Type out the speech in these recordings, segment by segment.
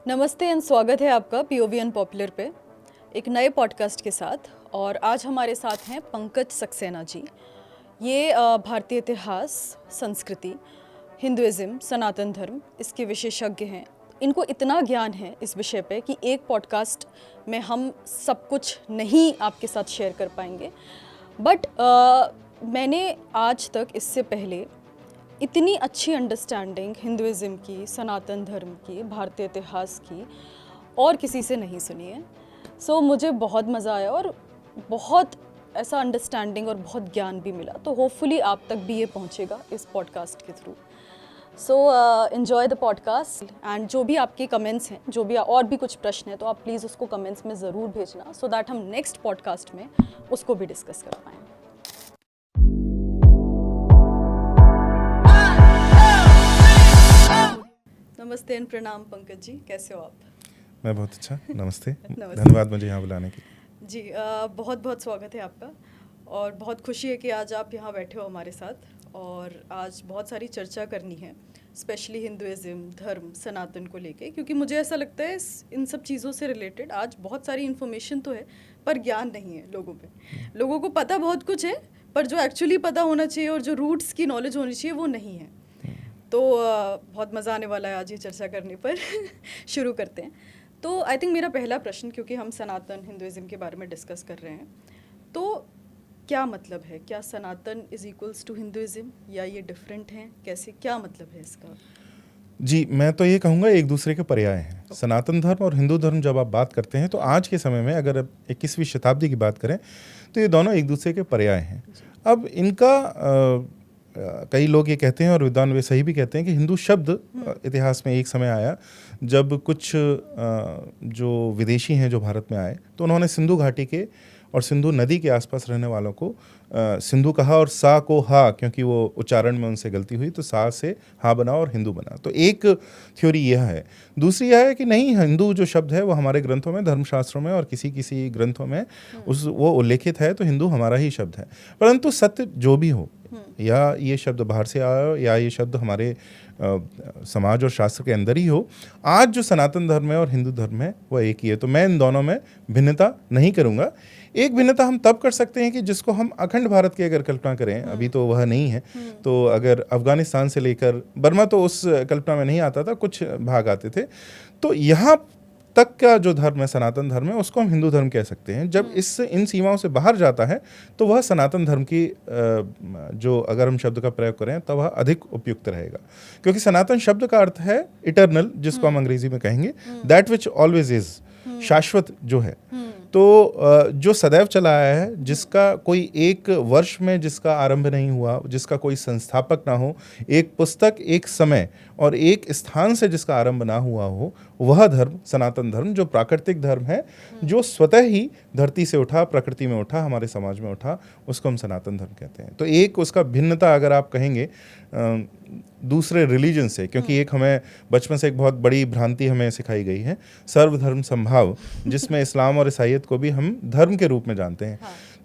नमस्ते एंड स्वागत है आपका पीओवी अनपॉपुलर पे एक नए पॉडकास्ट के साथ। और आज हमारे साथ हैं पंकज सक्सेना जी। ये भारतीय इतिहास, संस्कृति, हिंदुइज्म, सनातन धर्म इसके विशेषज्ञ हैं। इनको इतना ज्ञान है इस विषय पे कि एक पॉडकास्ट में हम सब कुछ नहीं आपके साथ शेयर कर पाएंगे। बट मैंने आज तक इससे पहले इतनी अच्छी अंडरस्टैंडिंग हिंदुइज्म की, सनातन धर्म की, भारतीय इतिहास की और किसी से नहीं सुनी है। सो मुझे बहुत मज़ा आया और बहुत ऐसा अंडरस्टैंडिंग और बहुत ज्ञान भी मिला। तो होपफुली आप तक भी ये पहुंचेगा इस पॉडकास्ट के through. So enjoy the podcast and जो भी आपके कमेंट्स हैं, जो भी और भी कुछ प्रश्न हैं, तो आप प्लीज़ उसको कमेंट्स में ज़रूर भेजना सो दैट हम नेक्स्ट पॉडकास्ट में उसको भी डिस्कस कर पाएँ। नमस्ते एंड प्रणाम पंकज जी, कैसे हो आप? मैं बहुत अच्छा, नमस्ते। धन्यवाद मुझे यहाँ बुलाने के लिए। जी बहुत बहुत स्वागत है आपका और बहुत खुशी है कि आज आप यहाँ बैठे हो हमारे साथ। और आज बहुत सारी चर्चा करनी है, स्पेशली हिंदुइज्म, धर्म, सनातन को लेके, क्योंकि मुझे ऐसा लगता है इन सब चीज़ों से रिलेटेड आज बहुत सारी इन्फॉर्मेशन तो है पर ज्ञान नहीं है लोगों पे। लोगों को पता बहुत कुछ है पर जो एक्चुअली पता होना चाहिए और जो रूट्स की नॉलेज होनी चाहिए वो नहीं है। तो बहुत मज़ा आने वाला है आज ये चर्चा करने पर। शुरू करते हैं। तो आई थिंक मेरा पहला प्रश्न, क्योंकि हम सनातन हिंदुइज्म के बारे में डिस्कस कर रहे हैं, तो क्या मतलब है? क्या सनातन इज इक्वल्स टू हिंदुइज्म या ये डिफरेंट हैं? कैसे, क्या मतलब है इसका? जी, मैं तो ये कहूँगा एक दूसरे के पर्याय हैं। सनातन धर्म और हिंदू धर्म जब आप बात करते हैं तो आज के समय में अगर 21वीं शताब्दी की बात करें तो ये दोनों एक दूसरे के पर्याय हैं। अब इनका कई लोग ये कहते हैं और विद्वान वे सही भी कहते हैं कि हिंदू शब्द इतिहास में एक समय आया जब कुछ जो विदेशी हैं जो भारत में आए तो उन्होंने सिंधु घाटी के और सिंधु नदी के आसपास रहने वालों को सिंधु कहा और सा को हा, क्योंकि वो उच्चारण में उनसे गलती हुई तो सा से हा बना और हिंदू बना। तो एक थ्योरी यह है। दूसरी यह है कि नहीं, हिंदू जो शब्द है वो हमारे ग्रंथों में, धर्मशास्त्रों में और किसी किसी ग्रंथों में वो उल्लेखित है, तो हिंदू हमारा ही शब्द है। परंतु सत्य जो भी हो, या ये शब्द बाहर से आया हो या ये शब्द हमारे समाज और शास्त्र के अंदर ही हो, आज जो सनातन धर्म है और हिंदू धर्म है वह एक ही है। तो मैं इन दोनों में भिन्नता नहीं करूँगा। एक भिन्नता हम तब कर सकते हैं कि जिसको हम अखंड भारत की अगर कल्पना करें, अभी तो वह नहीं है, तो अगर अफगानिस्तान से लेकर बर्मा, तो उस कल्पना में नहीं आता था, कुछ भाग आते थे, तो यहाँ तक का जो धर्म है, सनातन धर्म है, उसको हम हिंदू धर्म कह सकते हैं। जब इन सीमाओं से बाहर जाता है तो वह सनातन धर्म की जो अगर हम शब्द का प्रयोग करें तो वह अधिक उपयुक्त रहेगा, क्योंकि सनातन शब्द का अर्थ है इटर्नल, जिसको हम अंग्रेजी में कहेंगे दैट विच ऑलवेज इज, शाश्वत जो है। तो जो सदैव चला आया है, जिसका कोई एक वर्ष में जिसका आरंभ नहीं हुआ, जिसका कोई संस्थापक ना हो, एक पुस्तक, एक समय और एक स्थान से जिसका आरंभ ना हुआ हो, वह धर्म सनातन धर्म, जो प्राकृतिक धर्म है, जो स्वतः ही धरती से उठा, प्रकृति में उठा, हमारे समाज में उठा, उसको हम सनातन धर्म कहते हैं। तो एक उसका भिन्नता अगर आप कहेंगे दूसरे रिलीजन से, क्योंकि एक हमें बचपन से एक बहुत बड़ी भ्रांति हमें सिखाई गई है, सर्वधर्म संभाव, जिसमें इस्लाम और ईसाईयत को भी हम धर्म के रूप में जानते हैं।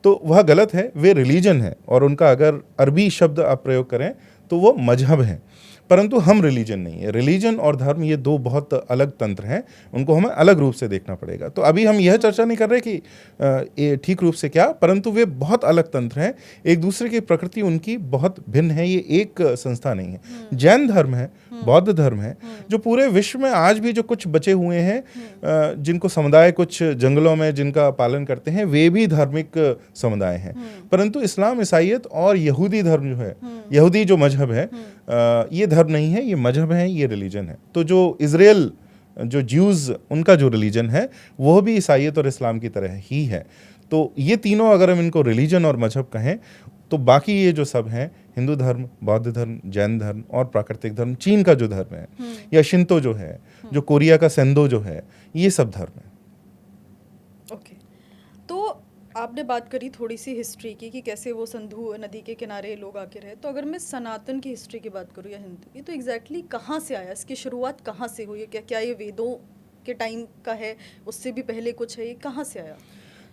तो वह गलत है। वे रिलीजन है और उनका अगर अरबी शब्द आप प्रयोग करें तो वो मजहब है, परंतु हम रिलीजन नहीं है। रिलीजन और धर्म ये दो बहुत अलग तंत्र हैं, उनको हमें अलग रूप से देखना पड़ेगा। तो अभी हम यह चर्चा नहीं कर रहे कि ये ठीक रूप से क्या, परंतु वे बहुत अलग तंत्र हैं, एक दूसरे की प्रकृति उनकी बहुत भिन्न है, ये एक संस्था नहीं है। जैन धर्म है, बौद्ध धर्म है, जो पूरे विश्व में आज भी जो कुछ बचे हुए हैं, जिनको समुदाय कुछ जंगलों में जिनका पालन करते हैं, वे भी धार्मिक समुदाय हैं। परंतु इस्लाम, ईसाईयत और यहूदी धर्म जो है, यहूदी जो मजहब है, ये धर्म नहीं है, ये मजहब है, ये रिलीजन है। तो जो इजराइल, जो ज्यूज, उनका जो रिलीजन है वह भी ईसाईयत और इस्लाम की तरह ही है। तो ये तीनों अगर हम इनको रिलीजन और मजहब कहें, तो बाकी ये जो सब हैं, हिंदू धर्म, बौद्ध धर्म, जैन धर्म और प्राकृतिक धर्म, चीन का जो धर्म है या शिंतो जो है, जो कोरिया का सेंदो जो है, ये सब धर्म है। ओके, तो आपने बात करी थोड़ी सी हिस्ट्री की कि कैसे वो सिंधु नदी के किनारे लोग आके रहे। तो अगर मैं सनातन की हिस्ट्री की बात करूँ या हिंदू की, तो एग्जैक्टली कहाँ से आया, इसकी शुरुआत कहाँ से हुई है? क्या ये वेदों के टाइम का है, उससे भी पहले कुछ है, ये कहाँ से आया?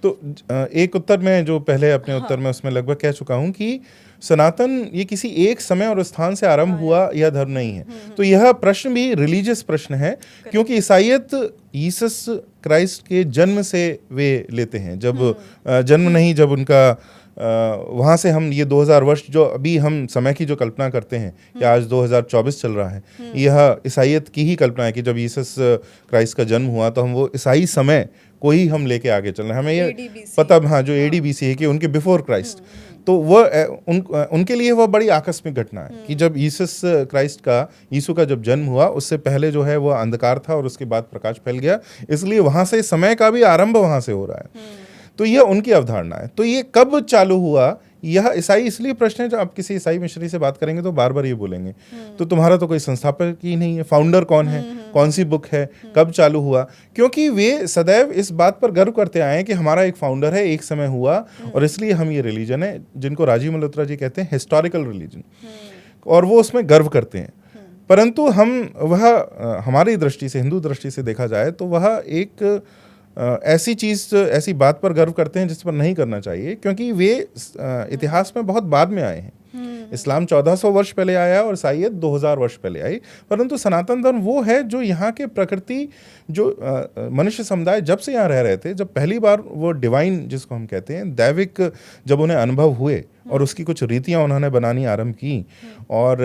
तो एक उत्तर में जो पहले अपने उत्तर में उसमें लगभग कह चुका हूं कि सनातन ये किसी एक समय और स्थान से आरंभ हुआ यह धर्म नहीं है। तो यह प्रश्न भी रिलीजियस प्रश्न है, क्योंकि ईसाईयत यीशस क्राइस्ट के जन्म से वे लेते हैं। जब जन्म नहीं, जब उनका वहाँ से हम ये 2000 वर्ष जो अभी हम समय की जो कल्पना करते हैं कि आज 2024 चल रहा है, यह ईसाईयत की ही कल्पना है कि जब यीशस क्राइस्ट का जन्म हुआ तो हम वो ईसाई समय को ही हम लेके आगे चल रहे हैं। हमें ये ADBC, पता, हाँ, जो ADBC है कि उनके बिफोर क्राइस्ट, तो वह उनके लिए वह बड़ी आकस्मिक घटना है कि जब यीशस क्राइस्ट का, यीशु का जब जन्म हुआ, उससे पहले जो है वह अंधकार था और उसके बाद प्रकाश फैल गया, इसलिए वहाँ से समय का भी आरंभ वहाँ से हो रहा है। तो यह उनकी अवधारणा है। तो ये कब चालू हुआ, यह ईसाई इसलिए प्रश्न है, जो आप किसी ईसाई मिशनरी से बात करेंगे तो बार बार ये बोलेंगे तो तुम्हारा तो कोई संस्थापक ही नहीं है, फाउंडर कौन है, कौन सी बुक है, कब चालू हुआ। क्योंकि वे सदैव इस बात पर गर्व करते आए हैं कि हमारा एक फाउंडर है, एक समय हुआ, और इसलिए हम ये रिलीजन है जिनको राजीव मल्होत्रा जी कहते हैं हिस्टोरिकल रिलीजन, और वो उसमें गर्व करते हैं। परंतु वह हमारी दृष्टि से, हिंदू दृष्टि से देखा जाए तो वह एक ऐसी चीज़, ऐसी बात पर गर्व करते हैं जिस पर नहीं करना चाहिए, क्योंकि वे इतिहास में बहुत बाद में आए हैं। इस्लाम 1400 वर्ष पहले आया और ईसाईयत 2000 वर्ष पहले आई। परंतु सनातन धर्म वो है जो यहाँ के प्रकृति, जो मनुष्य समुदाय जब से यहाँ रह रहे थे, जब पहली बार वो डिवाइन जिसको हम कहते हैं दैविक जब उन्हें अनुभव हुए और उसकी कुछ रीतियाँ उन्होंने बनानी आरंभ की और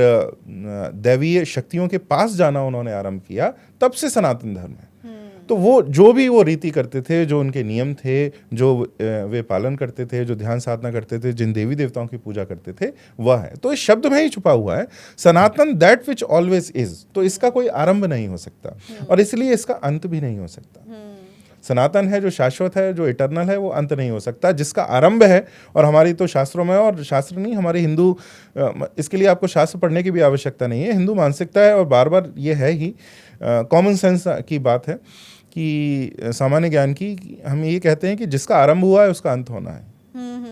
दैवीय शक्तियों के पास जाना उन्होंने आरंभ किया, तब से सनातन धर्म है। तो वो जो भी वो रीति करते थे, जो उनके नियम थे, जो वे पालन करते थे, जो ध्यान साधना करते थे, जिन देवी देवताओं की पूजा करते थे, वह है। तो इस शब्द में ही छुपा हुआ है सनातन, दैट विच ऑलवेज इज। तो इसका कोई आरंभ नहीं हो सकता और इसलिए इसका अंत भी नहीं हो सकता। सनातन है जो शाश्वत है, जो इटर्नल है, वो अंत नहीं हो सकता। जिसका आरंभ है, और हमारी तो शास्त्रों में, और शास्त्र नहीं, हमारे हिंदू, इसके लिए आपको शास्त्र पढ़ने की भी आवश्यकता नहीं है, हिंदू मानसिकता है और बार बार ये है ही, कॉमन सेंस की बात है कि सामान्य ज्ञान की, हम ये कहते हैं कि जिसका आरंभ हुआ है उसका अंत होना है,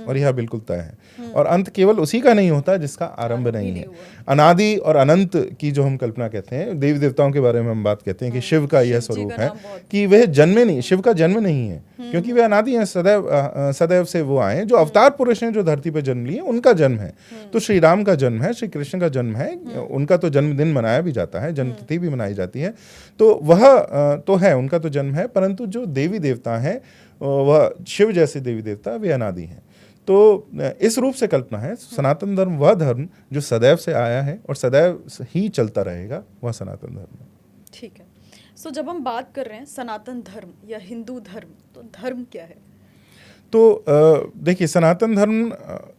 और यह बिल्कुल तय है। और अंत केवल उसी का नहीं होता जिसका आरंभ नहीं है। अनादि और अनंत की जो हम कल्पना कहते हैं, देवी देवताओं के बारे में हम बात कहते हैं कि शिव का यह स्वरूप है कि वह जन्मे नहीं, शिव का जन्म नहीं है, क्योंकि वे अनादि हैं, सदैव से वो आए। जो अवतार पुरुष हैं, जो धरती पर जन्म लिए, उनका जन्म है। तो श्री राम का जन्म है, श्री कृष्ण का जन्म है, उनका तो जन्मदिन मनाया भी जाता है, जन्मतिथि भी मनाई जाती है, तो वह तो है, उनका तो जन्म है। परंतु जो देवी देवता हैं, वह शिव जैसे देवी देवता, वे अनादि हैं। तो इस रूप से कल्पना है सनातन धर्म वह धर्म जो सदैव से आया है और सदैव ही चलता रहेगा, वह सनातन धर्म है। ठीक है। सो जब हम बात कर रहे हैं सनातन धर्म या हिंदू धर्म, तो धर्म क्या है? तो देखिए, सनातन धर्म,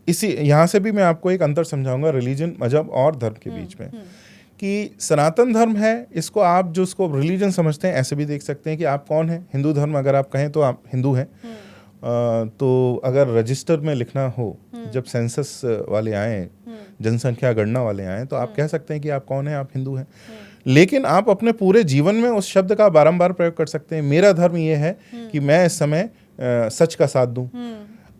इसी यहाँ से भी मैं आपको एक अंतर समझाऊंगा रिलीजन, मजहब और धर्म के बीच में, कि सनातन धर्म है, इसको आप जो उसको रिलीजन समझते हैं ऐसे भी देख सकते हैं कि आप कौन हैं। हिंदू धर्म अगर आप कहें तो आप हिंदू हैं। तो अगर रजिस्टर में लिखना हो, जब सेंसस वाले आए, जनसंख्या गणना वाले आए, तो आप कह सकते हैं कि आप कौन हैं, आप हिंदू हैं। लेकिन आप अपने पूरे जीवन में उस शब्द का बारंबार प्रयोग कर सकते हैं। मेरा धर्म ये है कि मैं इस समय सच का साथ दूं।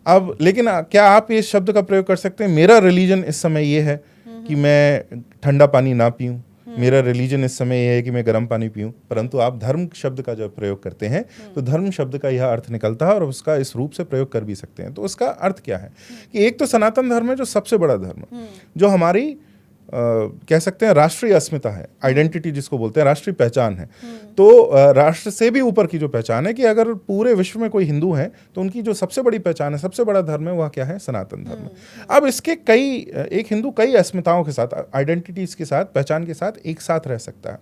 अब लेकिन क्या आप इस शब्द का प्रयोग कर सकते हैं, मेरा रिलीजन इस समय ये है कि मैं ठंडा पानी ना पीऊं, मेरा रिलीजन इस समय ये है कि मैं गर्म पानी पीऊं। परंतु आप धर्म शब्द का जब प्रयोग करते हैं तो धर्म शब्द का यह अर्थ निकलता है और उसका इस रूप से प्रयोग कर भी सकते हैं। तो उसका अर्थ क्या है कि एक तो सनातन धर्म है जो सबसे बड़ा धर्म, जो हमारी कह सकते हैं राष्ट्रीय अस्मिता है, आइडेंटिटी जिसको बोलते हैं, राष्ट्रीय पहचान है। तो राष्ट्र से भी ऊपर की जो पहचान है कि अगर पूरे विश्व में कोई हिंदू है तो उनकी जो सबसे बड़ी पहचान है, सबसे बड़ा धर्म है, वह क्या है, सनातन धर्म। अब इसके एक हिंदू कई अस्मिताओं के साथ, आइडेंटिटीज के साथ, पहचान के साथ एक साथ रह सकता है।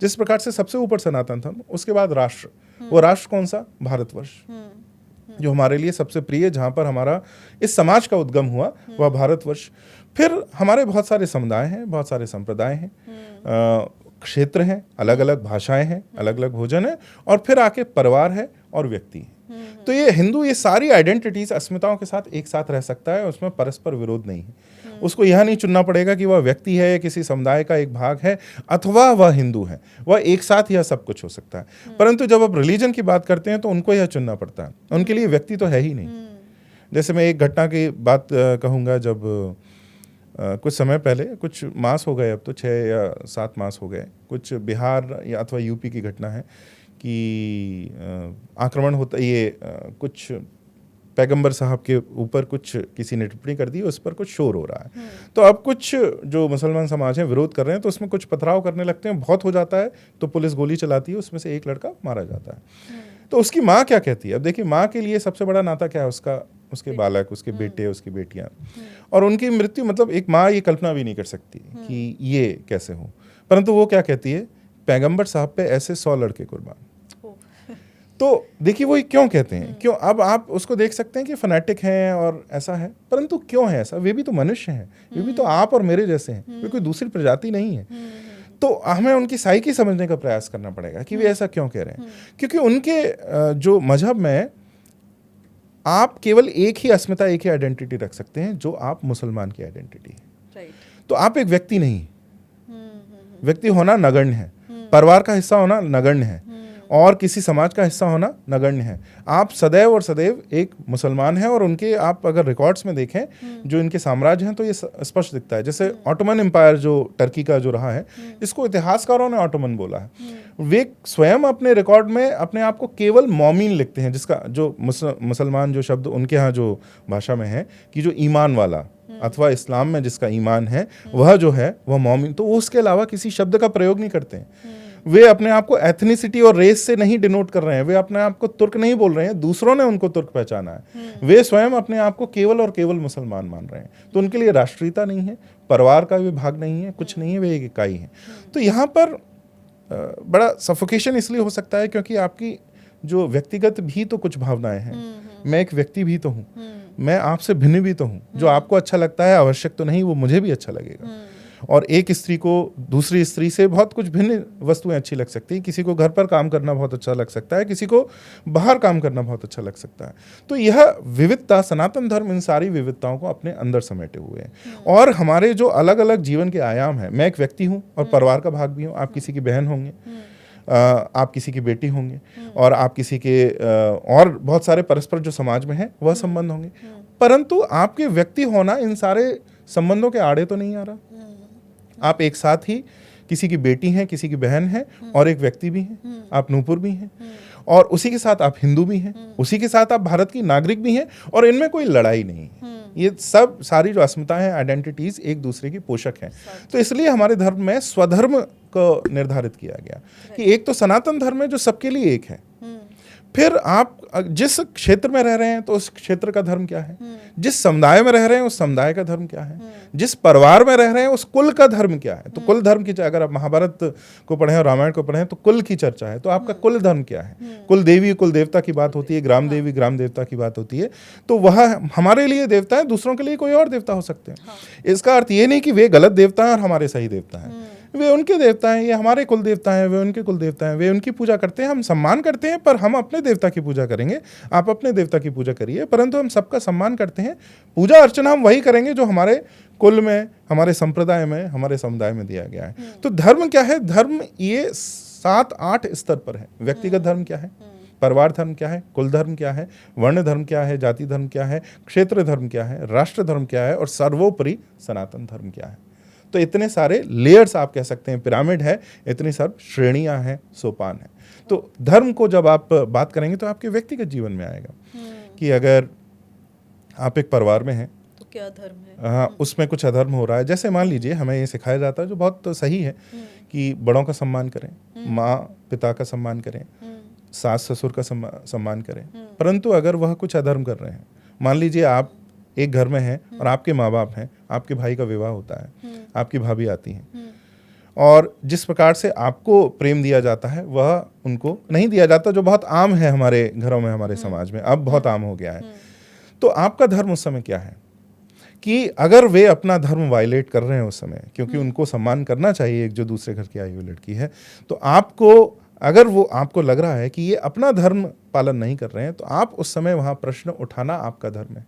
जिस प्रकार से सबसे ऊपर सनातन धर्म, उसके बाद राष्ट्र। वो राष्ट्र कौन सा? भारतवर्ष, जो हमारे लिए सबसे प्रिय, जहाँ पर हमारा इस समाज का उद्गम हुआ, वह भारतवर्ष। फिर हमारे बहुत सारे समुदाय हैं, बहुत सारे संप्रदाय हैं, क्षेत्र हैं, अलग अलग भाषाएं हैं, अलग अलग भोजन है, और फिर आके परिवार है और व्यक्ति है। तो ये हिंदू ये सारी आइडेंटिटीज, अस्मिताओं के साथ एक साथ रह सकता है, उसमें परस्पर विरोध नहीं है। उसको यह नहीं चुनना पड़ेगा कि वह व्यक्ति है, किसी समुदाय का एक भाग है, अथवा वह हिंदू है। वह एक साथ यह सब कुछ हो सकता है। परंतु जब आप रिलीजन की बात करते हैं तो उनको यह चुनना पड़ता है, उनके लिए व्यक्ति तो है ही नहीं। जैसे मैं एक घटना की बात कहूँगा, जब कुछ समय पहले, कुछ मास हो गए, अब तो 6 या 7 मास हो गए, कुछ बिहार या अथवा यूपी की घटना है कि आक्रमण होता, ये कुछ पैगंबर साहब के ऊपर कुछ किसी ने टिप्पणी कर दी, उस पर कुछ शोर हो रहा है। तो अब कुछ जो मुसलमान समाज है विरोध कर रहे हैं, तो उसमें कुछ पथराव करने लगते हैं, बहुत हो जाता है, तो पुलिस गोली चलाती है, उसमें से एक लड़का मारा जाता है। तो उसकी माँ क्या कहती है? अब देखिए, माँ के लिए सबसे बड़ा नाता क्या है? उसके बालक, उसके बेटे, उसकी बेटियां, और उनकी मृत्यु, मतलब एक माँ ये कल्पना भी नहीं कर सकती कि ये कैसे हो। परंतु वो क्या कहती है? पैगंबर साहब पे ऐसे 100 लड़के कुर्बान। तो देखिए वो क्यों कहते हैं, क्यों? अब आप उसको देख सकते हैं कि फनेटिक हैं और ऐसा है, परंतु क्यों है ऐसा? वे भी तो मनुष्य हैं, वे भी तो आप और मेरे जैसे हैं, वे कोई दूसरी प्रजाति नहीं है। तो हमें उनकी साइकी समझने का प्रयास करना पड़ेगा कि वे ऐसा क्यों कह रहे हैं। क्योंकि उनके जो मजहब में आप केवल एक ही अस्मिता, एक ही आइडेंटिटी रख सकते हैं, जो आप मुसलमान की आइडेंटिटी है। तो आप एक व्यक्ति नहीं, व्यक्ति होना नगण्य है, परिवार का हिस्सा होना नगण्य है, और किसी समाज का हिस्सा होना नगण्य है। आप सदैव और सदैव एक मुसलमान हैं, और उनके आप अगर रिकॉर्ड्स में देखें जो इनके साम्राज्य हैं, तो ये स्पष्ट दिखता है। जैसे ऑटोमन एम्पायर जो टर्की का जो रहा है, इसको इतिहासकारों ने ऑटोमन बोला है। वे स्वयं अपने रिकॉर्ड में अपने आप को केवल मोमिन लिखते हैं, जिसका जो मुसलमान जो शब्द उनके यहाँ जो भाषा में है कि जो ईमान वाला, अथवा इस्लाम में जिसका ईमान है वह जो है वह मोमिन, तो वो उसके अलावा किसी शब्द का प्रयोग नहीं करते हैं। वे अपने आप को एथनिसिटी और रेस से नहीं डिनोट कर रहे हैं, वे अपने आप को तुर्क नहीं बोल रहे हैं, दूसरों ने उनको तुर्क पहचाना है। वे स्वयं अपने आप को केवल और केवल मुसलमान मान रहे हैं। तो उनके लिए राष्ट्रीयता नहीं है, परिवार का भी भाग नहीं है, कुछ नहीं है, वे एक इकाई है। तो यहाँ पर बड़ा सफोकेशन इसलिए हो सकता है क्योंकि आपकी जो व्यक्तिगत भी तो कुछ भावनाएं हैं। मैं एक व्यक्ति भी तो हूँ, मैं आपसे भिन्न भी तो हूँ। जो आपको अच्छा लगता है आवश्यक तो नहीं वो मुझे भी अच्छा लगेगा। और एक स्त्री को दूसरी स्त्री से बहुत कुछ भिन्न वस्तुएं अच्छी लग सकती हैं। किसी को घर पर काम करना बहुत अच्छा लग सकता है, किसी को बाहर काम करना बहुत अच्छा लग सकता है। तो यह विविधता, सनातन धर्म इन सारी विविधताओं को अपने अंदर समेटे हुए हैं। और हमारे जो अलग अलग जीवन के आयाम हैं, मैं एक व्यक्ति हूँ और परिवार का भाग भी हूँ। आप किसी की बहन होंगे, आप किसी की बेटी होंगे, और आप किसी के और बहुत सारे परस्पर जो समाज में है वह संबंध होंगे। परंतु आपके व्यक्ति होना इन सारे संबंधों के आड़े तो नहीं आ रहा। आप एक साथ ही किसी की बेटी हैं, किसी की बहन है, और एक व्यक्ति भी हैं, आप नूपुर भी हैं, और उसी के साथ आप हिंदू भी हैं, उसी के साथ आप भारत की नागरिक भी हैं, और इनमें कोई लड़ाई नहीं है। ये सब सारी जो अस्मिताएं हैं, आइडेंटिटीज एक दूसरे की पोषक हैं। तो इसलिए हमारे धर्म में स्वधर्म को निर्धारित किया गया कि एक तो सनातन धर्म है जो सबके लिए एक है। फिर आप जिस क्षेत्र में रह रहे हैं तो उस क्षेत्र का धर्म क्या है, जिस समुदाय में रह रहे हैं उस समुदाय का धर्म क्या है, जिस परिवार में रह रहे हैं उस कुल का धर्म क्या है। तो कुल धर्म की, अगर आप महाभारत को पढ़ें और रामायण को पढ़ें तो कुल की चर्चा है। तो आपका कुल धर्म क्या है? कुल देवी, कुल देवता की बात होती है, ग्राम देवी, ग्राम देवता की बात होती है। तो वह हमारे लिए देवता है, दूसरों के लिए कोई और देवता हो सकते हैं। इसका अर्थ ये नहीं कि वे गलत देवता हैं और हमारे सही देवता हैं। वे उनके देवता हैं, ये हमारे कुल देवता हैं, वे उनके कुल देवता हैं। वे उनकी पूजा करते हैं, हम सम्मान करते हैं, पर हम अपने देवता की पूजा करेंगे, आप अपने देवता की पूजा करिए, परंतु हम सबका सम्मान करते हैं। पूजा अर्चना हम वही करेंगे जो हमारे कुल में, हमारे संप्रदाय में, हमारे समुदाय में दिया गया है। तो धर्म क्या है? धर्म ये 7-8 स्तर पर है। व्यक्तिगत धर्म क्या है, परिवार धर्म क्या है, कुल धर्म क्या है, वर्ण धर्म क्या है, जाति धर्म क्या है, क्षेत्र धर्म क्या है, राष्ट्र धर्म क्या है, और सर्वोपरि सनातन धर्म क्या है। तो इतने सारे लेयर्स आप कह सकते हैं, पिरामिड है, इतनी सब श्रेणियां हैं, सोपान है। तो धर्म को जब आप बात करेंगे तो आपके व्यक्तिगत जीवन में आएगा कि अगर आप एक परिवार में हैं तो क्या धर्म है, हाँ, उसमें कुछ अधर्म हो रहा है। जैसे मान लीजिए हमें ये सिखाया जाता है, जो बहुत सही है, कि बड़ों का सम्मान करें, माँ पिता का सम्मान करें, सास ससुर का सम्मान करें। परंतु अगर वह कुछ अधर्म कर रहे हैं, मान लीजिए आप एक घर में हैं और आपके माँ बाप हैं, आपके भाई का विवाह होता है, आपकी भाभी आती हैं, और जिस प्रकार से आपको प्रेम दिया जाता है वह उनको नहीं दिया जाता, जो बहुत आम है हमारे घरों में, हमारे समाज में अब बहुत आम हो गया है। तो आपका धर्म उस समय क्या है कि अगर वे अपना धर्म वायलेट कर रहे हैं उस समय, क्योंकि उनको सम्मान करना चाहिए एक जो दूसरे घर की आई हुई लड़की है, तो आपको, अगर वो आपको लग रहा है कि ये अपना धर्म पालन नहीं कर रहे हैं, तो आप उस समय वहां प्रश्न उठाना आपका धर्म है।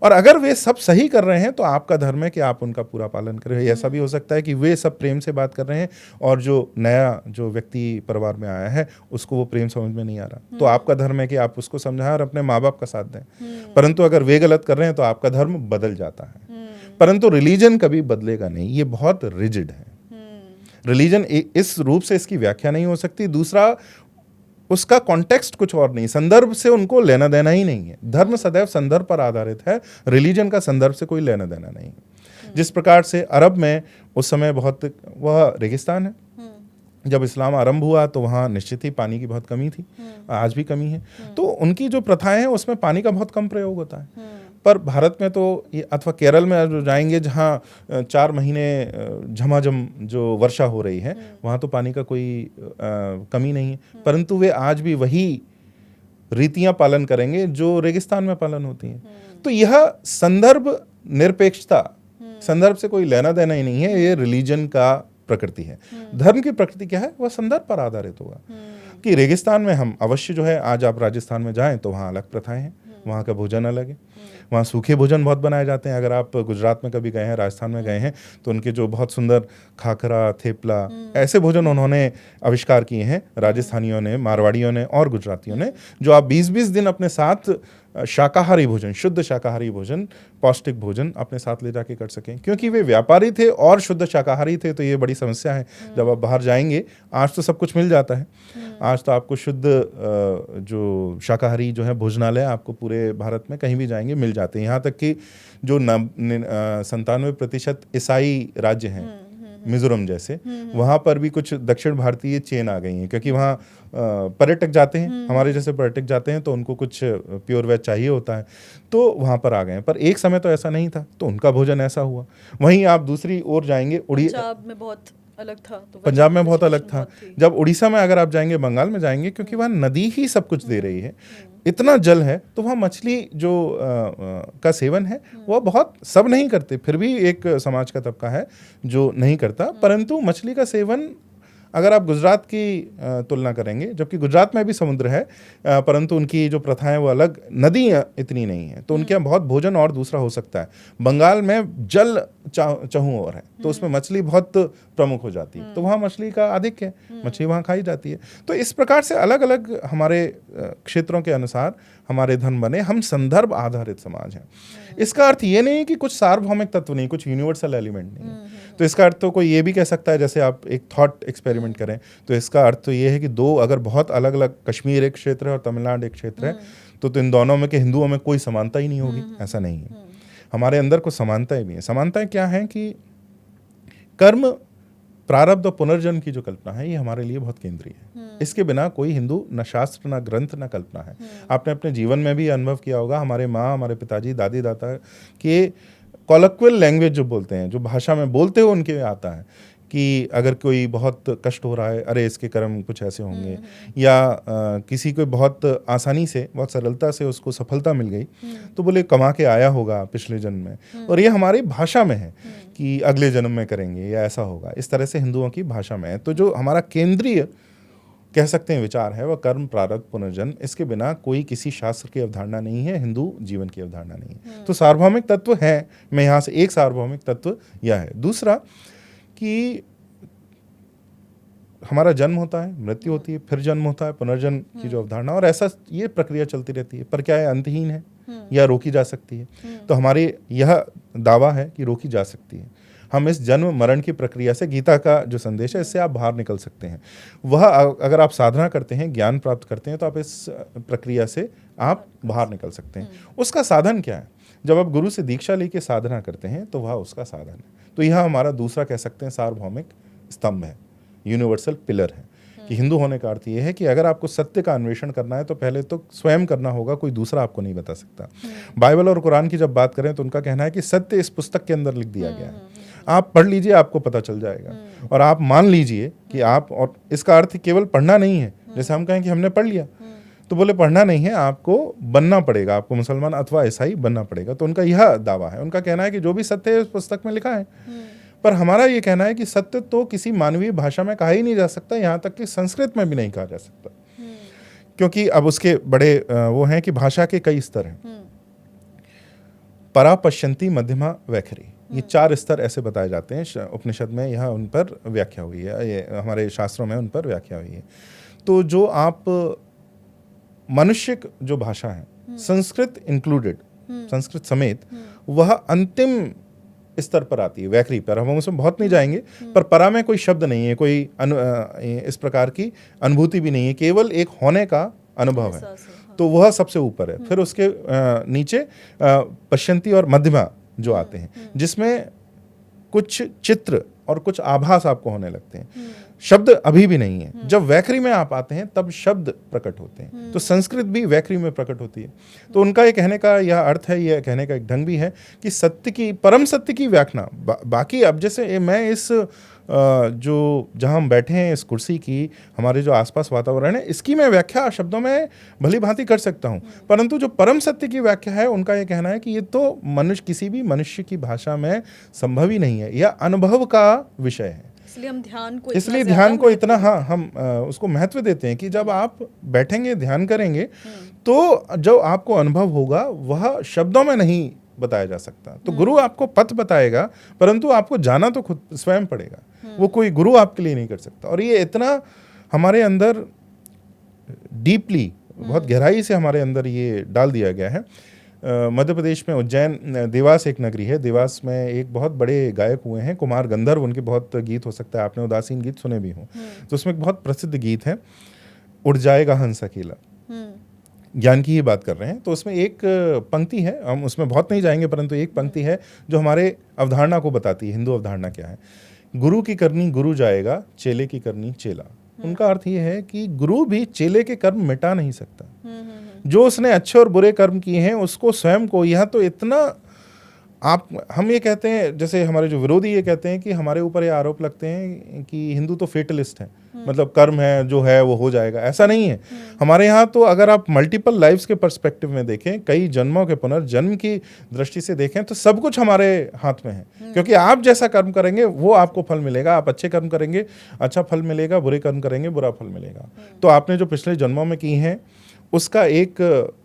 और अगर वे सब सही कर रहे हैं तो आपका धर्म है कि आप उनका पूरा पालन करें। ऐसा भी हो सकता है कि वे सब प्रेम से बात कर रहे हैं और जो नया जो व्यक्ति परिवार में आया है उसको वो प्रेम समझ में नहीं आ रहा, तो आपका धर्म है कि आप उसको समझाएं और अपने माँ बाप का साथ दें। परंतु अगर वे गलत कर रहे हैं तो आपका धर्म बदल जाता है। परंतु रिलीजन कभी बदलेगा नहीं, ये बहुत रिजिड है। रिलीजन इस रूप से इसकी व्याख्या नहीं हो सकती। दूसरा, उसका कॉन्टेक्स्ट कुछ और नहीं, संदर्भ से उनको लेना देना ही नहीं है। धर्म सदैव संदर्भ पर आधारित है, रिलीजन का संदर्भ से कोई लेना देना नहीं है। जिस प्रकार से अरब में उस समय बहुत, वह रेगिस्तान है, जब इस्लाम आरंभ हुआ तो वहाँ निश्चित ही पानी की बहुत कमी थी, आज भी कमी है, तो उनकी जो प्रथाएं हैं उसमें पानी का बहुत कम प्रयोग होता है। पर भारत में तो ये, अथवा केरल में जो जाएंगे जहाँ 4 महीने झमाझम जो वर्षा हो रही है, वहाँ तो पानी का कोई कमी नहीं है, परंतु वे आज भी वही रीतियां पालन करेंगे जो रेगिस्तान में पालन होती हैं। तो यह संदर्भ निरपेक्षता, संदर्भ से कोई लेना देना ही नहीं है, ये रिलीजन का प्रकृति है। धर्म की प्रकृति क्या है, वह संदर्भ पर आधारित होगा। कि रेगिस्तान में हम अवश्य जो है, आज आप राजस्थान में जाएं तो वहाँ अलग प्रथाएं हैं, वहाँ का भोजन अलग है, वहाँ सूखे भोजन बहुत बनाए जाते हैं। अगर आप गुजरात में कभी गए हैं, राजस्थान में गए हैं, तो उनके जो बहुत सुंदर खाखरा, थेपला, ऐसे भोजन उन्होंने आविष्कार किए हैं राजस्थानियों ने, मारवाड़ियों ने और गुजरातियों ने, जो आप 20-20 दिन अपने साथ शाकाहारी भोजन, शुद्ध शाकाहारी भोजन, पौष्टिक भोजन अपने साथ ले जाके कर सकें। क्योंकि वे व्यापारी थे और शुद्ध शाकाहारी थे, तो ये बड़ी समस्या है। जब आप बाहर जाएंगे, आज तो सब कुछ मिल जाता है, आज तो आपको शुद्ध जो शाकाहारी जो है भोजनालय आपको पूरे भारत में कहीं भी जाएंगे मिल जाते हैं। यहाँ तक कि जो 97% ईसाई राज्य हैं, मिजोरम जैसे, वहाँ पर भी कुछ दक्षिण भारतीय चेन आ गई हैं, क्योंकि वहाँ पर्यटक जाते हैं, हमारे जैसे पर्यटक जाते हैं, तो उनको कुछ प्योर वेज चाहिए होता है, तो वहाँ पर आ गए हैं। पर एक समय तो ऐसा नहीं था, तो उनका भोजन ऐसा हुआ। वहीं आप दूसरी ओर जाएंगे, पंजाब में बहुत अलग था, तो पंजाब में बहुत अलग था। जब उड़ीसा में अगर आप जाएंगे, बंगाल में जाएंगे, क्योंकि वहाँ नदी ही सब कुछ दे रही है, इतना जल है, तो वहाँ मछली जो का सेवन है वह बहुत, सब नहीं करते, फिर भी एक समाज का तबका है जो नहीं करता, परंतु मछली का सेवन अगर आप गुजरात की तुलना करेंगे, जबकि गुजरात में भी समुद्र है, परंतु उनकी जो प्रथाएं वो अलग, नदी इतनी नहीं है, तो उनके यहाँ बहुत भोजन और दूसरा हो सकता है। बंगाल में जल चहु और है, तो उसमें मछली बहुत प्रमुख हो जाती है, तो वहाँ मछली का अधिक है, मछली वहाँ खाई जाती है। तो इस प्रकार से अलग अलग हमारे क्षेत्रों के अनुसार हमारे धर्म बने, हम संदर्भ आधारित समाज हैं। इसका अर्थ ये नहीं कि कुछ सार्वभौमिक तत्व नहीं, कुछ यूनिवर्सल एलिमेंट नहीं है। तो इसका अर्थ तो कोई ये भी कह सकता है, जैसे आप एक थॉट एक्सपेरिमेंट करें, तो इसका अर्थ तो ये है कि दो अगर बहुत अलग अलग, कश्मीर एक क्षेत्र है और तमिलनाडु एक क्षेत्र है, तो इन दोनों में के हिंदुओं में कोई समानता ही नहीं होगी, ऐसा नहीं है। हमारे अंदर कुछ समानताएं भी हैं। समानताएं क्या हैं कि कर्म, प्रारब्ध और पुनर्जन्म की जो कल्पना है, ये हमारे लिए बहुत केंद्रीय है। इसके बिना कोई हिंदू न शास्त्र, न ग्रंथ, न कल्पना है। आपने अपने जीवन में भी अनुभव किया होगा, हमारे माँ, हमारे पिताजी, दादी, दादा के कॉलोक्वियल लैंग्वेज जो बोलते हैं, जो भाषा में बोलते हो उनके आता है कि अगर कोई बहुत कष्ट हो रहा है, अरे इसके कर्म कुछ ऐसे होंगे, या किसी को बहुत आसानी से, बहुत सरलता से उसको सफलता मिल गई, तो बोले कमा के आया होगा पिछले जन्म में, और ये हमारी भाषा में है कि अगले जन्म में करेंगे या ऐसा होगा। इस तरह से हिंदुओं की भाषा में है। तो जो हमारा केंद्रीय कह सकते हैं विचार है, वह कर्म, प्रारब्ध, पुनर्जन्म। इसके बिना कोई किसी शास्त्र की अवधारणा नहीं है, हिंदू जीवन की अवधारणा नहीं है। तो सार्वभौमिक तत्व है, मैं यहाँ से एक सार्वभौमिक तत्व यह है। दूसरा कि हमारा जन्म होता है, मृत्यु होती है, फिर जन्म होता है, पुनर्जन्म की जो अवधारणा, और ऐसा ये प्रक्रिया चलती रहती है। पर क्या है, अंतहीन है या रोकी जा सकती है? तो हमारी यह दावा है कि रोकी जा सकती है। हम इस जन्म मरण की प्रक्रिया से, गीता का जो संदेश है, इससे आप बाहर निकल सकते हैं। वह अगर आप साधना करते हैं, ज्ञान प्राप्त करते हैं, तो आप इस प्रक्रिया से आप बाहर निकल सकते हैं। उसका साधन क्या है? जब आप गुरु से दीक्षा लेके साधना करते हैं, तो वह उसका साधन है। तो यह हमारा दूसरा कह सकते हैं सार्वभौमिक स्तंभ है, यूनिवर्सल पिलर है। कि हिंदू होने का अर्थ ये है कि अगर आपको सत्य का अन्वेषण करना है, तो पहले तो स्वयं करना होगा, कोई दूसरा आपको नहीं बता सकता। बाइबल और कुरान की जब बात करें, तो उनका कहना है कि सत्य इस पुस्तक के अंदर लिख दिया गया है, आप पढ़ लीजिए, आपको पता चल जाएगा। और आप मान लीजिए कि आप, और इसका अर्थ केवल पढ़ना नहीं है, जैसे हम कहें कि हमने पढ़ लिया, तो बोले पढ़ना नहीं है, आपको बनना पड़ेगा, आपको मुसलमान अथवा ईसाई बनना पड़ेगा। तो उनका यह दावा है, उनका कहना है कि जो भी सत्य है उस पुस्तक में लिखा है। पर हमारा ये कहना है कि सत्य तो किसी मानवीय भाषा में कहा ही नहीं जा सकता, यहाँ तक कि संस्कृत में भी नहीं कहा जा सकता, क्योंकि अब उसके बड़े वो हैं कि भाषा के कई स्तर हैं। परा, पश्यंती, मध्यमा, वैखरी, ये 4 स्तर ऐसे बताए जाते हैं। उपनिषद में यह उन पर व्याख्या हुई है, ये हमारे शास्त्रों में उन पर व्याख्या हुई है। तो जो आप मनुष्य जो भाषा है, संस्कृत इंक्लूडेड, संस्कृत समेत, वह अंतिम स्तर पर आती है, वैखरी पर। हम उसमें बहुत नहीं जाएंगे, पर परा में कोई शब्द नहीं है, कोई इस प्रकार की अनुभूति भी नहीं है, केवल एक होने का अनुभव है। तो वह सबसे ऊपर है। फिर उसके नीचे पश्यंती और मध्यमा जो आते हैं, जिसमें कुछ चित्र और कुछ आभास आपको होने लगते हैं। शब्द अभी भी नहीं है। जब वैखरी में आप आते हैं तब शब्द प्रकट होते हैं। तो संस्कृत भी वैखरी में प्रकट होती है। तो उनका ये कहने का यह अर्थ है, यह कहने का एक ढंग भी है कि सत्य की, परम सत्य की व्याख्या बाकी, अब जैसे मैं इस जो जहाँ हम बैठे हैं, इस कुर्सी की, हमारे जो आसपास वातावरण है, इसकी मैं व्याख्या शब्दों में भली भांति कर सकता हूँ, परंतु जो परम सत्य की व्याख्या है, उनका ये कहना है कि ये तो मनुष्य, किसी भी मनुष्य की भाषा में संभव ही नहीं है, यह अनुभव का विषय है। इसलिए ध्यान को इतना हम उसको महत्व देते हैं कि जब आप बैठेंगे, ध्यान करेंगे, तो जो आपको अनुभव होगा वह शब्दों में नहीं बताया जा सकता। तो गुरु आपको पथ बताएगा, परंतु आपको जाना तो खुद स्वयं पड़ेगा। वो कोई गुरु आपके लिए नहीं कर सकता। और ये इतना हमारे अंदर डीपली, बहुत गहराई से हमारे अंदर ये डाल दिया गया है। मध्य प्रदेश में उज्जैन, देवास एक नगरी है। देवास में एक बहुत बड़े गायक हुए हैं, कुमार गंधर्व। उनके बहुत गीत, हो सकता है आपने उदासीन गीत सुने भी हों। तो उसमें एक बहुत प्रसिद्ध गीत है, उड़ जाएगा हंस अकेला, ज्ञान की ही बात कर रहे हैं। तो उसमें एक पंक्ति है, हम उसमें बहुत नहीं जाएंगे, परंतु एक पंक्ति है जो हमारे अवधारणा को बताती है, हिंदू अवधारणा क्या है। गुरु की करनी गुरु जाएगा, चेले की करनी चेला। उनका अर्थ ये है कि गुरु भी चेले के कर्म मिटा नहीं सकता। जो उसने अच्छे और बुरे कर्म किए हैं उसको स्वयं को, यह तो इतना हम ये कहते हैं, जैसे हमारे जो विरोधी ये कहते हैं कि हमारे ऊपर ये आरोप लगते हैं कि हिंदू तो फेटलिस्ट है, मतलब कर्म है जो है वो हो जाएगा। ऐसा नहीं है। हमारे यहाँ तो अगर आप मल्टीपल लाइफ्स के पर्सपेक्टिव में देखें, कई जन्मों के पुनर्जन्म की दृष्टि से देखें, तो सब कुछ हमारे हाथ में है। क्योंकि आप जैसा कर्म करेंगे वो आपको फल मिलेगा। आप अच्छे कर्म करेंगे, अच्छा फल मिलेगा, बुरे कर्म करेंगे, बुरा फल मिलेगा। तो आपने जो पिछले जन्मों में की हैं उसका एक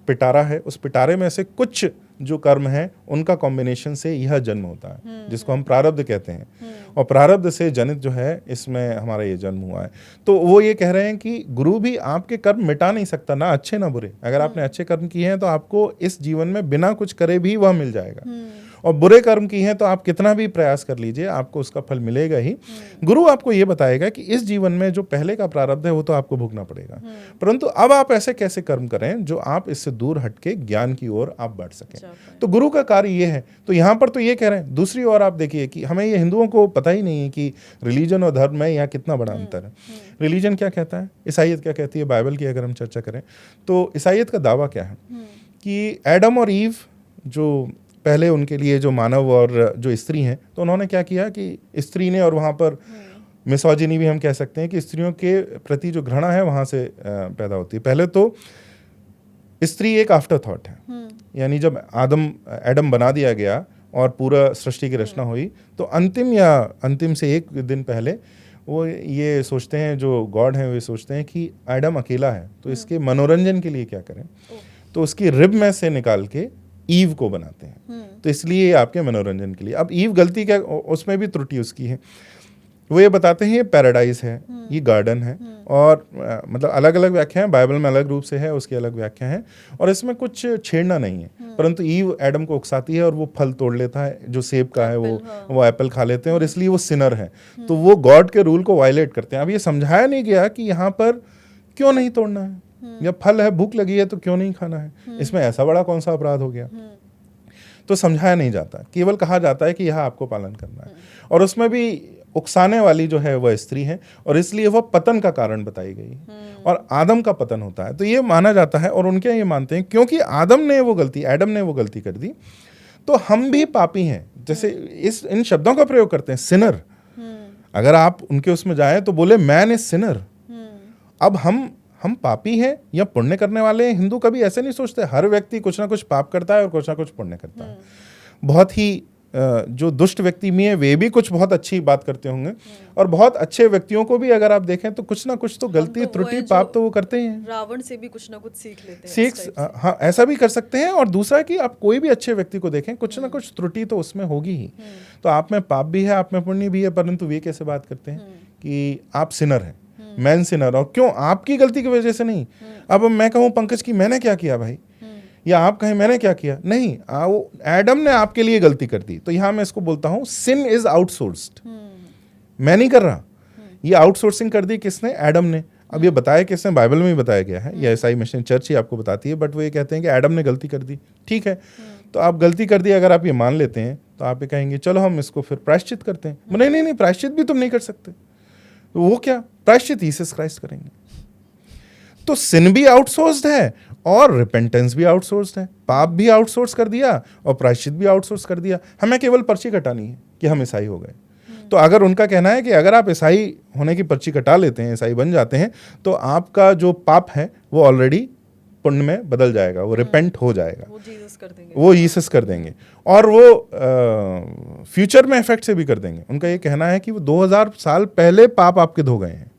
पिटारा है, उस पिटारे में से कुछ जो कर्म है उनका कॉम्बिनेशन से यह जन्म होता है, जिसको हम प्रारब्ध कहते हैं। और प्रारब्ध से जनित जो है, इसमें हमारा ये जन्म हुआ है। तो वो ये कह रहे हैं कि गुरु भी आपके कर्म मिटा नहीं सकता, ना अच्छे ना बुरे। अगर आपने अच्छे कर्म किए हैं तो आपको इस जीवन में बिना कुछ करे भी वह मिल जाएगा, और बुरे कर्म किए हैं तो आप कितना भी प्रयास कर लीजिए, आपको उसका फल मिलेगा ही। गुरु आपको ये बताएगा कि इस जीवन में जो पहले का प्रारब्ध है वो तो आपको भोगना पड़ेगा, परंतु अब आप ऐसे कैसे कर्म करें जो आप इससे दूर हटके ज्ञान की ओर आप बढ़ सकें। तो गुरु का कार्य ये है। तो यहाँ पर तो ये कह रहे हैं। दूसरी ओर आप देखिए कि हमें ये हिंदुओं को पता ही नहीं है कि रिलीजन और धर्म में यहाँ कितना बड़ा अंतर है। रिलीजन क्या कहता है, ईसाइयत क्या कहती है, बाइबल की अगर हम चर्चा करें तो ईसाइयत का दावा क्या है कि एडम और ईव, जो पहले उनके लिए जो मानव और जो स्त्री हैं, तो उन्होंने क्या किया कि स्त्री ने, और वहाँ पर मिसोजिनी भी हम कह सकते हैं कि स्त्रियों के प्रति जो घृणा है वहाँ से पैदा होती है। पहले तो स्त्री एक आफ्टर थॉट है, यानी जब एडम बना दिया गया और पूरा सृष्टि की रचना हुई, तो अंतिम से एक दिन पहले वो ये सोचते हैं, जो गॉड हैं वे सोचते हैं कि एडम अकेला है, तो इसके मनोरंजन के लिए क्या करें, तो उसकी रिब में से निकाल के ईव को बनाते हैं। तो इसलिए आपके मनोरंजन के लिए। अब ईव गलती क्या, उसमें भी त्रुटि उसकी है। वो ये बताते हैं ये पैराडाइज है, ये गार्डन है, और मतलब अलग अलग व्याख्या है, बाइबल में अलग रूप से है, उसकी अलग व्याख्या है, और इसमें कुछ छेड़ना नहीं है। परंतु ईव एडम को उकसाती है और वो फल तोड़ लेता है, जो सेब का है, वो एप्पल खा लेते हैं, और इसलिए वो सिनर है। तो वो गॉड के रूल को वायलेट करते हैं। अब ये समझाया नहीं गया कि यहाँ पर क्यों नहीं तोड़ना है, या फल है, भूख लगी है तो क्यों नहीं खाना है, इसमें ऐसा बड़ा कौन सा अपराध हो गया। तो समझाया नहीं जाता, केवल कहा जाता है कि यह आपको पालन करना है। और उसमें भी उकसाने वाली जो है वह स्त्री है, और इसलिए वह पतन का कारण बताई गई, और आदम का पतन होता है। तो ये माना जाता है, और उनके ये मानते हैं क्योंकि एडम ने वो गलती कर दी, तो हम भी पापी हैं। जैसे इन शब्दों का प्रयोग करते हैं, सिनर। अगर आप उनके उसमें जाएं तो बोले मैन इज सिनर। अब हम पापी हैं या पुण्य करने वाले हैं। हिंदू कभी ऐसे नहीं सोचते। हर व्यक्ति कुछ ना कुछ पाप करता है और कुछ ना कुछ पुण्य करता है। बहुत ही जो दुष्ट व्यक्ति भी हैं वे भी कुछ बहुत अच्छी बात करते होंगे, और बहुत अच्छे व्यक्तियों को भी अगर आप देखें तो कुछ ना कुछ तो गलती, त्रुटि, पाप तो वो करते ही हैं। रावण से भी कुछ ना कुछ सीख लेते हैं। हाँ, ऐसा भी कर सकते हैं। और दूसरा कि आप कोई भी अच्छे व्यक्ति को देखें, कुछ ना कुछ त्रुटि तो उसमें होगी ही। तो आप में पाप भी है, आप में पुण्य भी है, परंतु वे कैसे बात करते हैं कि आप सिनर हैं, मैन सिनर। और क्यों? आपकी गलती की वजह से नहीं। अब मैं कहूँ पंकज की मैंने क्या किया भाई, या आप कहें मैंने क्या किया, नहीं, वो एडम ने आपके लिए गलती कर दी। तो यहां मैं इसको बोलता हूं सिन इज आउटसोर्स्ड, मैं नहीं कर रहा, ये आउटसोर्सिंग कर दी किसने, एडम ने। अब ये बताया किसने, बाइबल में ही बताया गया है, या ईसाई मिशन चर्च ही आपको बताती है, बट वो ये कहते हैं कि एडम ने गलती कर दी। ठीक है, तो आप गलती कर दी अगर आप ये मान लेते हैं तो आप ये कहेंगे चलो हम इसको फिर प्रायश्चित करते हैं। नहीं नहीं नहीं, प्रायश्चित भी तुम नहीं कर सकते। तो वो क्या, प्रायश्चित जीसस क्राइस्ट करेंगे। तो सिन भी आउटसोर्स्ड है और रिपेंटेंस भी आउटसोर्स्ड है, पाप भी आउटसोर्स कर दिया और प्रायश्चित भी आउटसोर्स कर दिया। हमें केवल पर्ची कटानी है कि हम ईसाई हो गए। तो अगर उनका कहना है कि अगर आप ईसाई होने की पर्ची कटा लेते हैं, ईसाई बन जाते हैं, तो आपका जो पाप है वो ऑलरेडी पुण्य में बदल जाएगा, वो रिपेंट हो जाएगा, वो जीसस कर देंगे और वो फ्यूचर में इफेक्ट से भी कर देंगे। उनका ये कहना है कि वो 2000 साल पहले पाप आपके धो गए हैं।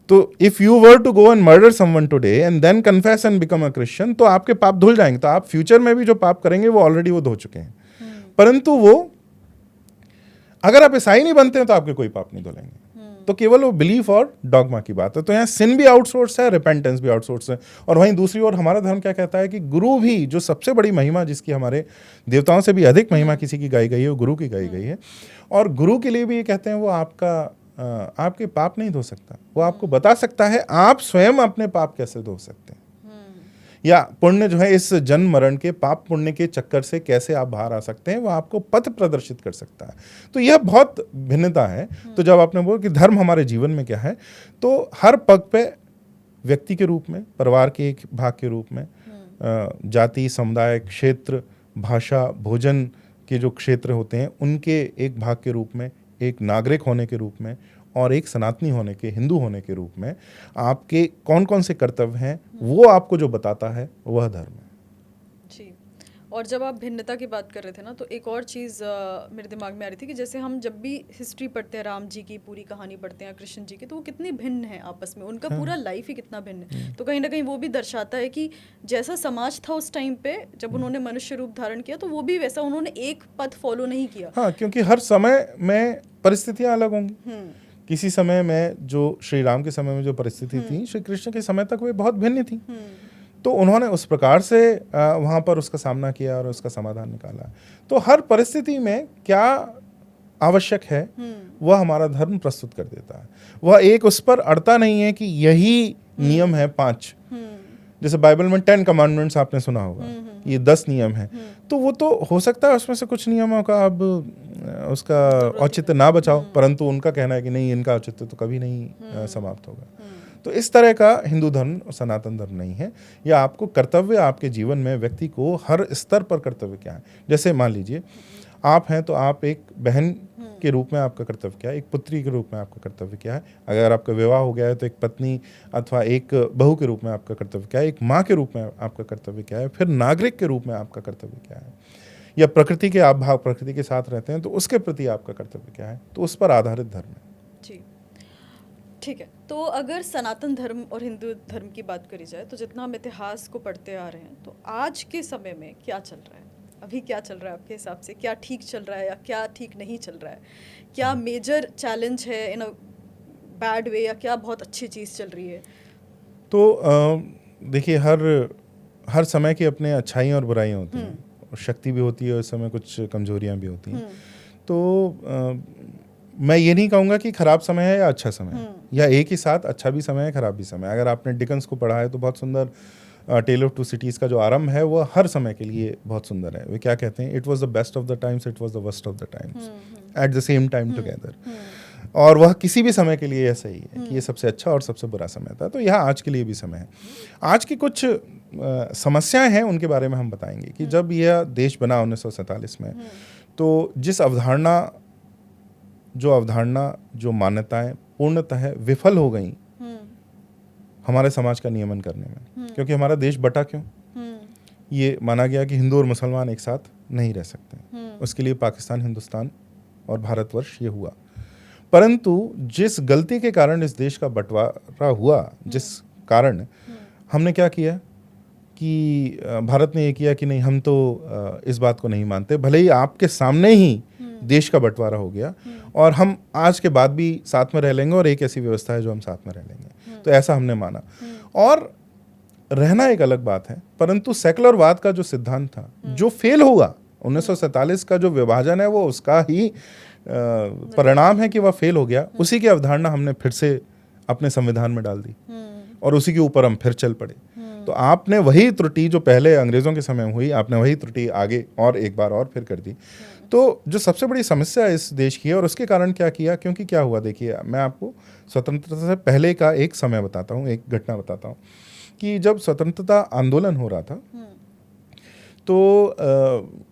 तो if you were to go and murder someone today and then confess and become a Christian, तो आपके पाप धुल जाएंगे। तो आप फ्यूचर में भी जो पाप करेंगे वो ऑलरेडी वो धो चुके हैं। परंतु वो अगर आप ईसाई नहीं बनते हैं तो आपके कोई पाप नहीं धुलेंगे। तो केवल वो बिलीफ और डॉगमा की बात है। तो यहाँ सिन भी आउटसोर्स है, रिपेंटेंस भी आउटसोर्स है। और वहीं दूसरी ओर हमारा धर्म क्या कहता है कि गुरु भी, जो सबसे बड़ी महिमा, जिसकी हमारे देवताओं से भी अधिक महिमा किसी की गाई गई है, वो गुरु की गाई गई है। और गुरु के लिए भी ये कहते हैं वो आपके पाप नहीं धो सकता, वो आपको बता सकता है आप स्वयं अपने पाप कैसे धो सकते हैं, या पुण्य जो है इस जन्म मरण के पाप पुण्य के चक्कर से कैसे आप बाहर आ सकते हैं, वो आपको पथ प्रदर्शित कर सकता है। तो यह बहुत भिन्नता है। तो जब आपने बोला कि धर्म हमारे जीवन में क्या है, तो हर पग पे व्यक्ति के रूप में, परिवार के एक भाग के रूप में, जाति, समुदाय, क्षेत्र, भाषा, भोजन के जो क्षेत्र होते हैं उनके एक भाग के रूप में, एक नागरिक होने के रूप में और एक सनातनी होने के, हिंदू होने के रूप में आपके कौन कौन से कर्तव्य हैं, वो आपको जो बताता है वह धर्म है। जी। और जब आप भिन्नता की बात कर रहे थे ना, तो एक और चीज़ मेरे दिमाग में आ रही थी कि जैसे हम जब भी हिस्ट्री पढ़ते हैं, राम जी की पूरी कहानी पढ़ते हैं, कृष्ण जी की, तो वो कितनी भिन्न है आपस में, उनका पूरा लाइफ ही कितना भिन्न है। तो कहीं ना कहीं वो भी दर्शाता है कि जैसा समाज था उस टाइम पे जब उन्होंने मनुष्य रूप धारण किया, तो वो भी वैसा, उन्होंने एक पथ फॉलो नहीं किया। हाँ, क्योंकि हर समय में परिस्थितियाँ अलग होंगी। किसी समय में जो श्री राम के समय में जो परिस्थिति थी, श्री कृष्ण के समय तक वे बहुत भिन्न थी। तो उन्होंने उस प्रकार से वहाँ पर उसका सामना किया और उसका समाधान निकाला। तो हर परिस्थिति में क्या आवश्यक है वह हमारा धर्म प्रस्तुत कर देता है। वह एक उस पर अड़ता नहीं है कि यही नियम है 5, जैसे बाइबल में 10 कमांडमेंट्स आपने सुना होगा, ये 10 नियम हैं। तो वो तो हो सकता है उसमें से कुछ नियमों का अब उसका औचित्य ना बचाओ, परंतु उनका कहना है कि नहीं, इनका औचित्य तो कभी नहीं समाप्त होगा। तो इस तरह का हिंदू धर्म, सनातन धर्म नहीं है। या आपको कर्तव्य, आपके जीवन में व्यक्ति को हर स्तर पर कर्तव्य क्या है। जैसे मान लीजिए आप हैं, तो आप एक बहन के रूप में आपका कर्तव्य क्या है, एक पुत्री के रूप में आपका कर्तव्य क्या है। अगर आपका विवाह हो गया है तो एक पत्नी अथवा एक बहू के रूप में आपका कर्तव्य क्या है, एक माँ के रूप में आपका कर्तव्य क्या है, फिर नागरिक के रूप में आपका कर्तव्य क्या है, या प्रकृति के आप भाव प्रकृति के साथ रहते हैं तो उसके प्रति आपका कर्तव्य क्या है। तो उस पर आधारित धर्म है। जी, ठीक है। तो अगर सनातन धर्म और हिंदू धर्म की बात करी जाए, तो जितना हम इतिहास को पढ़ते आ रहे हैं, तो आज के समय में क्या चल रहा है, अभी क्या चल रहा है आपके हिसाब से, क्या ठीक चल रहा है या क्या ठीक नहीं चल रहा है, क्या मेजर चैलेंज है इन अ बैड वे, या क्या बहुत अच्छी चीज़ चल रही है? तो देखिए, हर समय की अपने अच्छाई और बुराइयाँ होती हैं, और शक्ति भी होती है, उस समय कुछ कमजोरियाँ भी होती हैं। तो मैं ये नहीं कहूँगा कि खराब समय है या अच्छा समय है, या एक ही साथ अच्छा भी समय है, खराब भी समय है। अगर आपने डिकन्स को पढ़ा है तो बहुत सुंदर टेल ऑफ 2 सिटीज़ का जो आरंभ है वो हर समय के लिए बहुत सुंदर है। वे क्या कहते हैं, it was the best of the times, it was the worst of the times at the same time together. और वह किसी भी समय के लिए ऐसा ही है कि ये सबसे अच्छा और सबसे बुरा समय था। तो यह आज के लिए भी समय है। आज की कुछ समस्याएं हैं, उनके बारे में हम बताएंगे कि जब यह देश बना 1947 में, तो जिस अवधारणा, जो मान्यताएं पूर्णतः विफल हो गई हमारे समाज का नियमन करने में। क्योंकि हमारा देश बटा क्यों, ये माना गया कि हिंदू और मुसलमान एक साथ नहीं रह सकते। उसके लिए पाकिस्तान, हिंदुस्तान और भारतवर्ष ये हुआ। परंतु जिस गलती के कारण इस देश का बंटवारा हुआ, जिस कारण हमने क्या किया कि भारत ने ये किया कि नहीं, हम तो इस बात को नहीं मानते, भले ही आपके सामने ही देश का बंटवारा हो गया, और हम आज के बाद भी साथ में रह लेंगे, और एक ऐसी व्यवस्था है जो हम साथ में रह लेंगे। तो ऐसा हमने माना। और रहना एक अलग बात है, परंतु सेकुलरवाद का जो सिद्धांत था जो फेल हुआ 1947 का जो विभाजन है वो उसका ही परिणाम है कि वह फेल हो गया। उसी की अवधारणा हमने फिर से अपने संविधान में डाल दी और उसी के ऊपर हम फिर चल पड़े। तो आपने वही त्रुटि जो पहले अंग्रेजों के समय में हुई, आपने वही त्रुटि आगे और एक बार और फिर कर दी। तो जो सबसे बड़ी समस्या इस देश की है और उसके कारण क्या किया, क्योंकि क्या हुआ, देखिए मैं आपको स्वतंत्रता से पहले का एक समय बताता हूँ, एक घटना बताता हूँ कि जब स्वतंत्रता आंदोलन हो रहा था तो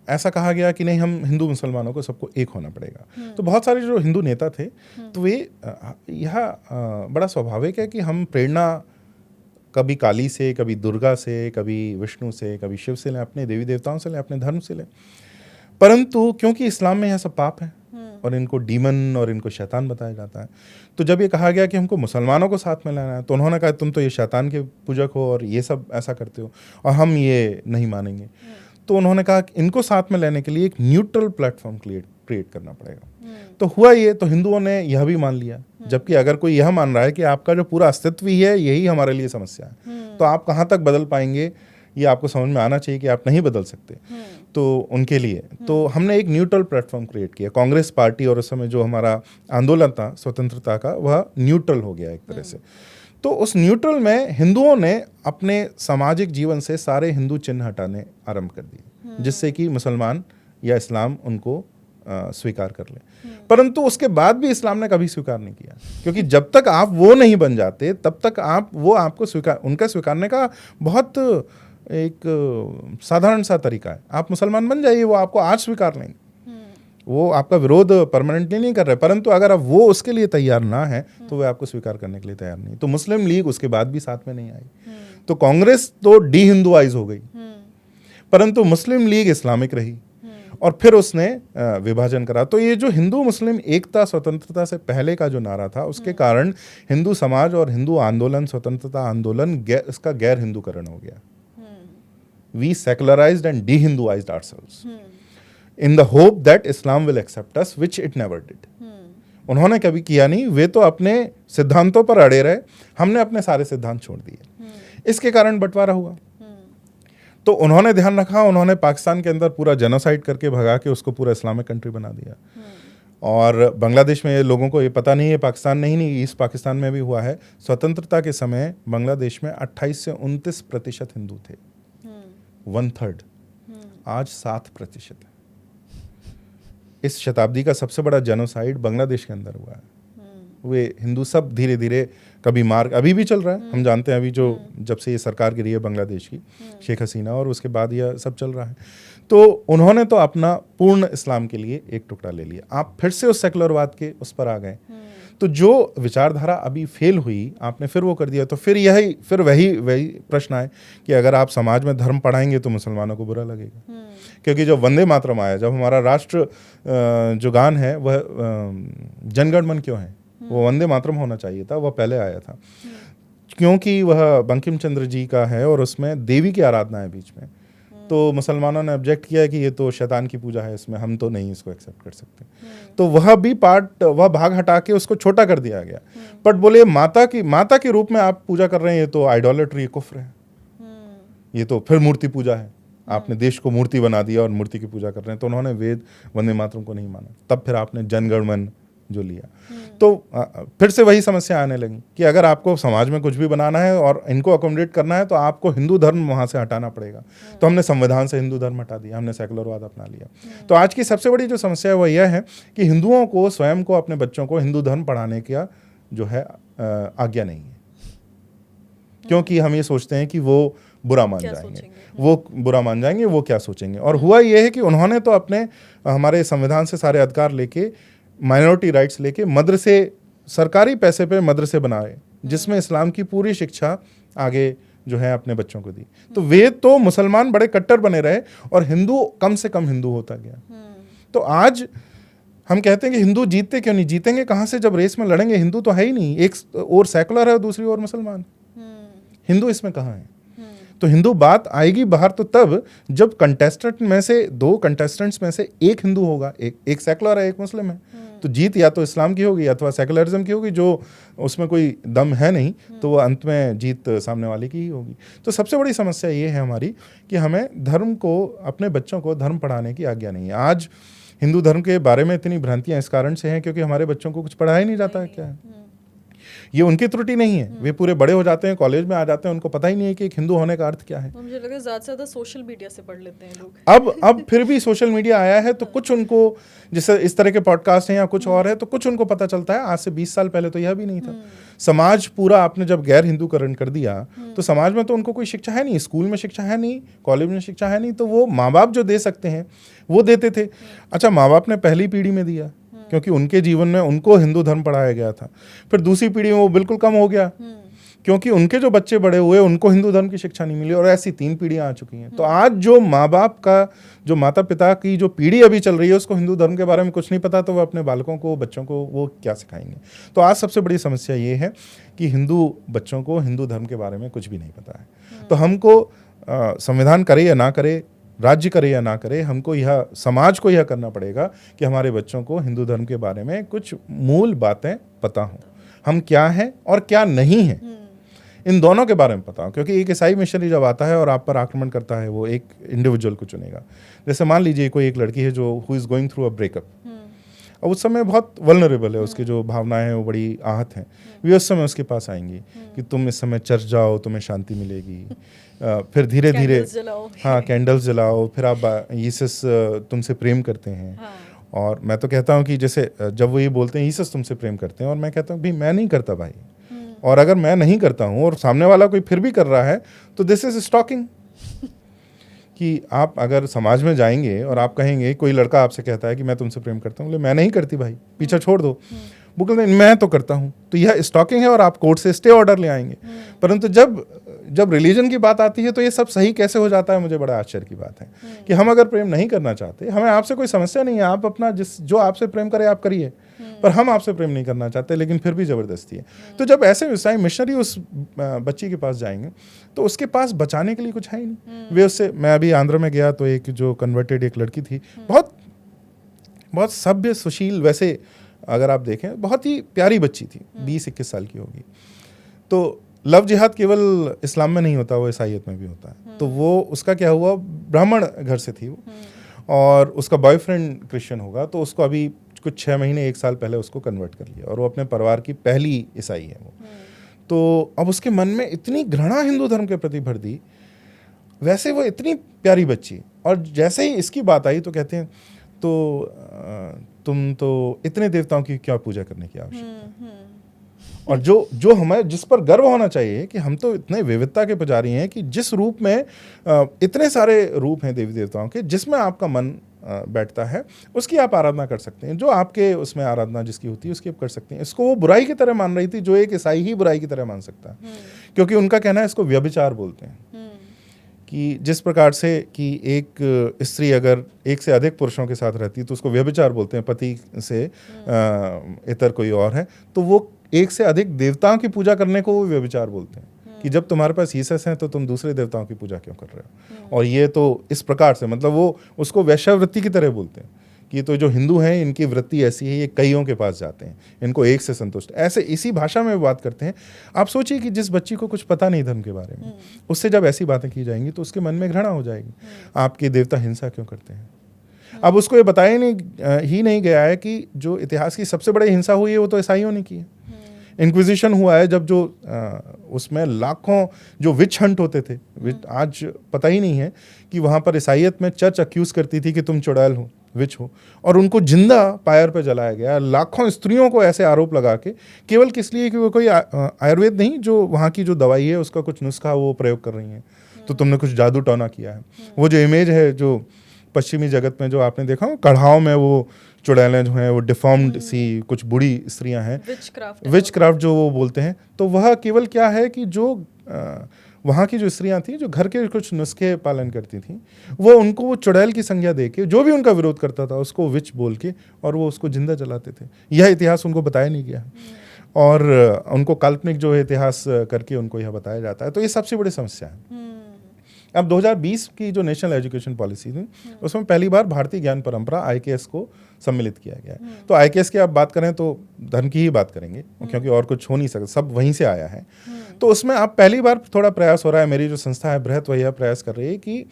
ऐसा कहा गया कि नहीं, हम हिंदू मुसलमानों को सबको एक होना पड़ेगा। तो बहुत सारे जो हिंदू नेता थे तो वे यह बड़ा स्वाभाविक है कि हम प्रेरणा कभी काली से, कभी दुर्गा से, कभी विष्णु से, कभी शिव से लें, अपने देवी देवताओं से लें, अपने धर्म से लें, परंतु क्योंकि इस्लाम में यह सब पाप है और इनको डीमन और इनको शैतान बताया जाता है, तो जब ये कहा गया कि हमको मुसलमानों को साथ में लाना है तो उन्होंने कहा तुम तो ये शैतान के पूजक हो और ये सब ऐसा करते हो और हम ये नहीं मानेंगे। तो उन्होंने कहा कि इनको साथ में लेने के लिए एक न्यूट्रल प्लेटफॉर्म क्रिएट करना पड़ेगा। तो हुआ ये, तो हिंदुओं ने यह भी मान लिया, जबकि अगर कोई यह मान रहा है कि आपका जो पूरा अस्तित्व ही है यही हमारे लिए समस्या है, तो आप कहाँ तक बदल पाएंगे, ये आपको समझ में आना चाहिए कि आप नहीं बदल सकते। तो उनके लिए तो हमने एक न्यूट्रल प्लेटफॉर्म क्रिएट किया। कांग्रेस पार्टी और उस समय जो हमारा आंदोलन था स्वतंत्रता का, वह न्यूट्रल हो गया एक तरह से। तो उस न्यूट्रल में हिंदुओं ने अपने सामाजिक जीवन से सारे हिंदू चिन्ह हटाने आरंभ कर दिए, जिससे कि मुसलमान या इस्लाम उनको स्वीकार कर ले। परंतु उसके बाद भी इस्लाम ने कभी स्वीकार नहीं किया, क्योंकि जब तक आप वो नहीं बन जाते तब तक आपको उनका स्वीकारने का बहुत एक साधारण सा तरीका है। आप मुसलमान बन जाइए, वो आपको आज स्वीकार लेंगे, वो आपका विरोध परमानेंटली नहीं कर रहे, परंतु अगर आप वो उसके लिए तैयार ना है तो वे आपको स्वीकार करने के लिए तैयार नहीं। तो मुस्लिम लीग उसके बाद भी साथ में नहीं आई। तो कांग्रेस तो डी हिंदुआइज हो गई, परंतु मुस्लिम लीग इस्लामिक रही और फिर उसने विभाजन करा। तो ये जो हिंदू मुस्लिम एकता स्वतंत्रता से पहले का जो नारा था, उसके कारण हिंदू समाज और हिंदू आंदोलन, स्वतंत्रता आंदोलन इसका गैर हिंदूकरण हो गया। We secularized and de-Hinduized ourselves in the hope that Islam will accept us, which it never did. उन्होंने कभी किया नहीं, वे तो अपने सिद्धांतों पर अड़े रहे, हमने अपने सारे सिद्धांत छोड़ दिए। इसके कारण बंटवारा हुआ। तो उन्होंने ध्यान रखा, उन्होंने पाकिस्तान के अंदर पूरा जेनोसाइड करके भगा के उसको पूरा इस्लामिक कंट्री बना दिया। और बांग्लादेश में लोगों को ये पता नहीं है, पाकिस्तान नहीं, ईस्ट पाकिस्तान में भी हुआ है। स्वतंत्रता के समय बांग्लादेश में 28 से 29% हिंदू थे, 1/3। आज 7% है। इस शताब्दी का सबसे बड़ा जेनोसाइड बांग्लादेश के अंदर हुआ है। वे हिंदू सब धीरे धीरे कभी अभी भी चल रहा है, हम जानते हैं। अभी जो जब से ये सरकार गिरी है बांग्लादेश की, शेख हसीना, और उसके बाद यह सब चल रहा है। तो उन्होंने तो अपना पूर्ण इस्लाम के लिए एक टुकड़ा ले लिया, आप फिर से उस सेकुलरवाद के उस पर आ गए। तो जो विचारधारा अभी फेल हुई, आपने फिर वो कर दिया। तो फिर वही प्रश्न आए कि अगर आप समाज में धर्म पढ़ाएंगे तो मुसलमानों को बुरा लगेगा। क्योंकि जब वंदे मातरम आया, जब हमारा राष्ट्र जो गान है वह जनगण मन क्यों है, वो वंदे मातरम होना चाहिए था, वह पहले आया था, क्योंकि वह बंकिम चंद्र जी का है और उसमें देवी की आराधना है बीच में। तो मुसलमानों ने ऑब्जेक्ट किया कि ये तो शैतान की पूजा है, इसमें हम तो नहीं इसको एक्सेप्ट कर सकते। तो वह भाग हटा के उसको छोटा कर दिया गया। बट बोले माता के रूप में आप पूजा कर रहे हैं, ये तो आइडोलेट्री, कुफ्र है, ये तो फिर मूर्ति पूजा है, आपने देश को मूर्ति बना दिया और मूर्ति की पूजा कर रहे हैं। तो उन्होंने वेद वंदे मातरम को नहीं माना। तब फिर आपने जनगण मन जो लिया, तो फिर से वही समस्या आने लगी कि अगर आपको समाज में कुछ भी बनाना है और इनको अकोमोडेट करना है तो आपको हिंदू धर्म वहां से हटाना पड़ेगा। तो हमने संविधान से हिंदू धर्म हटा दिया, हमने सेकुलरवाद अपना लिया। तो आज की सबसे बड़ी जो समस्या है वह यह है कि हिंदुओं को स्वयं को, अपने बच्चों को हिंदू धर्म पढ़ाने का जो है आज्ञा नहीं है, क्योंकि हम ये सोचते हैं कि वो बुरा मान जाएंगे, वो क्या सोचेंगे। और हुआ ये है कि उन्होंने तो अपने हमारे संविधान से सारे अधिकार लेके, माइनॉरिटी राइट्स लेके मदरसे, सरकारी पैसे पे मदरसे बनाए, जिसमें इस्लाम की पूरी शिक्षा आगे जो है अपने बच्चों को दी। तो वे तो मुसलमान बड़े कट्टर बने रहे और हिंदू कम से कम हिंदू होता गया। तो आज हम कहते हैं कि हिंदू जीतते क्यों नहीं, जीतेंगे कहाँ से जब रेस में लड़ेंगे? हिंदू तो है ही नहीं, एक और सेकुलर है और दूसरी ओर मुसलमान। हिंदू इसमें कहाँ है? तो हिंदू बात आएगी बाहर तो तब जब कंटेस्टेंट में से, 2 कंटेस्टेंट्स में से एक हिंदू होगा, एक सेकुलर है, एक मुस्लिम है। तो जीत या तो इस्लाम की होगी अथवा सेकुलरिज्म की होगी, जो उसमें कोई दम है नहीं, तो वो अंत में जीत सामने वाले की ही होगी। तो सबसे बड़ी समस्या ये है हमारी कि हमें धर्म को, अपने बच्चों को धर्म पढ़ाने की आज्ञा नहीं है। आज हिंदू धर्म के बारे में इतनी भ्रांतियां इस कारण से हैं क्योंकि हमारे बच्चों को कुछ पढ़ाया नहीं जाता है। क्या है, ये उनकी त्रुटि नहीं है, वे पूरे बड़े हो जाते हैं, कॉलेज में आ जाते हैं, उनको पता ही नहीं है कि एक हिंदू होने का अर्थ क्या है। मुझे लगा ज़्यादा से ज़्यादा सोशल मीडिया से पढ़ लेते हैं लोग। अब फिर भी सोशल मीडिया आया है तो कुछ उनको, जैसे इस तरह के पॉडकास्ट हैं या कुछ और है, तो कुछ उनको पता चलता है। आज से 20 साल पहले तो यह भी नहीं था। समाज पूरा आपने जब गैर हिंदूकरण कर दिया तो समाज में तो उनको कोई शिक्षा है नहीं, स्कूल में शिक्षा है नहीं, कॉलेज में शिक्षा है नहीं, तो वो माँ बाप जो दे सकते हैं वो देते थे। अच्छा, माँ बाप ने पहली पीढ़ी में दिया क्योंकि उनके जीवन में उनको हिंदू धर्म पढ़ाया गया था। फिर दूसरी पीढ़ी में वो बिल्कुल कम हो गया क्योंकि उनके जो बच्चे बड़े हुए उनको हिंदू धर्म की शिक्षा नहीं मिली, और ऐसी 3 पीढ़ियां आ चुकी हैं। तो आज जो माँ बाप का, जो माता पिता की जो पीढ़ी अभी चल रही है, उसको हिंदू धर्म के बारे में कुछ नहीं पता, तो वो अपने बालकों को, बच्चों को वो क्या सिखाएंगे। तो आज सबसे बड़ी समस्या ये है कि हिंदू बच्चों को हिंदू धर्म के बारे में कुछ भी नहीं पता है। तो हमको संविधान करे या ना करे, राज्य करे या ना करे, हमको यह, समाज को यह करना पड़ेगा कि हमारे बच्चों को हिंदू धर्म के बारे में कुछ मूल बातें पता हों, हम क्या हैं और क्या नहीं हैं, इन दोनों के बारे में पता हो। क्योंकि एक ईसाई मिशनरी जब आता है और आप पर आक्रमण करता है, वो एक इंडिविजुअल को चुनेगा। जैसे मान लीजिए कोई एक लड़की है जो who is going through a breakup, और उस समय बहुत वल्नरेबल है, उसकी जो भावनाएं हैं वो बड़ी आहत हैं, वे उस समय उसके पास आएंगी कि तुम इस समय चर्च जाओ, तुम्हें शांति मिलेगी। फिर धीरे धीरे, हाँ, कैंडल्स जलाओ, फिर आप यीशस तुमसे प्रेम करते हैं। और मैं तो कहता हूँ कि जैसे जब वो ये बोलते हैं यीशस तुमसे प्रेम करते हैं, और मैं कहता हूँ भाई मैं नहीं करता भाई, और अगर मैं नहीं करता हूँ और सामने वाला कोई फिर भी कर रहा है तो दिस इज स्टॉकिंग। कि आप अगर समाज में जाएंगे और आप कहेंगे, कोई लड़का आपसे कहता है कि मैं तुमसे प्रेम करता हूँ, बोले मैं नहीं करती भाई, पीछा छोड़ दो, वो कहते हैं मैं तो करता हूँ, तो यह स्टॉकिंग है और आप कोर्ट से स्टे ऑर्डर ले आएंगे। परंतु जब रिलीजन की बात आती है तो ये सब सही कैसे हो जाता है, मुझे बड़ा आश्चर्य की बात है कि हम अगर प्रेम नहीं करना चाहते, हमें आपसे कोई समस्या नहीं है, आप अपना जो आपसे प्रेम करे आप करिए, पर हम आपसे प्रेम नहीं करना चाहते, लेकिन फिर भी जबरदस्ती है। तो जब ऐसे ईसाई मिशनरी उस बच्ची के पास जाएंगे तो उसके पास बचाने के लिए कुछ है ही नहीं। वे उससे, मैं अभी आंध्र में गया तो एक जो कन्वर्टेड एक लड़की थी, बहुत बहुत सभ्य सुशील, वैसे अगर आप देखें बहुत ही प्यारी बच्ची थी, 20-21 साल की होगी। तो लव जिहाद केवल इस्लाम में नहीं होता, वो ईसाइयत में भी होता है। तो वो, उसका क्या हुआ, ब्राह्मण घर से थी वो, और उसका बॉयफ्रेंड क्रिश्चियन होगा, तो उसको अभी कुछ 6 महीने 1 साल पहले उसको कन्वर्ट कर लिया, और वो अपने परिवार की पहली ईसाई है वो। तो अब उसके मन में इतनी घृणा हिंदू धर्म के प्रति भर दी, वैसे वो इतनी प्यारी बच्ची, और जैसे ही इसकी बात आई तो कहते हैं तो तुम तो इतने देवताओं की क्या पूजा करने की आवश्यकता। और जो हमें, जिस पर गर्व होना चाहिए कि हम तो इतने विविधता के पुजारी हैं कि जिस रूप में इतने सारे रूप हैं देवी देवताओं के, जिसमें आपका मन बैठता है उसकी आप आराधना कर सकते हैं, जो आपके उसमें आराधना जिसकी होती है उसकी आप कर सकते हैं। इसको वो बुराई की तरह मान रही थी, जो एक ईसाई ही बुराई की तरह मान सकता है, क्योंकि उनका कहना है इसको व्यभिचार बोलते हैं। कि जिस प्रकार से कि एक स्त्री अगर एक से अधिक पुरुषों के साथ रहती है तो उसको व्यभिचार बोलते हैं, पति से इतर कोई और है, तो वो एक से अधिक देवताओं की पूजा करने को वो व्यभिचार बोलते हैं। कि जब तुम्हारे पास यीशस हैं तो तुम दूसरे देवताओं की पूजा क्यों कर रहे हो। और ये तो इस प्रकार से, मतलब वो उसको वैश्यावृत्ति की तरह बोलते हैं कि तो जो हिंदू हैं इनकी वृत्ति ऐसी है, ये कईयों के पास जाते हैं, इनको एक से संतुष्ट, ऐसे इसी भाषा में बात करते हैं। आप सोचिए कि जिस बच्ची को कुछ पता नहीं धर्म के बारे में, उससे जब ऐसी बातें की जाएंगी तो उसके मन में घृणा हो जाएगी। आपके देवता हिंसा क्यों करते हैं। अब उसको ये बताया ही नहीं गया है कि जो इतिहास की सबसे बड़ी हिंसा हुई है वो तो ईसाइयों ने की है। इंक्विजिशन हुआ है, जब जो उसमें लाखों जो विच हंट होते थे, आज पता ही नहीं है कि वहाँ पर ईसाइयत में चर्च अक्यूज करती थी कि तुम चुड़ैल हो, विच हो, और उनको जिंदा पायर पर जलाया गया। लाखों स्त्रियों को ऐसे आरोप लगा के, केवल किस लिए कि वो कोई आयुर्वेद नहीं, जो वहाँ की जो दवाई है उसका कुछ नुस्खा वो प्रयोग कर रही हैं, तो तुमने कुछ जादू टोना किया है। वो जो इमेज है जो पश्चिमी जगत में जो आपने देखा, कढ़ाओं में वो चुड़ैलें जो हैं वो डिफॉर्म्ड सी कुछ बूढ़ी स्त्रियां हैं, विच क्राफ्ट जो वो बोलते हैं, तो वह केवल क्या है कि जो वहाँ की जो स्त्रियां थी जो घर के कुछ नुस्खे पालन करती थी, वो उनको वो चुड़ैल की संज्ञा दे के, जो भी उनका विरोध करता था उसको विच बोल के, और वो उसको जिंदा जलाते थे। यह इतिहास उनको बताया नहीं गया, और उनको काल्पनिक जो इतिहास करके उनको यह बताया जाता है। तो ये सबसे बड़ी समस्या है अब 2020 की जो नेशनल एजुकेशन पॉलिसी थी उसमें पहली बार भारतीय ज्ञान परंपरा IKS को सम्मिलित किया गया है। तो IKS की आप बात करें तो धर्म की ही बात करेंगे, क्योंकि और कुछ हो नहीं सकता, सब वहीं से आया है। तो उसमें अब पहली बार थोड़ा प्रयास हो रहा है, मेरी जो संस्था है बृहत वह प्रयास कर रही है कि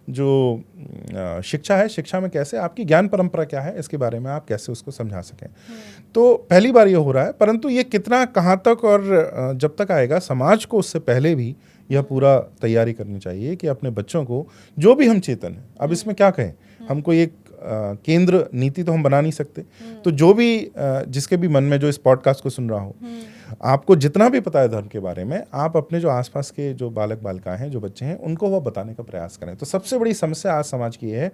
जो शिक्षा है, शिक्षा में कैसे आपकी ज्ञान परंपरा क्या है इसके बारे में आप कैसे उसको समझा सकें। तो पहली बार ये हो रहा है, परंतु ये कितना कहाँ तक और जब तक आएगा, समाज को उससे पहले भी यह पूरा तैयारी करनी चाहिए कि अपने बच्चों को जो भी हम चेतन है, अब इसमें क्या कहें, हमको एक केंद्र नीति तो हम बना नहीं सकते, तो जो भी जिसके भी मन में जो इस पॉडकास्ट को सुन रहा हो, आपको जितना भी पता है धर्म के बारे में, आप अपने जो आसपास के जो बालक बालिकाएं हैं, जो बच्चे हैं, उनको वह बताने का प्रयास करें। तो सबसे बड़ी समस्या आज समाज की है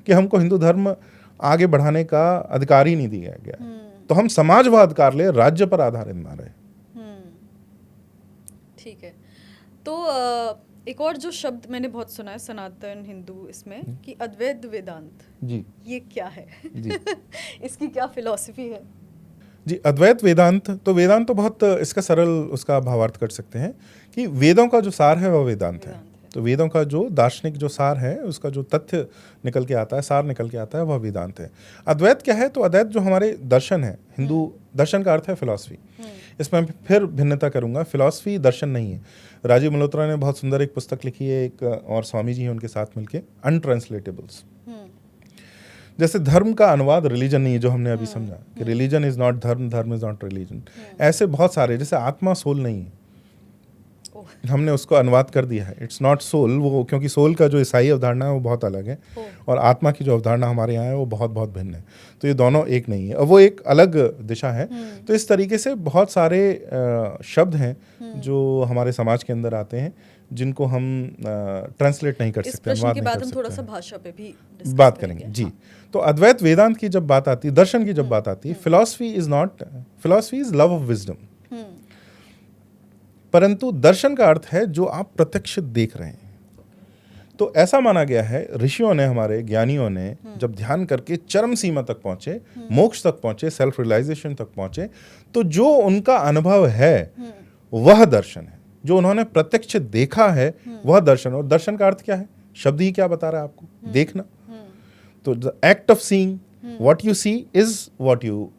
कि हमको हिंदू धर्म आगे बढ़ाने का अधिकार ही नहीं दिया गया, तो हम समाजवाद अधिकार ले, राज्य पर आधारित ना रहे। ठीक है। तो एक और जो शब्द मैंने बहुत सुना है सनातन हिंदू इसमें कि अद्वैत वेदांत, जी, ये क्या है? जी इसकी क्या फिलॉसफी है? जी, अद्वैत वेदांत तो बहुत इसका सरल उसका भावार्थ कर सकते हैं कि वेदों का जो सार है वह वेदांत है। तो वेदों का जो दार्शनिक जो सार है, उसका जो तथ्य निकल के आता है, सार निकल के आता है, वह वेदांत है। अद्वैत क्या है? तो अद्वैत जो हमारे दर्शन है, हिंदू दर्शन का अर्थ है फिलॉसफी। इसमें मैं फिर भिन्नता करूंगा, फिलॉसफी दर्शन नहीं है। राजीव मल्होत्रा ने बहुत सुंदर एक पुस्तक लिखी है, एक और स्वामी जी हैं उनके साथ मिलके, अनट्रांसलेटेबल्स। जैसे धर्म का अनुवाद रिलीजन नहीं है, जो हमने अभी समझा कि रिलीजन इज नॉट धर्म, धर्म इज नॉट रिलीजन, ऐसे बहुत सारे, जैसे आत्मा सोल नहीं है, हमने उसको अनुवाद कर दिया है, इट्स नॉट सोल, वो क्योंकि सोल का जो ईसाई अवधारणा है वो बहुत अलग है और आत्मा की जो अवधारणा हमारे यहाँ है वो बहुत बहुत भिन्न है। तो ये दोनों एक नहीं है और वो एक अलग दिशा है। तो इस तरीके से बहुत सारे शब्द हैं जो हमारे समाज के अंदर आते हैं, जिनको हम ट्रांसलेट नहीं कर सकते, अनुवाद नहीं कर सकते। थोड़ा सा भाषा पे भी बात करेंगे जी। तो अद्वैत वेदांत की जब बात आती है, दर्शन की जब बात आती है, philosophy is love of wisdom, परंतु दर्शन का अर्थ है जो आप प्रत्यक्ष देख रहे हैं। तो ऐसा माना गया है, ऋषियों ने, हमारे ज्ञानियों ने जब ध्यान करके चरम सीमा तक पहुंचे, मोक्ष तक पहुंचे, सेल्फ रियलाइजेशन तक पहुंचे, तो जो उनका अनुभव है वह दर्शन है, जो उन्होंने प्रत्यक्ष देखा है वह दर्शन। और दर्शन का अर्थ क्या है? शब्द ही क्या बता रहा है आपको? देखना। तो the act of seeing what you see is what you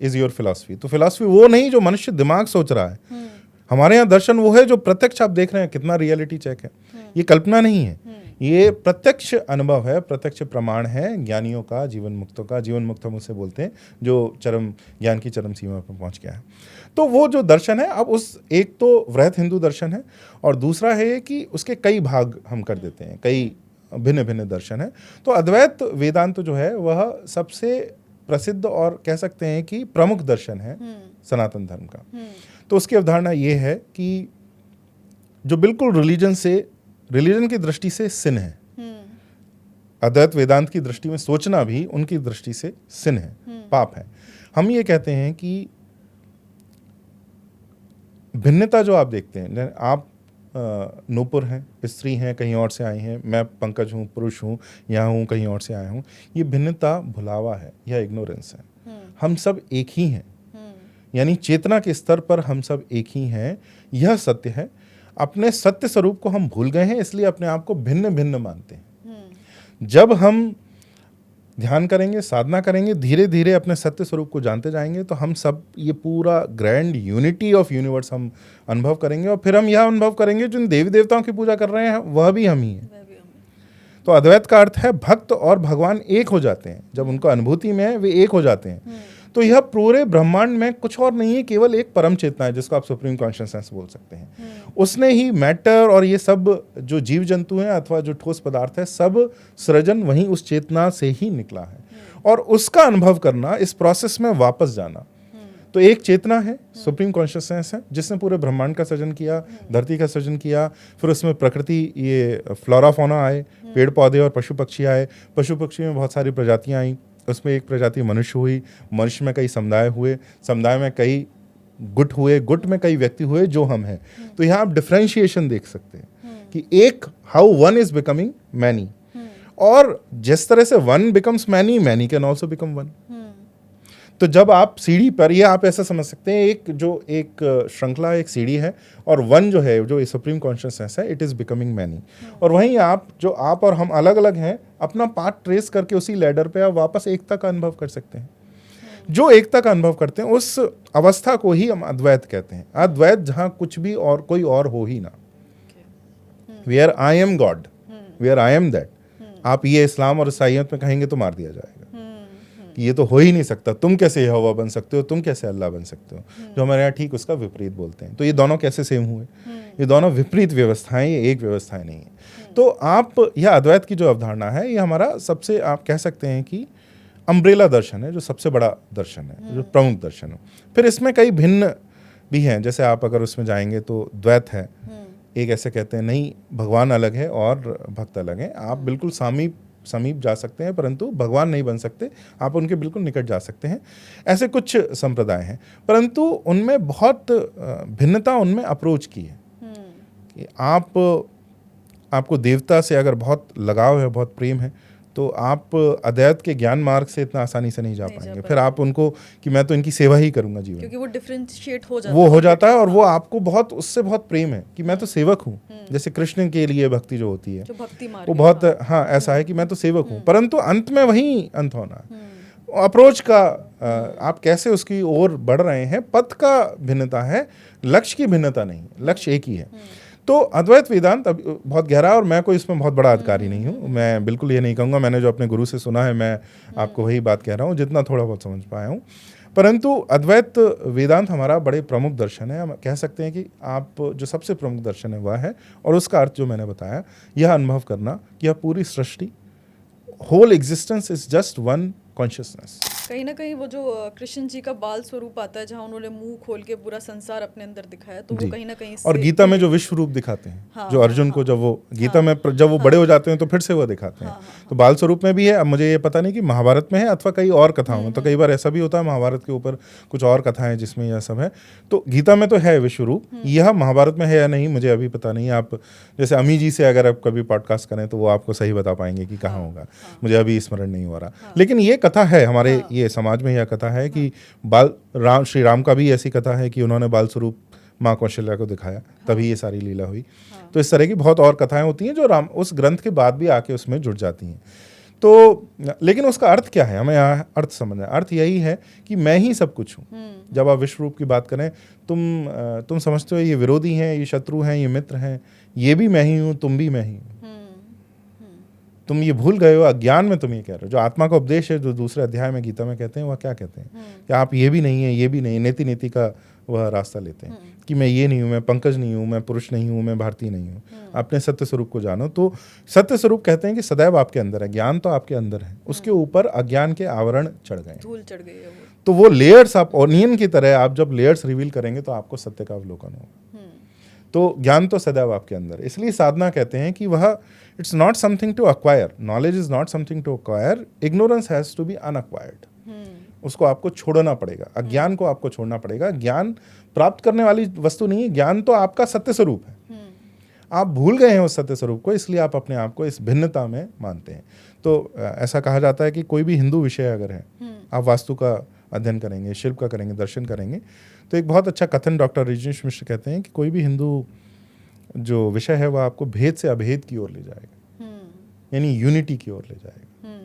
is your philosophy. तो फिलॉसफी वो नहीं जो मनुष्य दिमाग सोच रहा है, हमारे यहाँ दर्शन वो है जो प्रत्यक्ष आप देख रहे हैं। कितना रियलिटी चेक है, ये कल्पना नहीं है, ये प्रत्यक्ष अनुभव है, प्रत्यक्ष प्रमाण है ज्ञानियों का, जीवन मुक्तों का। जीवन मुक्त हम उसे बोलते हैं जो चरम ज्ञान की चरम सीमा पर पहुंच गया है। तो वो जो दर्शन है, अब उस एक तो वृहत हिंदू दर्शन है और दूसरा है कि उसके कई भाग हम कर देते हैं, कई भिन्न भिन्न दर्शन है। तो अद्वैत वेदांत जो है वह सबसे प्रसिद्ध और कह सकते हैं कि प्रमुख दर्शन है सनातन धर्म का। तो उसकी अवधारणा ये है कि जो बिल्कुल रिलीजन की दृष्टि से सिन है, अद्वैत वेदांत की दृष्टि में सोचना भी उनकी दृष्टि से सिन है, पाप है। हम ये कहते हैं कि भिन्नता जो आप देखते हैं, आप नूपुर हैं, स्त्री हैं, कहीं और से आई हैं, मैं पंकज हूँ, पुरुष हूँ, यहाँ हूँ, कहीं और से आया हूँ, ये भिन्नता भुलावा है, यह इग्नोरेंस है। हम सब एक ही हैं, यानी चेतना के स्तर पर हम सब एक ही हैं, यह सत्य है। अपने सत्य स्वरूप को हम भूल गए हैं, इसलिए अपने आप को भिन्न भिन्न मानते हैं। जब हम ध्यान करेंगे, साधना करेंगे, धीरे धीरे अपने सत्य स्वरूप को जानते जाएंगे, तो हम सब ये पूरा ग्रैंड यूनिटी ऑफ यूनिवर्स हम अनुभव करेंगे और फिर हम यह अनुभव करेंगे जिन देवी देवताओं की पूजा कर रहे हैं वह भी हम ही हैं। तो अद्वैत का अर्थ है भक्त और भगवान एक हो जाते हैं, जब उनको अनुभूति में है वे एक हो जाते हैं। तो यह पूरे ब्रह्मांड में कुछ और नहीं है, केवल एक परम चेतना है, जिसको आप सुप्रीम कॉन्शियसनेस बोल सकते हैं। उसने ही मैटर और ये सब जो जीव जंतु हैं अथवा जो ठोस पदार्थ है, सब सृजन वहीं उस चेतना से ही निकला है और उसका अनुभव करना, इस प्रोसेस में वापस जाना। तो एक चेतना है, सुप्रीम कॉन्शियसनेस है, जिसने पूरे ब्रह्मांड का सृजन किया, धरती का सृजन किया, फिर उसमें प्रकृति, ये फ्लोरा फौना आए, पेड़ पौधे और पशु पक्षी आए। पशु पक्षी में बहुत सारी प्रजातियां आई, उसमें एक प्रजाति मनुष्य हुई, मनुष्य में कई समुदाय हुए, समुदाय में कई गुट हुए, गुट में कई व्यक्ति हुए जो हम हैं। तो यहाँ आप डिफरेंशिएशन देख सकते हैं कि एक, how one is becoming many, और जिस तरह से one becomes many, many can also become one. तो जब आप सीढ़ी पर, ये आप ऐसा समझ सकते हैं, एक श्रृंखला, एक सीढ़ी है, और वन जो है, जो सुप्रीम कॉन्शियसनेस है, इट इज बिकमिंग मैनी। और वहीं आप और हम अलग अलग हैं, अपना पाथ ट्रेस करके उसी लैडर पे आप वापस एकता का अनुभव कर सकते हैं। जो एकता का अनुभव करते हैं उस अवस्था को ही हम अद्वैत कहते हैं। अद्वैत जहां कुछ भी और कोई और हो ही ना, where I am God, where I am that. आप ये इस्लाम और ईसाइयत में कहेंगे तो मार दिया जाएगा कि ये तो हो ही नहीं सकता, तुम कैसे यहोवा बन सकते हो, तुम कैसे अल्लाह बन सकते हो। जो हमारे यहाँ ठीक उसका विपरीत बोलते हैं। तो ये दोनों कैसे सेम हुए? ये दोनों विपरीत व्यवस्थाएं, ये एक व्यवस्थाएं नहीं है। तो आप, यह अद्वैत की जो अवधारणा है, ये हमारा सबसे, आप कह सकते हैं कि अम्ब्रेला दर्शन है, जो सबसे बड़ा दर्शन है, जो प्रमुख दर्शन है। फिर इसमें कई भिन्न भी हैं, जैसे आप अगर उसमें जाएंगे तो द्वैत है, एक ऐसे कहते हैं नहीं भगवान अलग है और भक्त अलग है। आप बिल्कुल समीप जा सकते हैं, परंतु भगवान नहीं बन सकते, आप उनके बिल्कुल निकट जा सकते हैं। ऐसे कुछ संप्रदाय हैं, परंतु उनमें बहुत भिन्नता उनमें अप्रोच की है कि आपको देवता से अगर बहुत लगाव है, बहुत प्रेम है, तो आप अद्वैत के ज्ञान मार्ग से इतना आसानी से नहीं जा पाएंगे। फिर आप उनको कि मैं तो इनकी सेवा ही करूंगा जीवन, क्योंकि वो डिफरेंशिएट हो जाता है और वो आपको बहुत, उससे बहुत प्रेम है कि मैं तो सेवक हूँ। जैसे कृष्ण के लिए भक्ति जो होती है, जो भक्ति मार्ग वो बहुत, हाँ ऐसा है कि मैं तो सेवक हूँ, परंतु अंत में वही अंत होना है। अप्रोच का आप कैसे उसकी ओर बढ़ रहे हैं, पथ का भिन्नता है, लक्ष्य की भिन्नता नहीं, लक्ष्य एक ही है। तो अद्वैत वेदांत अब बहुत गहरा, और मैं कोई इसमें बहुत बड़ा अधिकारी नहीं हूँ, मैं बिल्कुल ये नहीं कहूँगा। मैंने जो अपने गुरु से सुना है, मैं आपको वही बात कह रहा हूँ, जितना थोड़ा बहुत समझ पाया हूँ। परंतु अद्वैत वेदांत हमारा बड़े प्रमुख दर्शन है। हम कह सकते हैं कि आप जो सबसे प्रमुख दर्शन है वह है, और उसका अर्थ जो मैंने बताया, यह अनुभव करना कि यह पूरी सृष्टि, whole existence is just one consciousness. कहीं ना कहीं वो जो कृष्ण जी का बाल स्वरूप आता है, जहाँ उन्होंने मुंह खोल के पूरा संसार अपने अंदर दिखाया, तो वो कहीं ना कहीं, और गीता में जो विश्व रूप दिखाते हैं, हाँ, जो अर्जुन को जब वो गीता में जब वो बड़े हो जाते हैं तो फिर से वो दिखाते हैं। तो बाल स्वरूप में भी है। अब मुझे ये पता नहीं कि महाभारत में है अथवा कई और कथाओं में, तो कई बार ऐसा भी होता है महाभारत के ऊपर कुछ और कथाएं जिसमें यह सब है। तो गीता में तो है विश्व रूप, यह महाभारत में है या नहीं मुझे अभी पता नहीं। आप जैसे अमी जी से अगर आप कभी पॉडकास्ट करें तो वो आपको सही बता पाएंगे कि कहाँ होगा, मुझे अभी स्मरण नहीं हो रहा। लेकिन ये कथा है हमारे ये समाज में, यह कथा है कि श्री राम का भी ऐसी कथा है कि उन्होंने बाल स्वरूप माँ कौशल्या को दिखाया, तभी ये सारी लीला हुई। तो इस तरह की बहुत और कथाएं होती हैं जो राम उस ग्रंथ के बाद भी आके उसमें जुड़ जाती हैं। तो लेकिन उसका अर्थ क्या है, हमें यहाँ अर्थ समझना है। अर्थ यही है कि मैं ही सब कुछ हूँ। जब आप विश्व रूप की बात करें, तुम समझते हो ये विरोधी हैं, ये शत्रु हैं, ये मित्र हैं, ये भी मैं ही हूँ, तुम भी मैं ही हूँ। तुम ये भूल गए हो, अज्ञान में तुम ये कह रहे हो। जो आत्मा का उपदेश है, जो दूसरे अध्याय में गीता में कहते हैं, वह क्या कहते हैं कि आप ये भी नहीं है, ये भी नहीं, नीति नीति का वह रास्ता लेते हैं कि मैं ये नहीं हूँ, मैं पंकज नहीं हूँ, मैं पुरुष नहीं हूँ, मैं भारतीय नहीं हूँ। अपने सत्य स्वरूप को जानो। तो सत्य स्वरूप कहते हैं कि सदैव आपके अंदर है, ज्ञान तो आपके अंदर है, उसके ऊपर अज्ञान के आवरण चढ़ गए, धूल चढ़ गई है वो। तो वो लेयर्स, आप ओनियन की तरह आप जब लेयर्स रिवील करेंगे तो आपको सत्य का अवलोकन होगा। तो ज्ञान तो सदैव आपके अंदर, इसलिए साधना कहते हैं कि वह it's not something to acquire, knowledge is not something to acquire, ignorance has to be unacquired. उसको आपको छोड़ना पड़ेगा, अज्ञान को आपको छोड़ना पड़ेगा। ज्ञान प्राप्त करने वाली वस्तु नहीं है, ज्ञान तो आपका सत्य स्वरूप है। आप भूल गए हैं उस सत्य स्वरूप को, इसलिए आप अपने आप को इस भिन्नता में मानते हैं। तो ऐसा कहा जाता है कि कोई भी हिंदू विषय अगर है, आप वास्तु का अध्ययन करेंगे, शिल्प का करेंगे, दर्शन करेंगे, तो एक बहुत अच्छा कथन डॉक्टर रजनीश मिश्र कहते हैं कि कोई भी हिंदू जो विषय है वह आपको भेद से अभेद की ओर ले जाएगा, यानी यूनिटी की ओर ले जाएगा,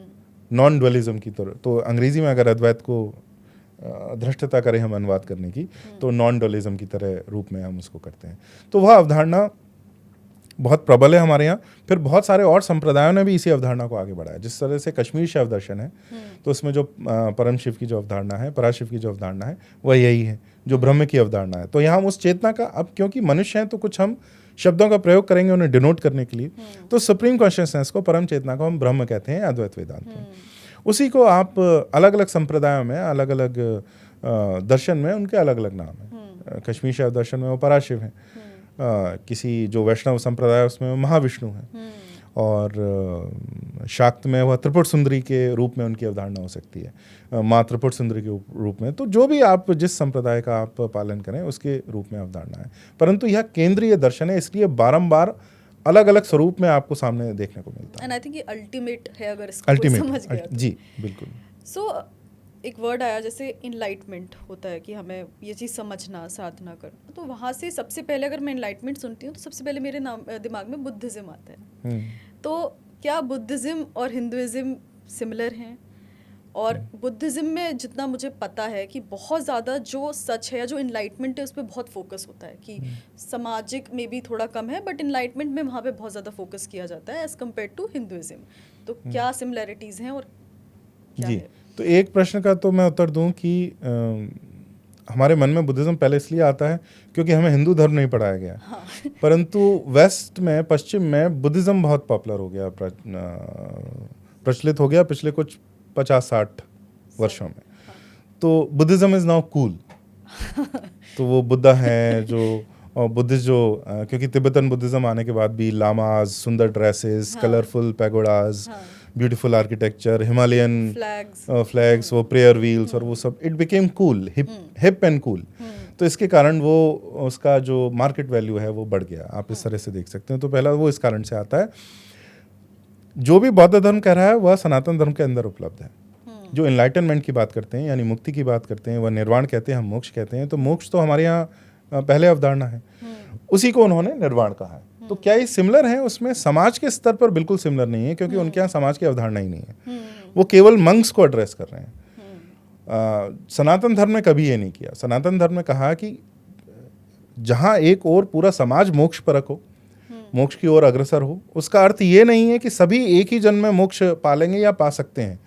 नॉन ड्वेलिज्म की तरह। तो अंग्रेजी में अगर अद्वैत को धृष्टता करें हम अनुवाद करने की, तो नॉन ड्वेलिज्म की तरह रूप में हम उसको करते हैं। तो वह अवधारणा बहुत प्रबल है हमारे यहाँ। फिर बहुत सारे और संप्रदायों ने भी इसी अवधारणा को आगे बढ़ाया। जिस तरह से कश्मीर शैव दर्शन है, तो उसमें जो परम शिव की जो अवधारणा है, पराशिव की जो अवधारणा है, वह यही है जो ब्रह्म की अवधारणा है। तो यहाँ हम उस चेतना का, अब क्योंकि मनुष्य हैं तो कुछ हम शब्दों का प्रयोग करेंगे उन्हें डिनोट करने के लिए, तो सुप्रीम कॉन्शियसनेस को, परम चेतना को हम ब्रह्म कहते हैं अद्वैत वेदांत में। उसी को आप अलग अलग संप्रदायों में, अलग अलग दर्शन में उनके अलग अलग नाम हैं। कश्मीर शैव दर्शन में वो पराशिव हैं, किसी जो वैष्णव संप्रदाय उसमें महाविष्णु है, और शाक्त में वह त्रिपुट सुंदरी के रूप में उनकी अवधारणा हो सकती है, माँ त्रिपुट सुंदरी के रूप में। तो जो भी आप जिस संप्रदाय का आप पालन करें उसके रूप में अवधारणा है, परंतु यह केंद्रीय दर्शन है, इसलिए बारंबार अलग अलग स्वरूप में आपको सामने देखने को मिलता है। एंड आई थिंक ये अल्टीमेट है, अगर इसको कोई समझ गया तो। जी बिल्कुल। सो एक वर्ड आया जैसे इनलाइटमेंट होता है कि हमें ये चीज़ समझना, साधना करना, तो वहाँ से सबसे पहले अगर मैं इनलाइटमेंट सुनती हूँ तो सबसे पहले मेरे दिमाग में बुद्धिज़्म आता है। तो क्या बुद्धिज़्म और हिंदुइज़्म सिमिलर हैं? और बुद्धिज़्म में जितना मुझे पता है कि बहुत ज़्यादा जो सच है या जो इनलाइटमेंट है उस पर बहुत फोकस होता है कि सामाजिक में भी थोड़ा कम है, बट इनलाइटमेंट में वहाँ पे बहुत ज़्यादा फोकस किया जाता है एज़ कम्पेयर टू हिंदुइज़्म। तो क्या सिमिलैरिटीज़ हैं और क्या जी है? तो एक प्रश्न का तो मैं उत्तर दूं कि हमारे मन में बुद्धिज़्म पहले इसलिए आता है क्योंकि हमें हिंदू धर्म नहीं पढ़ाया गया। हाँ। परंतु वेस्ट में, पश्चिम में बुद्धिज़्म बहुत पॉपुलर हो गया, प्रचलित हो गया पिछले कुछ 50-60 वर्षों में। हाँ। तो बुद्धिज़्म इज़ नाउ कूल। तो वो बुद्धा हैं जो, और बुद्धिस्ट जो क्योंकि तिब्बतन बुद्धिज़्म आने के बाद भी लामाज, सुंदर ड्रेसेस, हाँ। कलरफुल पैगोडाज, हाँ। ब्यूटीफुल आर्किटेक्चर, हिमालयन फ्लैग्स, वो प्रेयर व्हील्स और वो सब, it became cool, hip and cool. तो इसके कारण वो, उसका जो मार्केट वैल्यू है वो बढ़ गया। आप इस तरह से देख सकते हैं। तो पहला वो इस कारण से आता है। जो भी बौद्ध धर्म कह रहा है वह सनातन धर्म के अंदर उपलब्ध है। जो इनलाइटनमेंट की बात करते हैं यानी मुक्ति की बात करते हैं, वह निर्वाण कहते हैं, हम मोक्ष कहते हैं। तो मोक्ष तो हमारे यहाँ पहले अवधारणा है, उसी को उन्होंने निर्वाण कहा है। तो क्या ये सिमिलर है? उसमें समाज के स्तर पर बिल्कुल सिमिलर नहीं है, क्योंकि उनके यहाँ समाज की अवधारणा ही नहीं है। वो केवल मंक्स को एड्रेस कर रहे हैं। सनातन धर्म ने कभी ये नहीं किया। सनातन धर्म ने कहा कि जहाँ एक और पूरा समाज मोक्ष परक हो, मोक्ष की ओर अग्रसर हो, उसका अर्थ ये नहीं है कि सभी एक ही जन्म में मोक्ष पालेंगे या पा सकते हैं।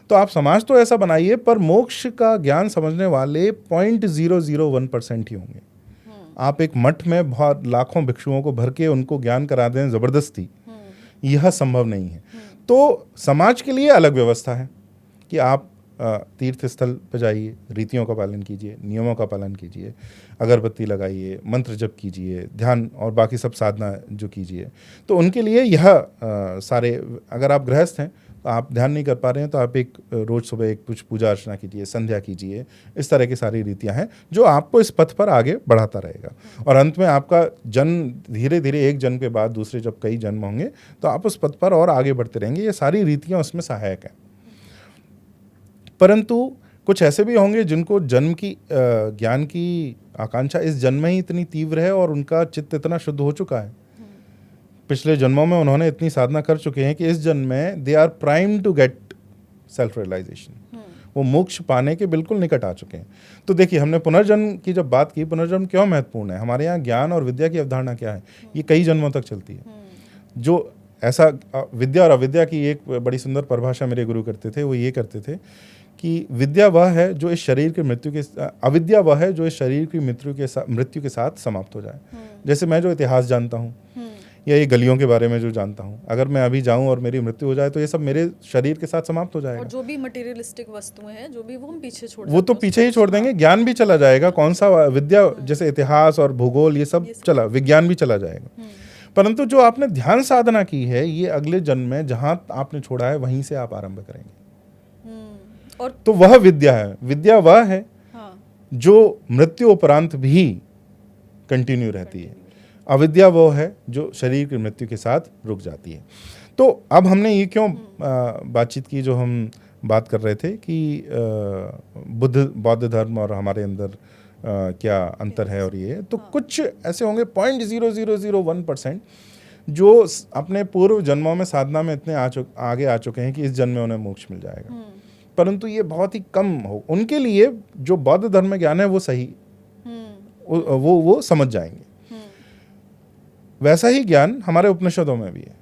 तो आप समाज तो ऐसा बनाइए, पर मोक्ष का ज्ञान समझने वाले 0.001% ही होंगे। आप एक मठ में बहुत लाखों भिक्षुओं को भर के उनको ज्ञान करा दें जबरदस्ती, यह संभव नहीं है। तो समाज के लिए अलग व्यवस्था है कि आप तीर्थ स्थल पर जाइए, रीतियों का पालन कीजिए, नियमों का पालन कीजिए, अगरबत्ती लगाइए, मंत्र जप कीजिए, ध्यान और बाकी सब साधना जो कीजिए। तो उनके लिए यह सारे, अगर आप गृहस्थ हैं, आप ध्यान नहीं कर पा रहे हैं, तो आप एक रोज सुबह एक कुछ पूजा अर्चना कीजिए, संध्या कीजिए। इस तरह की सारी रीतियां हैं जो आपको इस पथ पर आगे बढ़ाता रहेगा। और अंत में आपका जन्म धीरे धीरे, एक जन्म के बाद दूसरे जब कई जन्म होंगे, तो आप उस पथ पर और आगे बढ़ते रहेंगे। ये सारी रीतियां उसमें सहायक हैं। परंतु कुछ ऐसे भी होंगे जिनको जन्म की ज्ञान की आकांक्षा इस जन्म में ही इतनी तीव्र है और उनका चित्त इतना शुद्ध हो चुका है, पिछले जन्मों में उन्होंने इतनी साधना कर चुके हैं कि इस जन्म में they are prime to get self realisation. वो मोक्ष पाने के बिल्कुल निकट आ चुके हैं। तो देखिए, हमने पुनर्जन्म की जब बात की, पुनर्जन्म क्यों महत्वपूर्ण है? हमारे यहाँ ज्ञान और विद्या की अवधारणा क्या है? ये कई जन्मों तक चलती है। जो ऐसा विद्या और अविद्या की एक बड़ी सुंदर परिभाषा मेरे गुरु करते थे। वो ये करते थे कि विद्या वह है जो इस शरीर की मृत्यु के, अविद्या वह है जो इस शरीर की मृत्यु के साथ समाप्त हो जाए। जैसे मैं जो इतिहास जानता हूँ या ये गलियों के बारे में जो जानता हूँ, अगर मैं अभी जाऊँ और मेरी मृत्यु हो जाए तो ये सब मेरे शरीर के साथ समाप्त हो जाएगा। और जो भी मटेरियलिस्टिक वस्तुएं हैं, जो भी वो हम पीछे छोड़, वो तो पीछे ही छोड़ देंगे। ज्ञान भी चला जाएगा। कौन सा विद्या, जैसे इतिहास और भूगोल, ये सब चला, विज्ञान भी चला जाएगा। परंतु जो आपने ध्यान साधना की है, ये अगले जन्म में जहां आपने छोड़ा है वहीं से आप आरंभ करेंगे। और तो वह विद्या है। विद्या वह है जो मृत्यु उपरांत भी कंटिन्यू रहती है। अविद्या वो है जो शरीर की मृत्यु के साथ रुक जाती है। तो अब हमने ये क्यों बातचीत की, जो हम बात कर रहे थे कि बौद्ध धर्म और हमारे अंदर क्या अंतर है। और ये तो कुछ ऐसे होंगे 0.0001% जो अपने पूर्व जन्मों में साधना में इतने आगे आ चुके हैं कि इस जन्म में उन्हें मोक्ष मिल जाएगा। परंतु ये बहुत ही कम हो। उनके लिए जो बौद्ध धर्म में ज्ञान है वो सही, वो समझ जाएंगे। वैसा ही ज्ञान हमारे उपनिषदों में भी है।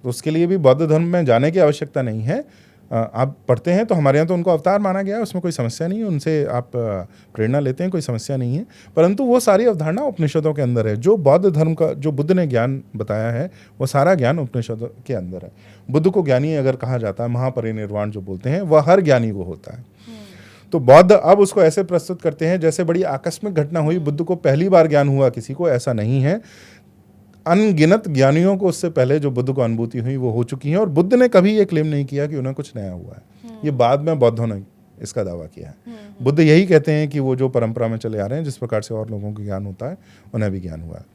तो उसके लिए भी बौद्ध धर्म में जाने की आवश्यकता नहीं है। आप पढ़ते हैं तो हमारे यहाँ तो उनको अवतार माना गया है, उसमें कोई समस्या नहीं है। उनसे आप प्रेरणा लेते हैं, कोई समस्या नहीं है। परंतु वो सारी अवधारणा उपनिषदों के अंदर है। जो बौद्ध धर्म का, जो बुद्ध ने ज्ञान बताया है, वो सारा ज्ञान उपनिषदों के अंदर है। बुद्ध को ज्ञानी अगर कहा जाता है, महापरिनिर्वाण जो बोलते हैं, वह हर ज्ञानी को होता है। तो बौद्ध अब उसको ऐसे प्रस्तुत करते हैं जैसे बड़ी आकस्मिक घटना हुई, बुद्ध को पहली बार ज्ञान हुआ किसी को, ऐसा नहीं है। अनगिनत ज्ञानियों को उससे पहले जो बुद्ध को अनुभूति हुई वो हो चुकी है। और बुद्ध ने कभी ये क्लेम नहीं किया कि उन्हें कुछ नया हुआ है। ये बाद में बौद्धों ने इसका दावा किया है। बुद्ध यही कहते हैं कि वो जो परंपरा में चले आ रहे हैं, जिस प्रकार से और लोगों को ज्ञान होता है, उन्हें भी ज्ञान हुआ है।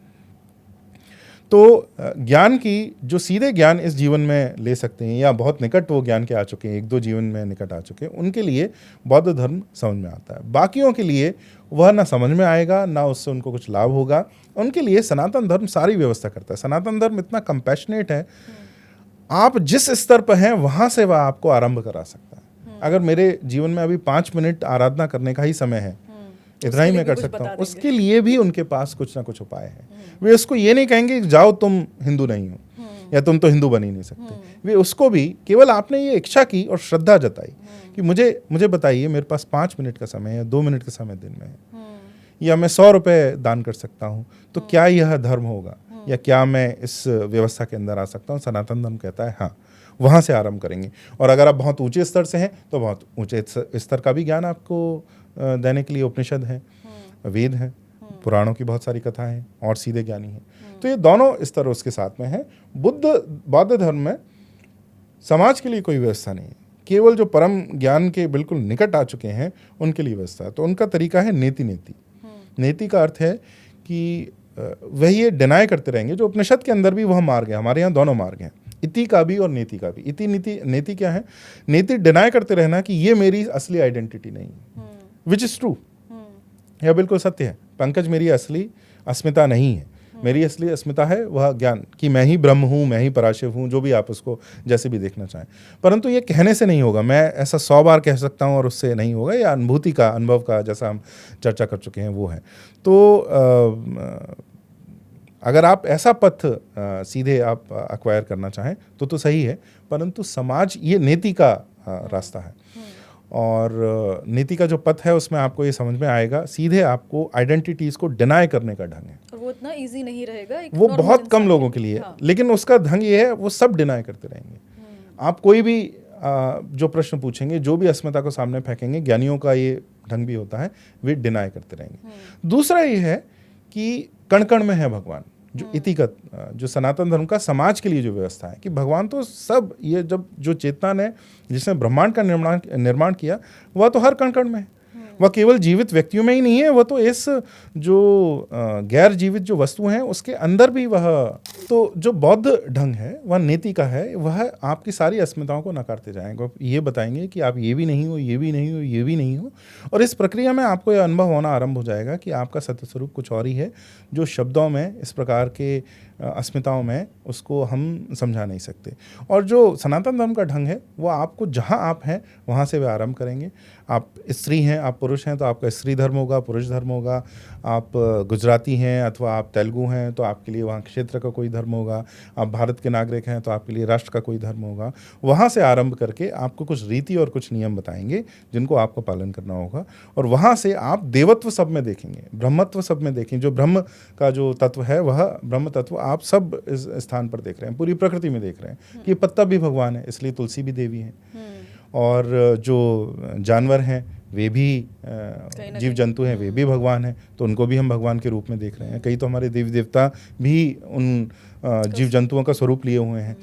तो ज्ञान की जो सीधे ज्ञान इस जीवन में ले सकते हैं या बहुत निकट वो ज्ञान के आ चुके हैं, एक दो जीवन में निकट आ चुके हैं, उनके लिए बौद्ध धर्म समझ में आता है। बाकियों के लिए वह ना समझ में आएगा, ना उससे उनको कुछ लाभ होगा। उनके लिए सनातन धर्म सारी व्यवस्था करता है। सनातन धर्म इतना कंपैशनेट है, आप जिस स्तर पर हैं वहां से वह आपको आरंभ करा सकता है। अगर मेरे जीवन में अभी 5 मिनट आराधना करने का ही समय है, इतना ही मैं कर सकता हूँ, उसके लिए भी उनके पास कुछ ना कुछ उपाय है। वे उसको ये नहीं कहेंगे जाओ तुम हिंदू नहीं हो या तुम तो हिंदू बन ही नहीं सकते। वे उसको भी केवल आपने ये इच्छा की और श्रद्धा जताई कि मुझे बताइए, मेरे पास 5 मिनट का समय है, 2 मिनट का समय दिन में है, या मैं 100 रुपए दान कर सकता हूँ, तो क्या यह धर्म होगा या क्या मैं इस व्यवस्था के अंदर आ सकता हूँ? सनातन धर्म कहता है हाँ, वहाँ से आरंभ करेंगे। और अगर आप बहुत ऊंचे स्तर से हैं तो बहुत ऊंचे स्तर का भी ज्ञान आपको देने के लिए उपनिषद हैं, वेद हैं, पुराणों की बहुत सारी कथाएं हैं और सीधे ज्ञानी हैं। तो ये दोनों स्तर उसके साथ में है। बौद्ध धर्म में समाज के लिए कोई व्यवस्था नहीं है, केवल जो परम ज्ञान के बिल्कुल निकट आ चुके हैं उनके लिए व्यवस्था है। तो उनका तरीका है नेति। नेति का अर्थ है कि वह ये डिनाई करते रहेंगे, जो उपनिषद के अंदर भी वह मार्ग है। हमारे यहाँ दोनों मार्ग हैं, इति का भी और नेति का भी। इति नीति, नेति क्या है? नेति डिनाई करते रहना कि ये मेरी असली आइडेंटिटी नहीं है, विच इज ट्रू, यह बिल्कुल सत्य है। पंकज मेरी असली अस्मिता नहीं है, मेरी असली अस्मिता है वह ज्ञान कि मैं ही ब्रह्म हूँ, मैं ही पराशिव हूँ, जो भी आप उसको जैसे भी देखना चाहें। परंतु ये कहने से नहीं होगा, मैं ऐसा 100 बार कह सकता हूँ और उससे नहीं होगा। या अनुभूति का, अनुभव का, जैसा हम चर्चा कर चुके हैं, वो है। तो अगर आप ऐसा पथ सीधे आप अक्वायर करना चाहें तो सही है, परंतु समाज ये नेति का रास्ता है। और नीति का जो पथ है उसमें आपको ये समझ में आएगा, सीधे आपको आइडेंटिटीज को डिनाई करने का ढंग है। और वो इतना इजी नहीं रहेगा, वो बहुत कम लोगों के लिए है, लेकिन उसका ढंग ये है, वो सब डिनाई करते रहेंगे। आप कोई भी जो प्रश्न पूछेंगे, जो भी अस्मिता को सामने फेंकेंगे, ज्ञानियों का ये ढंग भी होता है, वे डिनाई करते रहेंगे। दूसरा ये है कि कण कण में है भगवान, जो इति का, जो सनातन धर्म का समाज के लिए जो व्यवस्था है कि भगवान तो सब, ये जब जो चेतना ने जिसने ब्रह्मांड का निर्माण किया, वह तो हर कण कण में है। वह केवल जीवित व्यक्तियों में ही नहीं है, वह तो इस जो गैर जीवित जो वस्तु हैं उसके अंदर भी वह। तो जो बौद्ध ढंग है वह नीति का है, वह आपकी सारी अस्मिताओं को नकारते जाएंगे, ये बताएंगे कि आप ये भी नहीं हो, ये भी नहीं हो, ये भी नहीं हो। और इस प्रक्रिया में आपको यह अनुभव होना आरंभ हो जाएगा कि आपका सत्य स्वरूप कुछ और ही है, जो शब्दों में, इस प्रकार के अस्मिताओं में उसको हम समझा नहीं सकते। और जो सनातन धर्म का ढंग है वो आपको जहाँ आप हैं वहाँ से वे आरंभ करेंगे। आप स्त्री हैं, आप पुरुष हैं, तो आपका स्त्री धर्म होगा, पुरुष धर्म होगा। आप गुजराती हैं अथवा आप तेलुगु हैं तो आपके लिए वहाँ क्षेत्र का कोई धर्म होगा। आप भारत के नागरिक हैं तो आपके लिए राष्ट्र का कोई धर्म होगा। वहाँ से आरंभ करके आपको कुछ रीति और कुछ नियम बताएंगे जिनको आपको पालन करना होगा। और वहाँ से आप देवत्व सब में देखेंगे, ब्रह्मत्व सब में देखेंगे। जो ब्रह्म का जो तत्व है वह ब्रह्म तत्व आप सब इस स्थान पर देख रहे हैं, पूरी प्रकृति में देख रहे हैं कि पत्ता भी भगवान है, इसलिए तुलसी भी देवी है। और जो जानवर हैं वे भी जीव जंतु हैं, वे भी भगवान हैं, तो उनको भी हम भगवान के रूप में देख रहे हैं। कई तो हमारे देवी देवता भी उन जीव जंतुओं का स्वरूप लिए हुए हैं।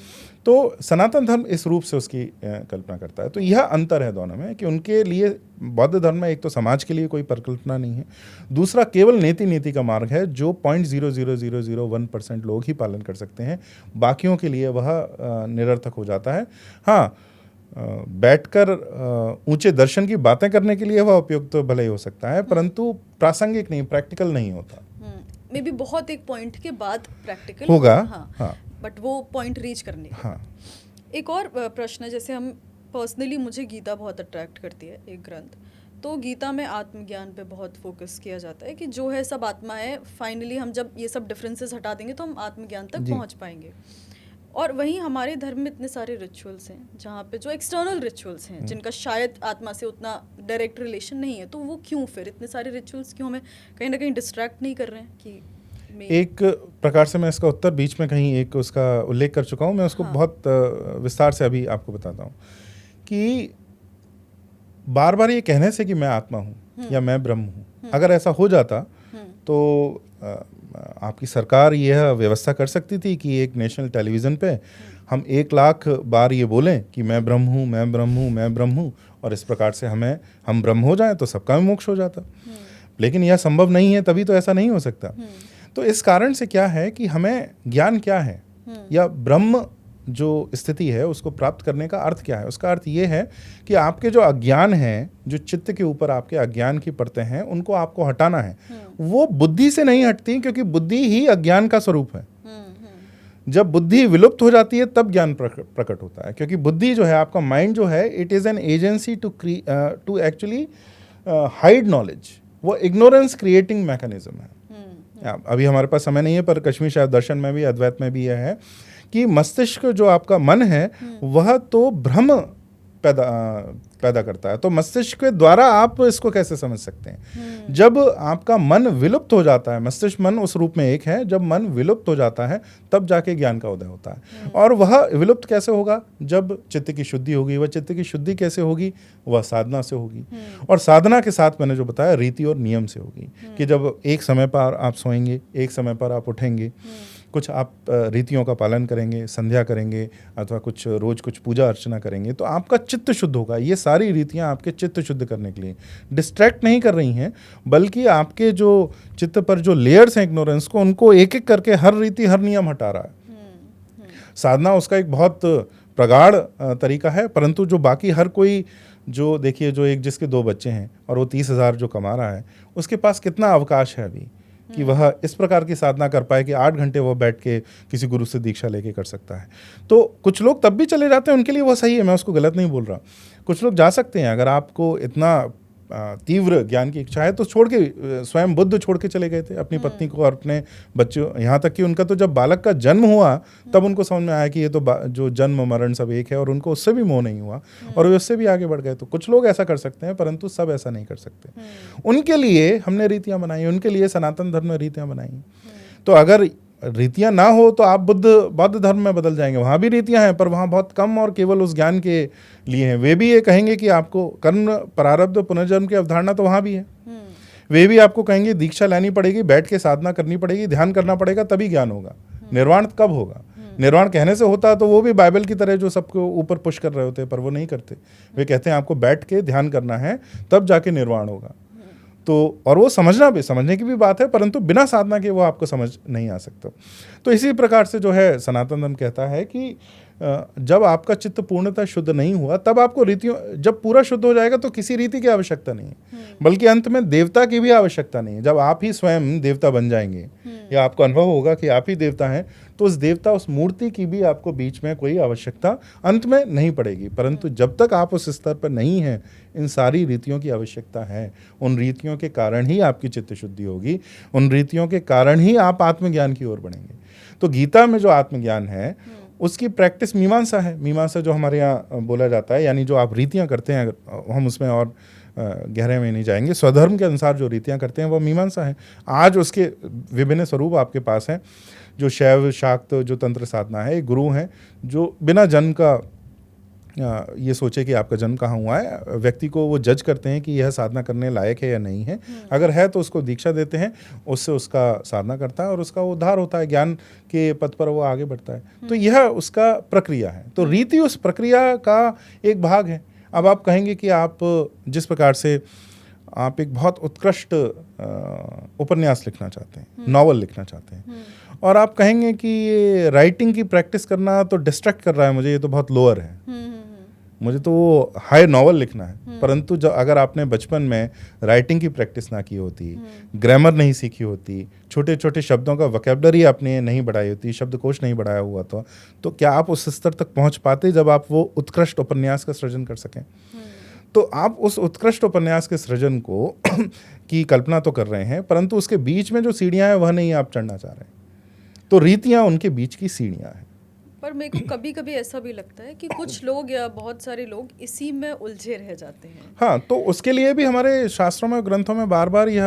तो सनातन धर्म इस रूप से उसकी कल्पना करता है। तो यह अंतर है दोनों में कि उनके लिए बौद्ध धर्म में एक तो समाज के लिए कोई परिकल्पना नहीं है, दूसरा केवल नीति का मार्ग है जो 0.00001% लोग ही पालन कर सकते हैं, बाकियों के लिए वह निरर्थक हो जाता है। हाँ, बैठकर ऊंचे दर्शन की बातें करने के लिए वह उपयुक्त तो भले ही हो सकता है, परंतु प्रासंगिक नहीं, प्रैक्टिकल नहीं होता। मे बी बहुत एक पॉइंट के बाद प्रैक्टिकल होगा। हाँ, बट वो पॉइंट रीच करने। हाँ। एक और प्रश्न है, जैसे हम पर्सनली, मुझे गीता बहुत अट्रैक्ट करती है, एक ग्रंथ। तो गीता में आत्मज्ञान पे बहुत फोकस किया जाता है कि जो है सब आत्मा है, फाइनली हम जब ये सब डिफरेंसेस हटा देंगे तो हम आत्मज्ञान तक पहुंच पाएंगे। और वहीं हमारे धर्म में इतने सारे रिचुअल्स हैं जहाँ पे जो एक्सटर्नल रिचुअल्स हैं जिनका शायद आत्मा से उतना डायरेक्ट रिलेशन नहीं है, तो वो क्यों, फिर इतने सारे रिचुअल्स क्यों हमें कहीं ना कहीं डिस्ट्रैक्ट नहीं कर रहे हैं? कि एक प्रकार से मैं इसका उत्तर बीच में कहीं एक उसका उल्लेख कर चुका हूँ, मैं उसको बहुत विस्तार से अभी आपको बताता हूँ कि बार बार ये कहने से कि मैं आत्मा हूँ या मैं ब्रह्म हूँ, अगर ऐसा हो जाता तो आपकी सरकार यह व्यवस्था कर सकती थी कि एक नेशनल टेलीविज़न पे हम 1 लाख बार ये बोलें कि मैं ब्रह्म हूँ, मैं ब्रह्म हूँ, मैं ब्रह्म हूँ, और इस प्रकार से हम ब्रह्म हो जाएं तो सबका मोक्ष हो जाता। लेकिन यह संभव नहीं है, तभी तो ऐसा नहीं हो सकता। तो इस कारण से क्या है कि हमें ज्ञान क्या है या ब्रह्म जो स्थिति है उसको प्राप्त करने का अर्थ क्या है। उसका अर्थ ये है कि आपके जो अज्ञान है, जो चित्त के ऊपर आपके अज्ञान की परतें हैं, उनको आपको हटाना है। वो बुद्धि से नहीं हटती, क्योंकि बुद्धि ही अज्ञान का स्वरूप है। जब बुद्धि विलुप्त हो जाती है तब ज्ञान प्रकट होता है, क्योंकि बुद्धि जो है, आपका माइंड जो है, it is an agency to actually hide knowledge. वो इग्नोरेंस क्रिएटिंग मैकेनिज्म है। अभी हमारे पास समय नहीं है, पर कश्मीर शायद दर्शन में भी, अद्वैत में भी यह है कि मस्तिष्क जो आपका मन है वह तो भ्रम पैदा करता है। तो मस्तिष्क के द्वारा आप इसको कैसे समझ सकते हैं? जब आपका मन विलुप्त हो जाता है, मस्तिष्क मन उस रूप में एक है, जब मन विलुप्त हो जाता है तब जाके ज्ञान का उदय होता है। और वह विलुप्त कैसे होगा? जब चित्त की शुद्धि होगी। वह चित्त की शुद्धि कैसे होगी? वह साधना से होगी। और साधना के साथ मैंने जो बताया, रीति और नियम से होगी, कि जब एक समय पर आप सोएंगे, एक समय पर आप उठेंगे, कुछ आप रीतियों का पालन करेंगे, संध्या करेंगे, अथवा कुछ रोज कुछ पूजा अर्चना करेंगे, तो आपका चित्त शुद्ध होगा। ये सारी रीतियां आपके चित्त शुद्ध करने के लिए डिस्ट्रैक्ट नहीं कर रही हैं, बल्कि आपके जो चित्त पर जो लेयर्स हैं इग्नोरेंस को, उनको एक एक करके हर रीति, हर नियम हटा रहा है। साधना उसका एक बहुत प्रगाढ़ तरीका है, परंतु जो बाकी हर कोई, जो देखिए, जो एक जिसके 2 बच्चे हैं और वो 30,000 जो कमा रहा है, उसके पास कितना अवकाश है अभी कि वह इस प्रकार की साधना कर पाए कि 8 घंटे वो बैठ के किसी गुरु से दीक्षा लेके कर सकता है। तो कुछ लोग तब भी चले जाते हैं, उनके लिए वो सही है, मैं उसको गलत नहीं बोल रहा। कुछ लोग जा सकते हैं। अगर आपको इतना तीव्र ज्ञान की इच्छा है तो छोड़ के, स्वयं बुद्ध छोड़ के चले गए थे अपनी पत्नी को और अपने बच्चों, यहाँ तक कि उनका तो जब बालक का जन्म हुआ तब उनको समझ में आया कि ये तो जो जन्म मरण सब एक है, और उनको उससे भी मोह नहीं हुआ और वे उससे भी आगे बढ़ गए। तो कुछ लोग ऐसा कर सकते हैं, परंतु सब ऐसा नहीं कर सकते। उनके लिए हमने रीतियां बनाई, उनके लिए सनातन धर्म में रीतियां बनाई। तो अगर रीतियां ना हो तो आप बौद्ध धर्म में बदल जाएंगे, वहाँ भी रीतियां हैं, पर वहाँ बहुत कम और केवल उस ज्ञान के लिए हैं। वे भी ये कहेंगे कि आपको कर्म, प्रारब्ध, पुनर्जन्म की अवधारणा तो वहाँ भी है। वे भी आपको कहेंगे दीक्षा लेनी पड़ेगी, बैठ के साधना करनी पड़ेगी, ध्यान करना पड़ेगा, तभी ज्ञान होगा। निर्वाण कब होगा? निर्वाण कहने से होता है तो वो भी बाइबल की तरह जो सबको ऊपर पुश कर रहे होते हैं, पर वो नहीं करते। वे कहते हैं आपको बैठ के ध्यान करना है, तब जाके निर्वाण होगा। तो और वो समझने की भी बात है, परंतु बिना साधना के वो आपको समझ नहीं आ सकता। तो इसी प्रकार से जो है सनातन धर्म कहता है कि जब आपका चित्त पूर्णतः शुद्ध नहीं हुआ, तब आपको रीतियों, जब पूरा शुद्ध हो जाएगा तो किसी रीति की आवश्यकता नहीं है, बल्कि अंत में देवता की भी आवश्यकता नहीं है। जब आप ही स्वयं देवता बन जाएंगे या आपको अनुभव होगा कि आप ही देवता हैं, तो उस देवता, उस मूर्ति की भी आपको बीच में कोई आवश्यकता अंत में नहीं पड़ेगी। परंतु जब तक आप उस स्तर पर नहीं हैं, इन सारी रीतियों की आवश्यकता है। उन रीतियों के कारण ही आपकी चित्त शुद्धि होगी, उन रीतियों के कारण ही आप आत्मज्ञान की ओर बढ़ेंगे। तो गीता में जो आत्मज्ञान है उसकी प्रैक्टिस मीमांसा है। मीमांसा जो हमारे यहाँ बोला जाता है, यानी जो आप रीतियाँ करते हैं, हम उसमें और गहरे में नहीं जाएंगे, स्वधर्म के अनुसार जो रीतियाँ करते हैं वो मीमांसा है। आज उसके विभिन्न स्वरूप आपके पास हैं। जो शैव, शाक्त जो तंत्र साधना है, गुरु हैं जो बिना जन्म का ये सोचे कि आपका जन्म कहाँ हुआ है, व्यक्ति को वो जज करते हैं कि यह साधना करने लायक है या नहीं है। अगर है तो उसको दीक्षा देते हैं, उससे उसका साधना करता है और उसका उद्धार होता है, ज्ञान के पथ पर वो आगे बढ़ता है। तो यह उसका प्रक्रिया है। तो रीति उस प्रक्रिया का एक भाग है। अब आप कहेंगे कि आप जिस प्रकार से आप एक बहुत उत्कृष्ट उपन्यास लिखना चाहते हैं, नॉवल लिखना चाहते हैं, और आप कहेंगे कि ये राइटिंग की प्रैक्टिस करना तो डिस्ट्रैक्ट कर रहा है मुझे, ये तो बहुत लोअर है, मुझे तो वो हाई नॉवल लिखना है। परंतु जब अगर आपने बचपन में राइटिंग की प्रैक्टिस ना की होती, ग्रामर नहीं सीखी होती, छोटे छोटे शब्दों का वोकैबुलरी आपने नहीं बढ़ाई होती, शब्दकोश नहीं बढ़ाया हुआ तो क्या आप उस स्तर तक पहुंच पाते जब आप वो उत्कृष्ट उपन्यास का सृजन कर सकें? तो आप उस उत्कृष्ट उपन्यास के सृजन को की कल्पना तो कर रहे हैं, परंतु उसके बीच में जो सीढ़ियां हैं वह नहीं आप चढ़ना चाह रहे। तो रीतियां उनके बीच की सीढ़ियां हैं। पर मेरे को कभी कभी ऐसा भी लगता है कि कुछ लोग या बहुत सारे लोग इसी में उलझे रह जाते हैं। हाँ, तो उसके लिए भी हमारे शास्त्रों में, ग्रंथों में बार बार यह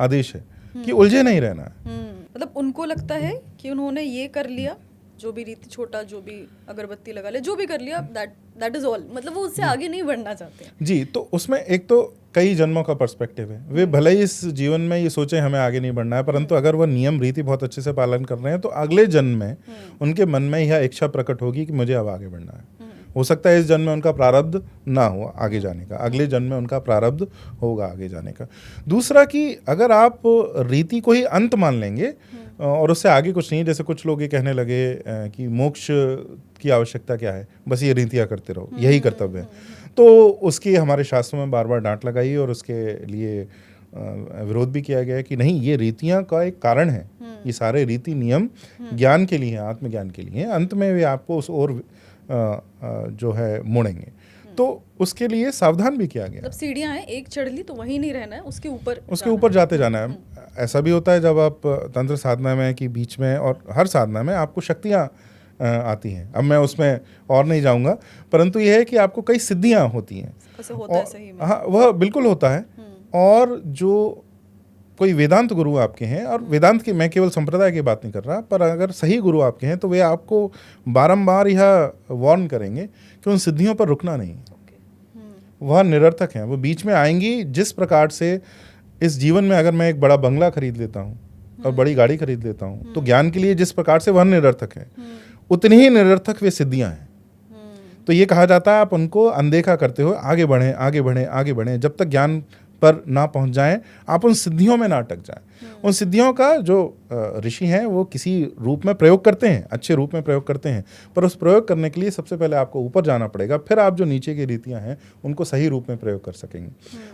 आदेश है कि उलझे नहीं रहना है। मतलब उनको लगता है कि उन्होंने ये कर लिया, जो भी रीति, छोटा जो भी अगरबत्ती लगा ले, जो भी कर लिया, दैट इज ऑल। मतलब वो उससे आगे नहीं बढ़ना चाहते हैं। जी, तो उसमें एक तो कई जन्मों का पर्सपेक्टिव है। वे भले ही इस जीवन में ये सोचे हमें आगे नहीं बढ़ना है, परंतु अगर वह नियम रीति बहुत अच्छे से पालन कर रहे हैं तो अगले जन्म में उनके मन में यह इच्छा प्रकट होगी कि मुझे अब आगे बढ़ना है। हो सकता है इस जन्म में उनका प्रारब्ध ना हो आगे जाने का, अगले जन्म में उनका प्रारब्ध होगा आगे जाने का। दूसरा कि अगर आप रीति को ही अंत मान लेंगे और उससे आगे कुछ नहीं, जैसे कुछ लोग ये कहने लगे कि मोक्ष की आवश्यकता क्या है, बस ये रीतियाँ करते रहो, यही कर्तव्य है, तो उसकी हमारे शास्त्रों में बार बार डांट लगाई और उसके लिए विरोध भी किया गया है कि नहीं, ये रीतियां का एक कारण है, ये सारे रीति नियम ज्ञान के लिए हैं, आत्मज्ञान के लिए हैं, अंत में वे आपको उस ओर जो है मोड़ेंगे, तो उसके लिए सावधान भी किया गया। मतलब सीढ़ियां हैं, एक चढ़ ली तो वहीं नहीं रहना है, उसके ऊपर जाते जाना है। ऐसा भी होता है जब आप तंत्र साधना में कि बीच में और हर साधना में आपको शक्तियाँ आती हैं, अब मैं उसमें और नहीं जाऊंगा, परंतु यह है कि आपको कई सिद्धियाँ होती हैं। होता है सही में। हाँ, वह बिल्कुल होता है। और जो कोई वेदांत गुरु आपके हैं, और वेदांत की, मैं केवल संप्रदाय की बात नहीं कर रहा, पर अगर सही गुरु आपके हैं तो वे आपको बारंबार यह वार्न करेंगे कि उन सिद्धियों पर रुकना नहीं, वह निरर्थक हैं, वो बीच में आएंगी। जिस प्रकार से इस जीवन में अगर मैं एक बड़ा बंगला खरीद लेता हूँ और बड़ी गाड़ी खरीद लेता हूँ, तो ज्ञान के लिए जिस प्रकार से वह निरर्थक है, उतनी ही निरर्थक वे सिद्धियाँ हैं। तो ये कहा जाता है आप उनको अनदेखा करते हुए आगे बढ़ें, आगे बढ़ें, आगे बढ़ें, जब तक ज्ञान पर ना पहुंच जाएं, आप उन सिद्धियों में ना अटक जाएं। उन सिद्धियों का जो ऋषि हैं वो किसी रूप में प्रयोग करते हैं, अच्छे रूप में प्रयोग करते हैं, पर उस प्रयोग करने के लिए सबसे पहले आपको ऊपर जाना पड़ेगा, फिर आप जो नीचे की रीतियां हैं उनको सही रूप में प्रयोग कर सकेंगे।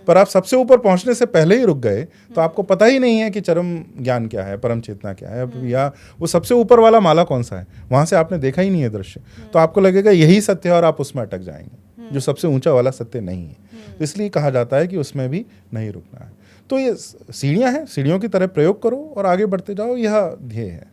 पर आप सबसे ऊपर पहुंचने से पहले ही रुक गए तो आपको पता ही नहीं है कि चरम ज्ञान क्या है, परम चेतना क्या है, या वो सबसे ऊपर वाला माला कौन सा है, वहां से आपने देखा ही नहीं है दृश्य, तो आपको लगेगा यही सत्य है और आप उसमें अटक जाएंगे, जो सबसे ऊंचा वाला सत्य नहीं है। इसलिए कहा जाता है कि उसमें भी नहीं रुकना है। तो ये सीढ़ियां हैं, सीढ़ियों की तरह प्रयोग करो और आगे बढ़ते जाओ, यह ध्येय है।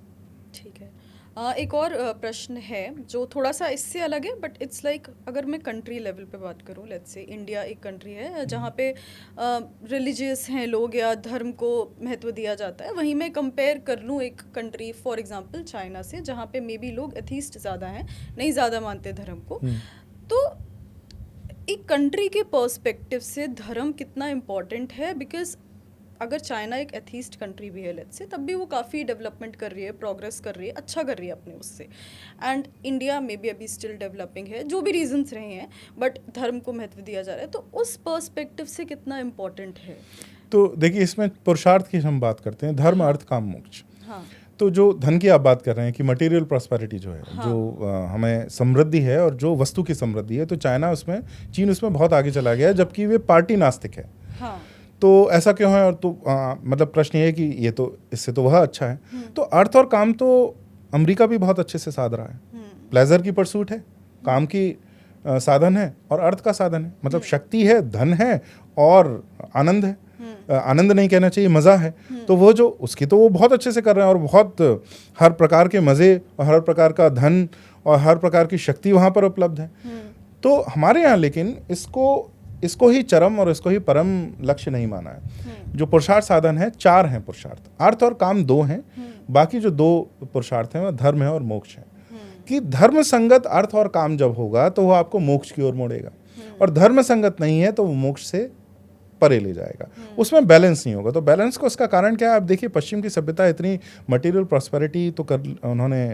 ठीक है। एक और प्रश्न है जो थोड़ा सा इससे अलग है, बट इट्स लाइक अगर मैं कंट्री लेवल पे बात करूं, लेट्स से इंडिया एक कंट्री है जहाँ पे रिलीजियस हैं लोग या धर्म को महत्व दिया जाता है, वहीं मैं कंपेयर कर लूँ एक कंट्री फॉर एग्जांपल चाइना से, जहाँ पे मे बी लोग एथीस्ट ज़्यादा हैं, नहीं ज़्यादा मानते धर्म को। तो एक कंट्री के पर्सपेक्टिव से धर्म कितना इम्पोर्टेंट है? बिकॉज अगर चाइना एक एथीस्ट कंट्री भी है लेट्स से, तब भी वो काफ़ी डेवलपमेंट कर रही है, प्रोग्रेस कर रही है, अच्छा कर रही है अपने उससे, एंड इंडिया में भी अभी स्टिल डेवलपिंग है, जो भी रीजंस रहे हैं, बट धर्म को महत्व दिया जा रहा है, तो उस पर्सपेक्टिव से कितना इम्पोर्टेंट है? तो देखिए, इसमें पुरुषार्थ की हम बात करते हैं, धर्म अर्थ काम मोक्ष। हाँ। तो जो धन की आप बात कर रहे हैं कि मटेरियल प्रॉस्पेरिटी जो है, हाँ, जो हमें समृद्धि है और जो वस्तु की समृद्धि है, तो चीन उसमें बहुत आगे चला गया है, जबकि वे पार्टी नास्तिक है। हाँ। तो ऐसा क्यों है? और तो मतलब प्रश्न ये है कि ये तो इससे तो वह अच्छा है। तो अर्थ और काम तो अमेरिका भी बहुत अच्छे से साध रहा है। प्लेजर की परसूट है, काम की साधन है और अर्थ का साधन है, मतलब शक्ति है, धन है और आनंद है। आनंद नहीं कहना चाहिए, मज़ा है। तो वो जो उसकी तो वो बहुत अच्छे से कर रहे हैं और बहुत हर प्रकार के मज़े और हर प्रकार का धन और हर प्रकार की शक्ति वहाँ पर उपलब्ध है। तो हमारे यहाँ लेकिन इसको ही चरम और इसको ही परम लक्ष्य नहीं माना है। जो पुरुषार्थ साधन है, 4 हैं पुरुषार्थ, अर्थ और काम 2 हैं, बाकी जो 2 पुरुषार्थ हैं वह धर्म है और मोक्ष है। कि धर्म संगत अर्थ और काम जब होगा तो वो आपको मोक्ष की ओर मोड़ेगा, और धर्म संगत नहीं है तो वो मोक्ष से परे ले जाएगा, उसमें बैलेंस नहीं होगा। तो बैलेंस को, उसका कारण क्या है? आप देखिए, पश्चिम की सभ्यता इतनी मटेरियल प्रॉस्पेरिटी तो उन्होंने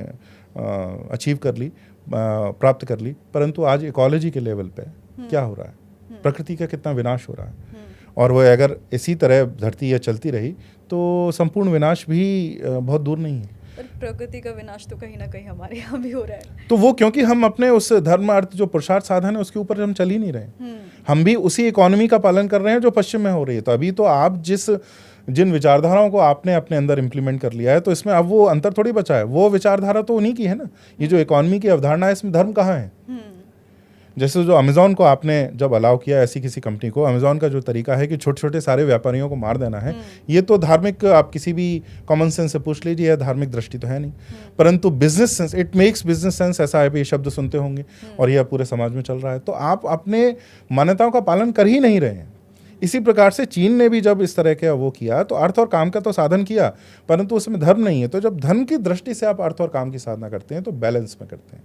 अचीव कर ली, प्राप्त कर ली, परंतु आज इकोलॉजी के लेवल पे क्या हो रहा है? प्रकृति का कितना विनाश हो रहा है। और वह अगर इसी तरह धरती यह चलती रही तो संपूर्ण विनाश भी बहुत दूर नहीं है। पर प्रकृति का विनाश तो कहीं ना कहीं हमारे यहाँ भी हो रहा है। तो वो क्योंकि हम अपने उस धर्म अर्थ जो पुरुषार्थ साधन है उसके ऊपर हम चल ही नहीं रहे। हम भी उसी इकोनॉमी का पालन कर रहे हैं जो पश्चिम में हो रही है। तो अभी तो आप जिन विचारधाराओं को आपने अपने अंदर इंप्लीमेंट कर लिया है, तो इसमें अब वो अंतर थोड़ी बचा है। वो विचारधारा तो उन्हीं की है ना। ये जो इकोनॉमी की अवधारणा है, इसमें धर्म कहाँ है? जैसे जो अमेज़ॉन को आपने जब अलाउ किया, ऐसी किसी कंपनी को, अमेज़ॉन का जो तरीका है कि छोटे छोटे सारे व्यापारियों को मार देना है, ये तो धार्मिक, आप किसी भी कॉमन सेंस से पूछ लीजिए, यह धार्मिक दृष्टि तो है नहीं, परंतु business sense, it makes business sense, ऐसा है, ये शब्द सुनते होंगे और यह पूरे समाज में चल रहा है। तो आप अपने मान्यताओं का पालन कर ही नहीं रहे हैं। इसी प्रकार से चीन ने भी जब इस तरह का वो किया तो अर्थ और काम का तो साधन किया, परंतु उसमें धर्म नहीं है। तो जब धर्म की दृष्टि से आप अर्थ और काम की साधना करते हैं तो बैलेंस में करते हैं।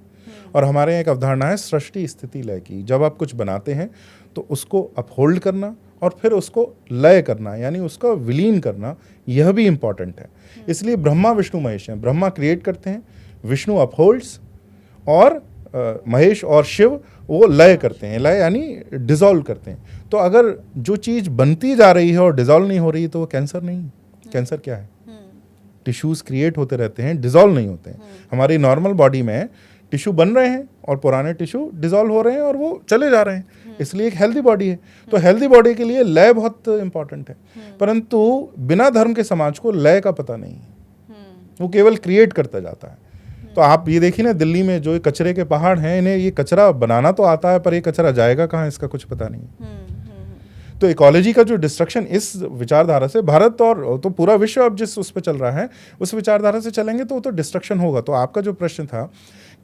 और हमारे यहाँ एक अवधारणा है सृष्टि स्थिति लय की। जब आप कुछ बनाते हैं तो उसको अपहोल्ड करना और फिर उसको लय करना, यानी उसको विलीन करना, यह भी इम्पॉर्टेंट है। इसलिए ब्रह्मा विष्णु महेश हैं। ब्रह्मा क्रिएट करते हैं, विष्णु अपहोल्ड्स और महेश और शिव वो लय करते हैं, लय यानी डिसॉल्व करते हैं। तो अगर जो चीज़ बनती जा रही है और डिसॉल्व नहीं हो रही तो वो कैंसर नहीं। कैंसर क्या है? टिश्यूज क्रिएट होते रहते हैं, डिसॉल्व नहीं होते हैं। हमारी नॉर्मल बॉडी में टिश्यू बन रहे हैं और पुराने टिश्यू डिसॉल्व हो रहे हैं और वो चले जा रहे हैं, इसलिए एक हेल्दी बॉडी है। तो हेल्दी बॉडी के लिए लय बहुत इंपॉर्टेंट है, परंतु बिना धर्म के समाज को लय का पता नहीं है, वो केवल क्रिएट करता जाता है। तो आप ये देखिए ना, दिल्ली में जो कचरे के पहाड़ हैं, इन्हें ये कचरा बनाना तो आता है पर ये कचरा जाएगा कहाँ, इसका कुछ पता नहीं। तो इकोलॉजी का जो डिस्ट्रक्शन इस विचारधारा से भारत और तो पूरा विश्व अब जिस उस पर चल रहा है उस विचारधारा से चलेंगे तो डिस्ट्रक्शन होगा। तो आपका जो प्रश्न था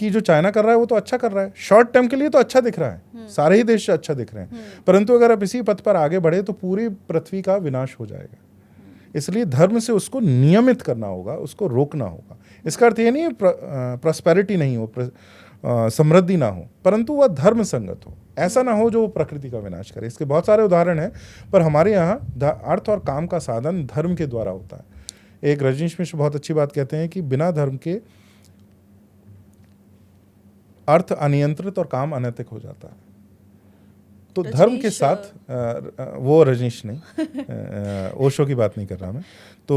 कि जो चाइना कर रहा है वो तो अच्छा कर रहा है, शॉर्ट टर्म के लिए तो अच्छा दिख रहा है, सारे ही देश अच्छा दिख रहे हैं, परंतु अगर आप इसी पथ पर आगे बढ़े तो पूरी पृथ्वी का विनाश हो जाएगा। इसलिए धर्म से उसको नियमित करना होगा, उसको रोकना होगा। इसका अर्थ ये नहीं है प्रॉस्पेरिटी नहीं हो, समृद्धि ना हो, परंतु वह धर्म संगत हो, ऐसा ना हो जो प्रकृति का विनाश करे। इसके बहुत सारे उदाहरण हैं, पर हमारे यहाँ अर्थ और काम का साधन धर्म के द्वारा होता है। एक रजनीश मिश्र बहुत अच्छी बात कहते हैं कि बिना धर्म के अर्थ अनियंत्रित और काम अनैतिक हो जाता है। तो धर्म के साथ वो रजनीश नहीं ओशो की बात नहीं कर रहा मैं, तो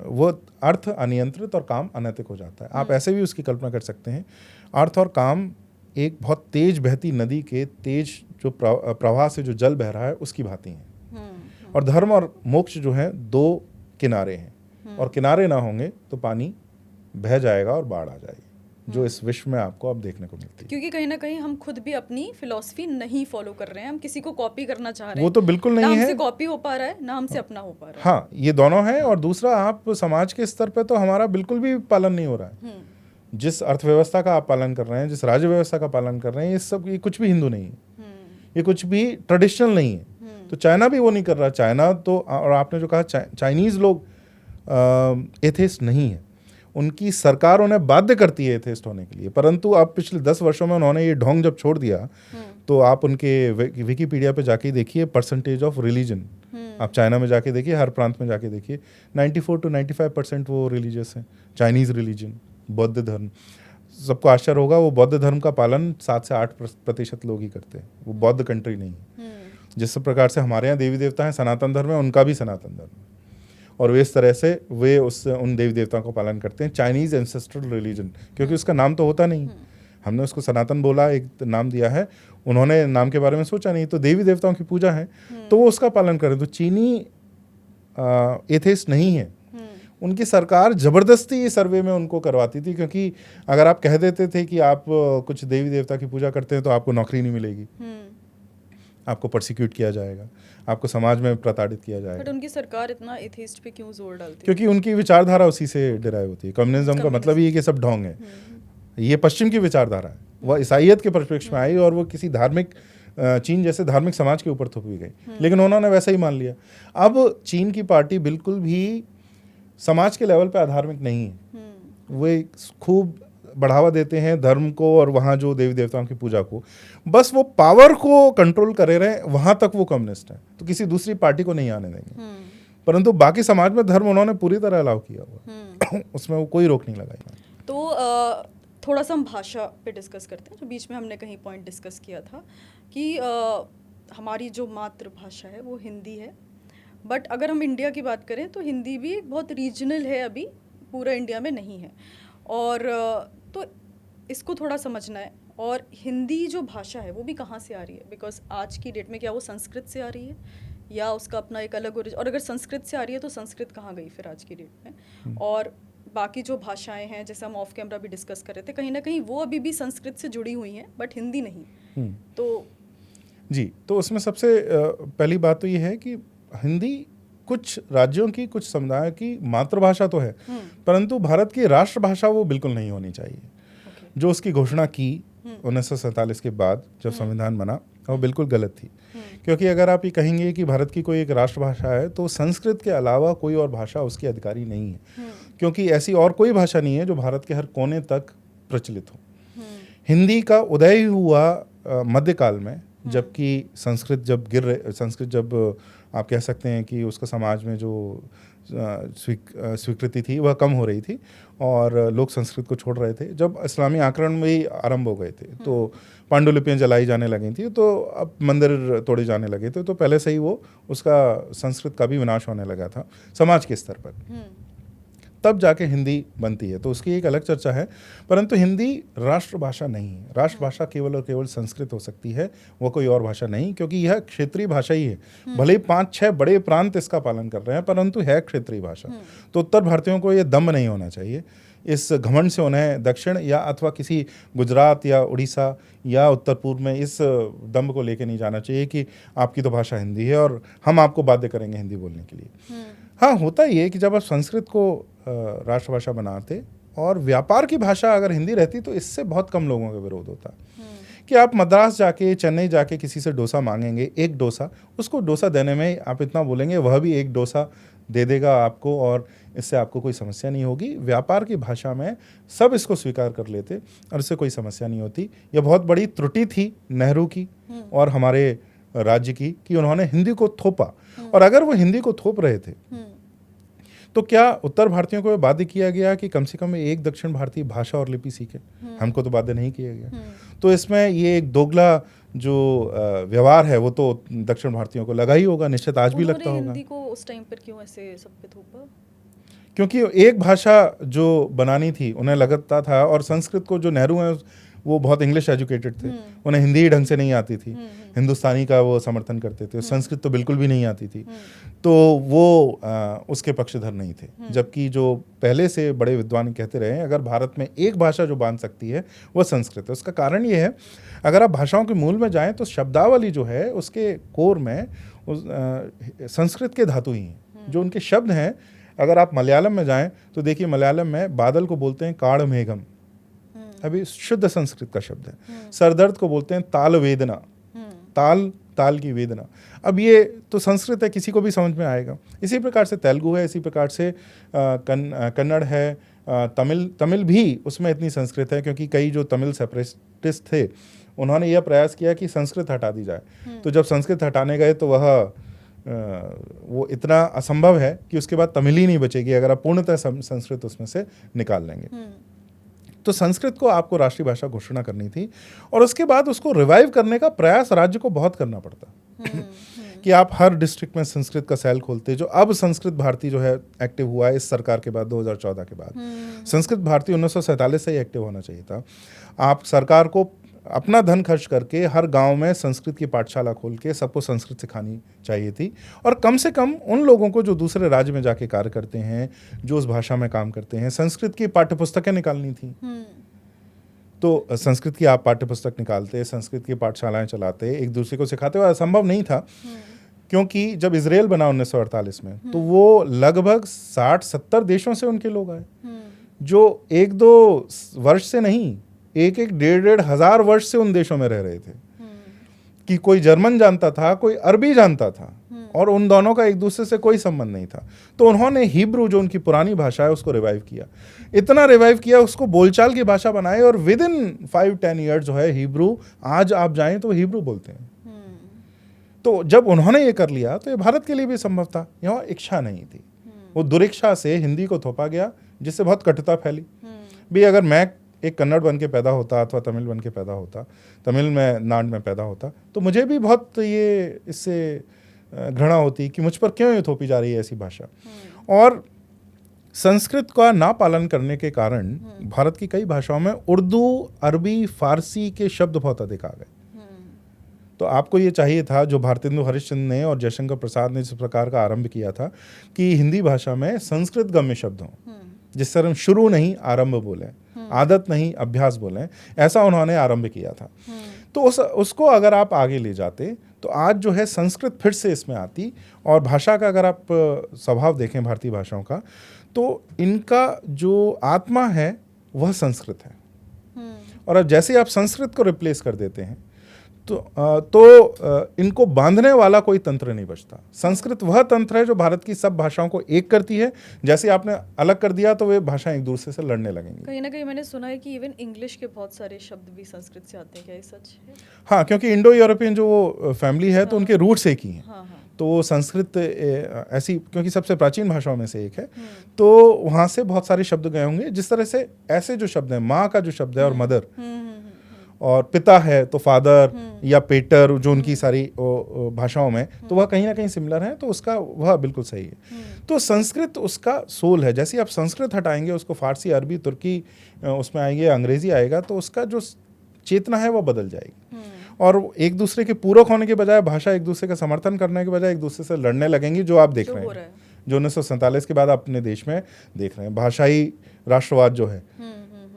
वो अर्थ अनियंत्रित और काम अनैतिक हो जाता है। आप ऐसे भी उसकी कल्पना कर सकते हैं, अर्थ और काम एक बहुत तेज बहती नदी के तेज जो प्रवाह से जो जल बह रहा है उसकी भांति हैं, और धर्म और मोक्ष जो है दो किनारे हैं, और किनारे ना होंगे तो पानी बह जाएगा और बाढ़ आ जाएगी, जो इस विश्व में आपको अब देखने को मिलती है। क्योंकि कहीं ना कहीं हम खुद भी अपनी फिलॉसफी नहीं फॉलो कर रहे हैं, हम किसी को कॉपी करना चाह रहे हैं, वो तो बिल्कुल नहीं है, ना हमसे कॉपी हो पा रहा है ना हमसे अपना हो पा रहा है। हाँ, ये दोनों है। और दूसरा, आप समाज के स्तर पे तो हमारा बिल्कुल भी पालन नहीं हो रहा है। जिस अर्थव्यवस्था का आप पालन कर रहे हैं, जिस राज्य व्यवस्था का पालन कर रहे हैं, ये कुछ भी हिंदू नहीं है, ये कुछ भी ट्रेडिशनल नहीं है। तो चाइना भी वो नहीं कर रहा। चाइना तो, और आपने जो कहा चाइनीज लोग एथेइस्ट नहीं है, उनकी सरकार उन्हें बाध्य करती है एथेइस्ट होने के लिए, परंतु अब पिछले 10 वर्षों में उन्होंने ये ढोंग जब छोड़ दिया तो आप उनके विकिपीडिया पे जाके देखिए परसेंटेज ऑफ रिलीजन, आप चाइना में जाके देखिए, हर प्रांत में जाके देखिए, 94 to 95% वो रिलीजियस हैं। चाइनीज रिलीजन, बौद्ध धर्म, सबको आश्चर्य होगा, वो बौद्ध धर्म का पालन 7 से 8% लोग ही करते हैं, वो बौद्ध कंट्री नहीं है। जिस प्रकार से हमारे यहाँ देवी देवता हैं, सनातन धर्म है, उनका भी सनातन धर्म है, और वे इस तरह से वे उन देवी देवताओं को पालन करते हैं। चाइनीज एंसेस्ट्रल रिलीजन, क्योंकि उसका नाम तो होता नहीं, हमने उसको सनातन बोला, एक नाम दिया है, उन्होंने नाम के बारे में सोचा नहीं, तो देवी देवताओं की पूजा है तो वो उसका पालन करें। तो चीनी एथेइस्ट नहीं है, उनकी सरकार जबरदस्ती सर्वे में उनको करवाती थी, क्योंकि अगर आप कह देते थे कि आप कुछ देवी देवता की पूजा करते हैं तो आपको नौकरी नहीं मिलेगी, आपको प्रोसिक्यूट किया जाएगा, आपको समाज में प्रताड़ित किया जाएगा। बट उनकी सरकार इतना एथेइस्ट पे क्यों जोर डालती है? क्योंकि उनकी विचारधारा उसी से डिराइव होती है। कम्युनिज्म का मतलब ये कि सब ढोंग है, ये पश्चिम की विचारधारा है, वह ईसाइयत के परिप्रेक्ष्य में आई और वो किसी धार्मिक चीन जैसे धार्मिक समाज के ऊपर थोपी गई, लेकिन उन्होंने वैसा ही मान लिया। अब चीन की पार्टी बिल्कुल भी समाज के लेवल पे अधार्मिक नहीं है, वे खूब बढ़ावा देते हैं धर्म को और वहाँ जो देवी देवताओं की पूजा को, बस वो पावर को कंट्रोल करे रहे, वहाँ तक वो कम्युनिस्ट है, तो किसी दूसरी पार्टी को नहीं आने देंगे। परंतु बाकी समाज में धर्म उन्होंने पूरी तरह अलाउ किया हुआ उसमें वो कोई रोक नहीं लगाई। तो थोड़ा सा हम भाषा पे डिस्कस करते हैं, जो बीच में हमने कहीं पॉइंट डिस्कस किया था कि हमारी जो मातृभाषा है वो हिंदी है, बट अगर हम इंडिया की बात करें तो हिंदी भी बहुत रीजनल है, अभी पूरा इंडिया में नहीं है, और तो इसको थोड़ा समझना है। और हिंदी जो भाषा है वो भी कहाँ से आ रही है, बिकॉज आज की डेट में क्या वो संस्कृत से आ रही है या उसका अपना एक अलग ओरिजिन, और अगर संस्कृत से आ रही है तो संस्कृत कहाँ गई फिर आज की डेट में। और बाकी जो भाषाएं हैं, जैसे हम ऑफ कैमरा भी डिस्कस कर रहे थे, कहीं ना कहीं वो अभी भी संस्कृत से जुड़ी हुई हैं, बट हिंदी नहीं। तो जी, तो उसमें सबसे पहली बात तो ये है कि हिंदी कुछ राज्यों की, कुछ समुदायों की मातृभाषा तो है, परंतु भारत की राष्ट्रभाषा वो बिल्कुल नहीं होनी चाहिए। जो उसकी घोषणा की 1947 के बाद जब संविधान बना, वो बिल्कुल गलत थी। क्योंकि अगर आप ये कहेंगे कि भारत की कोई एक राष्ट्रभाषा है तो संस्कृत के अलावा कोई और भाषा उसकी अधिकारी नहीं है, क्योंकि ऐसी और कोई भाषा नहीं है जो भारत के हर कोने तक प्रचलित हो। हिंदी का उदय ही हुआ मध्यकाल में, जबकि संस्कृत जब आप कह सकते हैं कि उसका समाज में जो स्वीकृति थी वह कम हो रही थी और लोग संस्कृत को छोड़ रहे थे। जब इस्लामी आक्रमण भी आरंभ हो गए थे तो पांडुलिपियाँ जलाई जाने लगी थी, तो अब मंदिर तोड़े जाने लगे थे, तो पहले से ही वो उसका संस्कृत का भी विनाश होने लगा था समाज के स्तर पर। तब जाके हिंदी बनती है, तो उसकी एक अलग चर्चा है। परंतु हिंदी राष्ट्रभाषा नहीं है। राष्ट्रभाषा केवल और केवल संस्कृत हो सकती है, वो कोई और भाषा नहीं, क्योंकि यह क्षेत्रीय भाषा ही है। भले ही 5-6 बड़े प्रांत इसका पालन कर रहे हैं, परंतु है क्षेत्रीय भाषा। तो उत्तर भारतीयों को ये दम्भ नहीं होना चाहिए, इस घमंड से उन्हें दक्षिण या अथवा किसी गुजरात या उड़ीसा या उत्तर पूर्व में इस दम्भ को लेके नहीं जाना चाहिए कि आपकी तो भाषा हिंदी है और हम आपको बाध्य करेंगे हिंदी बोलने के लिए। हाँ, होता ही है कि जब आप संस्कृत को राष्ट्रभाषा बनाते और व्यापार की भाषा अगर हिंदी रहती तो इससे बहुत कम लोगों का विरोध होता। कि आप मद्रास जाके, चेन्नई जाके किसी से डोसा मांगेंगे, एक डोसा, उसको डोसा देने में आप इतना बोलेंगे, वह भी एक डोसा दे देगा आपको और इससे आपको कोई समस्या नहीं होगी। व्यापार की भाषा में सब इसको स्वीकार कर लेते और इससे कोई समस्या नहीं होती। यह बहुत बड़ी त्रुटि थी नेहरू की और हमारे राज्य की कि उन्होंने हिंदी को थोपा। और अगर वो हिंदी को थोप रहे थे तो क्या उत्तर भारतीयों को बाध्य किया गया कि कम से कम एक दक्षिण भारतीय भाषा और लिपि सीखे? हमको तो बाध्य नहीं किया गया। तो इसमें ये एक दोगला जो व्यवहार है वो तो दक्षिण भारतीयों को लगा ही होगा, निश्चित आज भी लगता होगा। हिंदी को उस टाइम पर क्यों ऐसे सब पे थोपा? क्योंकि एक भाषा जो बनानी थी उन्हें लगता था, और संस्कृत को जो नेहरू हैं वो बहुत इंग्लिश एजुकेटेड थे, उन्हें हिंदी ढंग से नहीं आती थी, हिंदुस्तानी का वो समर्थन करते थे, संस्कृत तो बिल्कुल भी नहीं आती थी, तो वो उसके पक्षधर नहीं थे। जबकि जो पहले से बड़े विद्वान कहते रहे, अगर भारत में एक भाषा जो बांध सकती है वह संस्कृत है। उसका कारण ये है, अगर आप भाषाओं के मूल में जाएं तो शब्दावली जो है उसके कोर में संस्कृत के धातु ही हैं जो उनके शब्द हैं। अगर आप मलयालम में जाएं तो देखिए, मलयालम में बादल को बोलते हैं काड़ मेघम, अभी शुद्ध संस्कृत का शब्द है। सरदर्द को बोलते हैं ताल वेदना, ताल की वेदना। अब ये तो संस्कृत है, किसी को भी समझ में आएगा। इसी प्रकार से तेलुगु है, इसी प्रकार से कन्नड़ है, तमिल भी उसमें इतनी संस्कृत है, क्योंकि कई जो तमिल सेपरेटिस्ट थे उन्होंने यह प्रयास किया कि संस्कृत हटा दी जाए। तो जब संस्कृत हटाने गए तो वो इतना असंभव है कि उसके बाद तमिल ही नहीं बचेगी अगर आप पूर्णतः संस्कृत उसमें से निकाल लेंगे। तो संस्कृत को आपको राष्ट्रीय भाषा घोषणा करनी थी और उसके बाद उसको रिवाइव करने का प्रयास राज्य को बहुत करना पड़ता कि आप हर डिस्ट्रिक्ट में संस्कृत का सेल खोलते। जो अब संस्कृत भारती जो है एक्टिव हुआ है इस सरकार के बाद, 2014 के बाद। संस्कृत भारती 1947 से ही एक्टिव होना चाहिए था। आप सरकार को अपना धन खर्च करके हर गांव में संस्कृत की पाठशाला खोल के सबको संस्कृत सिखानी चाहिए थी, और कम से कम उन लोगों को जो दूसरे राज्य में जाके कार्य करते हैं, जो उस भाषा में काम करते हैं, संस्कृत की पाठ्यपुस्तकें निकालनी थी। तो संस्कृत की आप पाठ्यपुस्तक निकालते, संस्कृत की पाठशालाएं चलाते, एक दूसरे को सिखाते, हुए असंभव नहीं था। क्योंकि जब इजराइल बना 1948 में तो वो लगभग 60-70 देशों से उनके लोग आए, जो 1-2 वर्ष से नहीं, 1-1 हजार वर्ष से उन देशों में रह रहे थे। कि कोई जर्मन जानता था, कोई अरबी जानता था, और उन दोनों का एक दूसरे से कोई संबंध नहीं था। तो उन्होंने हिब्रू जो उनकी पुरानी भाषा है उसको रिवाइव किया, इतना रिवाइव किया, उसको बोलचाल की भाषा बनाए, और विद इन 5-10 ईयर्स जो है हिब्रू, आज आप जाएं तो हिब्रू बोलते हैं। तो जब उन्होंने ये कर लिया तो ये भारत के लिए भी संभव था। यहाँ इच्छा नहीं थी, वो दुरिच्छा से हिंदी को थोपा गया, जिससे बहुत कटुता फैली। भी अगर मैं एक कन्नड़ बन के पैदा होता अथवा तमिल बन के पैदा होता, तमिल में नाड में पैदा होता, तो मुझे भी बहुत ये इससे घृणा होती कि मुझ पर क्यों ये थोपी जा रही है ऐसी भाषा। और संस्कृत का ना पालन करने के कारण भारत की कई भाषाओं में उर्दू, अरबी, फारसी के शब्द बहुत अधिक आ गए। तो आपको ये चाहिए था, जो भारतेंदु हरिश्चंद्र ने और जयशंकर प्रसाद ने इस प्रकार का आरंभ किया था, कि हिंदी भाषा में संस्कृत गम्य शब्द हों, जिस तरह हम शुरू नहीं आरंभ बोले, आदत नहीं अभ्यास बोले, ऐसा उन्होंने आरंभ किया था। तो उसको अगर आप आगे ले जाते तो आज जो है संस्कृत फिर से इसमें आती। और भाषा का अगर आप स्वभाव देखें भारतीय भाषाओं का, तो इनका जो आत्मा है वह संस्कृत है। और अब जैसे आप संस्कृत को रिप्लेस कर देते हैं इनको बांधने वाला कोई तंत्र नहीं बचता। संस्कृत वह तंत्र है जो भारत की सब भाषाओं को एक करती है। जैसे आपने अलग कर दिया तो वे भाषाएं एक दूसरे से लड़ने लगेंगी। कहीं ना कहीं मैंने सुना है कि इवन इंग्लिश के बहुत सारे शब्द भी संस्कृत से आते हैं, क्या ये सच है? हाँ, क्योंकि इंडो यूरोपियन जो वो फैमिली है तो उनके रूट्स एक ही हैं। हाँ हाँ। तो वो संस्कृत ऐसी, क्योंकि सबसे प्राचीन भाषाओं में से एक है, तो वहाँ से बहुत सारे शब्द गए होंगे। जिस तरह से ऐसे जो शब्द हैं, माँ का जो शब्द है और मदर, और पिता है तो फादर या पेटर, जो उनकी सारी भाषाओं में, तो वह कहीं ना कहीं सिमिलर है। तो उसका वह बिल्कुल सही है। तो संस्कृत उसका सोल है। जैसे आप संस्कृत हटाएंगे, उसको फारसी, अरबी, तुर्की उसमें आएंगे, अंग्रेजी आएगा, तो उसका जो चेतना है वो बदल जाएगी। और एक दूसरे के पूरक होने के बजाय, भाषा एक दूसरे का समर्थन करने के बजाय एक दूसरे से लड़ने लगेंगी, जो आप देख रहे हैं, जो 1947 के बाद अपने देश में देख रहे हैं। भाषाई राष्ट्रवाद जो है,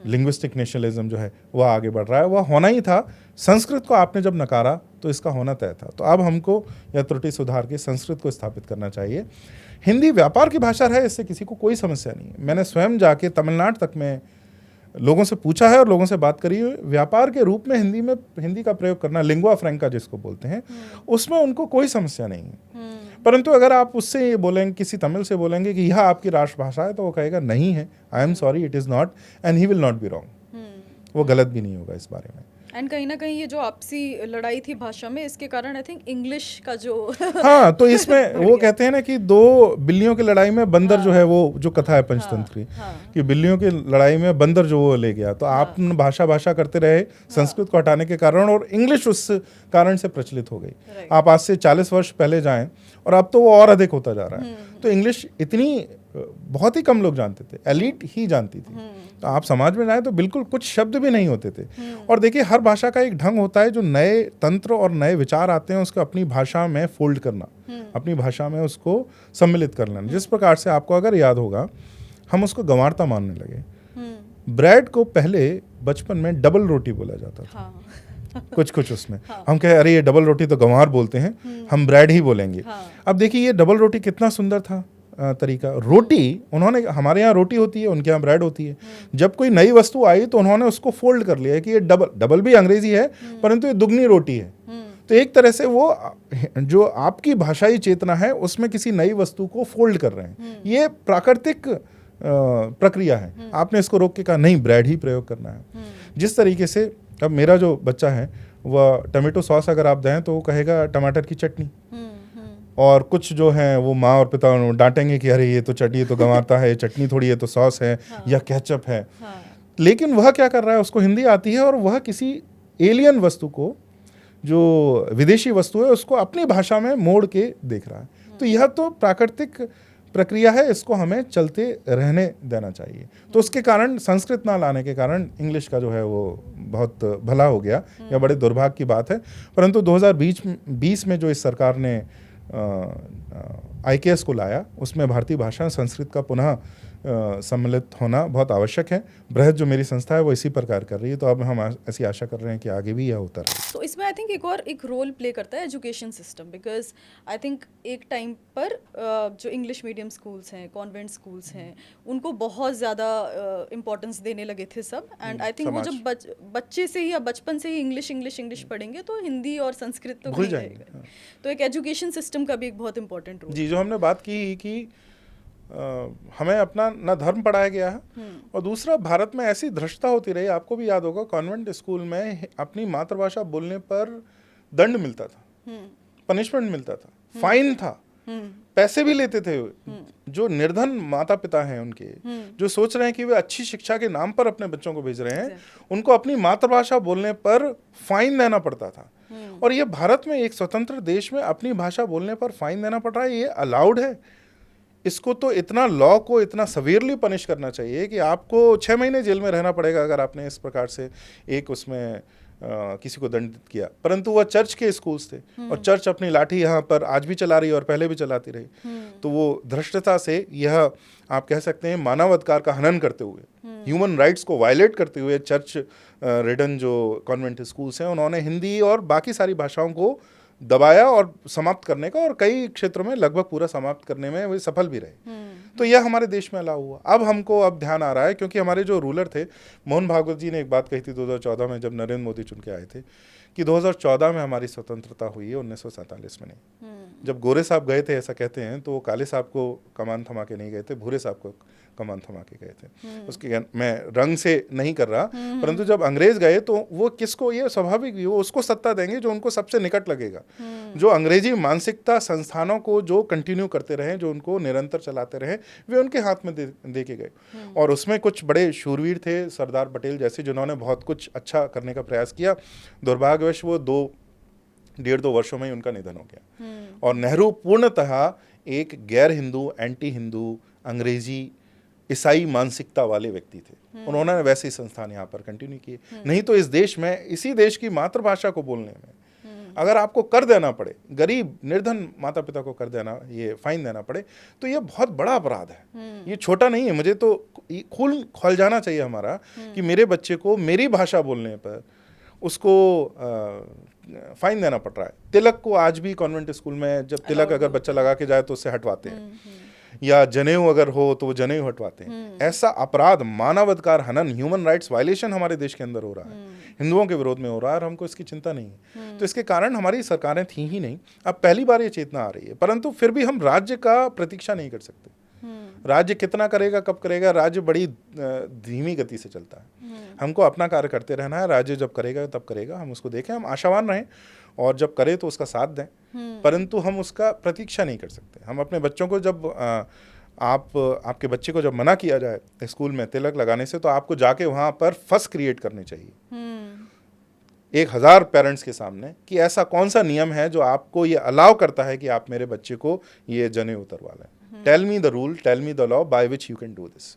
लिंग्विस्टिक नेशनलिज्म जो है, वह आगे बढ़ रहा है। वह होना ही था। संस्कृत को आपने जब नकारा तो इसका होना तय था। तो अब हमको यह त्रुटि सुधार के संस्कृत को स्थापित करना चाहिए। हिंदी व्यापार की भाषा है, इससे किसी को कोई समस्या नहीं है। मैंने स्वयं जाके तमिलनाडु तक में लोगों से पूछा है और लोगों से बात करी है। व्यापार के रूप में हिंदी का प्रयोग करना, लिंगुआ फ्रैंका जिसको बोलते हैं, उसमें उनको कोई समस्या नहीं है। परंतु अगर आप उससे ये बोलेंगे, किसी तमिल से बोलेंगे कि यह आपकी राष्ट्रभाषा है, तो वो कहेगा नहीं है, I am sorry, it is not, and he will not be wrong. वो गलत भी नहीं होगा इस बारे में। एंड कहीं ना कहीं ये जो आपसी लड़ाई थी भाषा में, इसके कारण आई थिंक इंग्लिश का जो हाँ, तो इसमें वो कहते हैं ना कि दो बिल्लियों की लड़ाई में बंदर जो है, वो जो कथा है पंचतंत्र की, कि बिल्लियों की लड़ाई में बंदर जो वो ले गया। तो आप भाषा करते रहे संस्कृत को हटाने के कारण, और इंग्लिश उस कारण से प्रचलित हो गई। आप आज से 40 वर्ष पहले जाएं और अब तो वो और अधिक होता जा रहा है। तो इंग्लिश इतनी बहुत ही कम लोग जानते थे, एलीट ही जानती थी। तो आप समाज में जाएं तो बिल्कुल कुछ शब्द भी नहीं होते थे। और देखिए, हर भाषा का एक ढंग होता है, जो नए तंत्र और नए विचार आते हैं उसको अपनी भाषा में फोल्ड करना, अपनी भाषा में उसको सम्मिलित कर लेना। जिस प्रकार से आपको अगर याद होगा, हम उसको गंवारता मानने लगे। ब्रेड को पहले बचपन में डबल रोटी बोला जाता था। कुछ उसमें हम कहे, अरे ये डबल रोटी तो गंवार बोलते हैं, हम ब्रेड ही बोलेंगे। अब देखिए, ये डबल रोटी कितना सुंदर था तरीका। रोटी, उन्होंने, हमारे यहाँ रोटी होती है, उनके यहाँ ब्रेड होती है। जब कोई नई वस्तु आई तो उन्होंने उसको फोल्ड कर लिया है कि ये डबल भी अंग्रेजी है, परंतु ये दुगनी रोटी है। तो एक तरह से वो जो आपकी भाषाई चेतना है, उसमें किसी नई वस्तु को फोल्ड कर रहे हैं। ये प्राकृतिक प्रक्रिया है। आपने इसको रोक के कहा नहीं, ब्रेड ही प्रयोग करना है। जिस तरीके से अब मेरा जो बच्चा है, वह टमेटो सॉस अगर आप दें तो वो कहेगा टमाटर की चटनी। और कुछ जो हैं वो माँ और पिता डांटेंगे कि अरे ये तो चटनी, ये तो गंवारता है, चटनी थोड़ी, ये तो सॉस है या केचप है। लेकिन वह क्या कर रहा है, उसको हिंदी आती है और वह किसी एलियन वस्तु को, जो विदेशी वस्तु है, उसको अपनी भाषा में मोड़ के देख रहा है। तो यह तो प्राकृतिक प्रक्रिया है, इसको हमें चलते रहने देना चाहिए। तो उसके कारण, संस्कृत ना लाने के कारण, इंग्लिश का जो है वो बहुत भला हो गया। यह बड़े दुर्भाग्य की बात है। परंतु 2020 में जो इस सरकार ने IKS को लाया, उसमें भारतीय भाषा संस्कृत का पुनः सम्मिलित होना बहुत आवश्यक है। बृहद जो मेरी संस्था है वो इसी प्रकार कर रही है। तो अब हम ऐसी आशा कर रहे हैं कि आगे भी यह होता रहे। तो इसमें आई थिंक एक रोल प्ले करता है education system, because I think एक टाइम पर जो इंग्लिश मीडियम स्कूल्स हैं, कॉन्वेंट स्कूल्स हैं, उनको बहुत ज़्यादा इम्पोर्टेंस देने लगे थे सब। एंड आई थिंक वो जब बच्चे से ही या बचपन से ही इंग्लिश पढ़ेंगे तो हिंदी और संस्कृत तो भूल जाएंगे। तो एक एजुकेशन सिस्टम का भी एक बहुत इंपॉर्टेंट रोल। जी, जो हमने बात की कि हमें अपना न धर्म पढ़ाया गया है, और दूसरा, भारत में ऐसी भ्रष्टता होती रही। आपको भी याद होगा, कॉन्वेंट स्कूल में अपनी मातृभाषा बोलने पर दंड मिलता था, पनिशमेंट मिलता था, फाइन था, पैसे भी लेते थे। जो निर्धन माता पिता हैं उनके, जो सोच रहे हैं कि वे अच्छी शिक्षा के नाम पर अपने बच्चों को भेज रहे हैं, उनको अपनी मातृभाषा बोलने पर फाइन देना पड़ता था। और ये भारत में, एक स्वतंत्र देश में, अपनी भाषा बोलने पर फाइन देना पड़ रहा है। ये अलाउड है? इसको तो इतना, लॉ को इतना सवेयरली पनिश करना चाहिए कि आपको 6 महीने जेल में रहना पड़ेगा अगर आपने इस प्रकार से एक उसमें किसी को दंडित किया। परंतु वह चर्च के स्कूल्स थे, और चर्च अपनी लाठी यहाँ पर आज भी चला रही है और पहले भी चलाती रही। तो वो धृष्टता से, यह आप कह सकते हैं मानवाधिकार का हनन करते हुए, ह्यूमन राइट्स को वायलेट करते हुए, चर्च रिडन जो कॉन्वेंट स्कूल्स हैं, उन्होंने हिंदी और बाकी सारी भाषाओं को दबाया और समाप्त करने का, और कई क्षेत्रों में लगभग पूरा समाप्त करने में वे सफल भी रहे। तो यह हमारे देश में अलाउ हुआ। अब हमको अब ध्यान आ रहा है, क्योंकि हमारे जो रूलर थे, मोहन भागवत जी ने एक बात कही थी 2014 में जब नरेंद्र मोदी चुन के आए थे, कि 2014 में हमारी स्वतंत्रता हुई है, 1947 में नहीं। जब गोरे साहब गए थे, ऐसा कहते हैं, तो वो काले साहब को कमान थमा के नहीं गए थे, भूरे साहब को कमान थमा के गए थे। उसके मैं रंग से नहीं कर रहा, परंतु जब अंग्रेज गए तो वो किसको, ये स्वाभाविक वो उसको सत्ता देंगे जो उनको सबसे निकट लगेगा, जो अंग्रेजी मानसिकता संस्थानों को जो कंटिन्यू करते रहे, जो उनको निरंतर चलाते रहे, वे उनके हाथ में दे के गए। और उसमें कुछ बड़े शूरवीर थे, सरदार पटेल जैसे, जिन्होंने बहुत कुछ अच्छा करने का प्रयास किया। दुर्भाग्यवश वो 1.5-2 वर्षों में ही उनका निधन हो गया। और नेहरू पूर्णतः एक गैर हिंदू, एंटी हिंदू, अंग्रेजी, ईसाई मानसिकता वाले व्यक्ति थे। उन्होंने वैसे ही संस्थान यहाँ पर कंटिन्यू किए। नहीं तो इस देश में, इसी देश की मातृभाषा को बोलने में अगर आपको कर देना पड़े, गरीब निर्धन माता पिता को कर देना, ये फाइन देना पड़े, तो ये बहुत बड़ा अपराध है। ये छोटा नहीं है। मुझे तो खून खौल जाना चाहिए हमारा कि मेरे बच्चे को मेरी भाषा बोलने पर उसको फाइन देना पड़ रहा है। तिलक को आज भी कॉन्वेंट स्कूल में जब तिलक अगर बच्चा लगा के जाए तो उससे हटवाते हैं, या जनेऊ अगर हो तो वो जनेऊ हटवाते हैं। ऐसा अपराध, मानवाधिकार हनन, ह्यूमन राइट्स वायलेशन हमारे देश के अंदर हो रहा है, हिंदुओं के विरोध में हो रहा है, और हमको इसकी चिंता नहीं है। तो इसके कारण हमारी सरकारें थी ही नहीं, अब पहली बार ये चेतना आ रही है। परंतु फिर भी हम राज्य का प्रतीक्षा नहीं कर सकते। राज्य कितना करेगा, कब करेगा, राज्य बड़ी धीमी गति से चलता है। हमको अपना कार्य करते रहना है, राज्य जब करेगा तब करेगा, हम उसको देखें, हम आशावान रहें, और जब करे तो उसका साथ दें, परंतु हम उसका प्रतीक्षा नहीं कर सकते। हम अपने बच्चों को जब आपके बच्चे को जब मना किया जाए स्कूल में तिलक लगाने से, तो आपको जाके वहाँ पर फस क्रिएट करनी चाहिए 1000 पेरेंट्स के सामने, कि ऐसा कौन सा नियम है जो आपको ये अलाउ करता है कि आप मेरे बच्चे को ये जनेऊ उतरवा लें। Tell me the rule, tell me the law by which you can do this.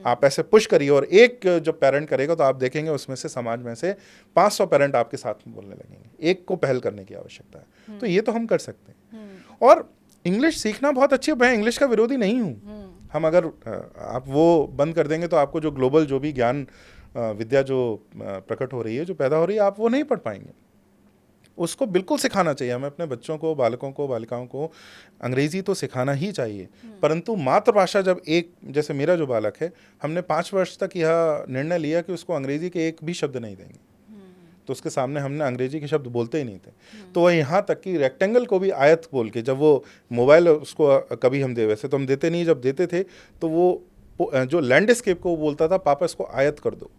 आप ऐसे पुश करिए, और एक जब पेरेंट करेगा तो आप देखेंगे उसमें से, समाज में से 500 पेरेंट आपके साथ में बोलने लगेंगे। एक को पहल करने की आवश्यकता है। तो ये तो हम कर सकते हैं। और इंग्लिश सीखना बहुत अच्छी है, मैं इंग्लिश का विरोधी नहीं हूँ। हम अगर आप वो बंद कर देंगे तो आपको जो ग्लोबल जो भी ज्ञान विद्या जो प्रकट हो रही है, जो पैदा हो रही है, आप वो नहीं पढ़ पाएंगे। उसको बिल्कुल सिखाना चाहिए। हमें अपने बच्चों को, बालकों को, बालिकाओं को अंग्रेजी तो सिखाना ही चाहिए, परंतु मातृभाषा जब एक, जैसे मेरा जो बालक है, हमने 5 वर्ष तक यह निर्णय लिया कि उसको अंग्रेजी के एक भी शब्द नहीं देंगे। तो उसके सामने हमने अंग्रेजी के शब्द बोलते ही नहीं थे। तो वह यहाँ तक कि रेक्टेंगल को भी आयत बोल के, जब वो मोबाइल उसको कभी हम दे, वैसे तो हम देते नहीं, जब देते थे तो वो जो लैंडस्केप को वो बोलता था, पापा इसको आयत कर दो।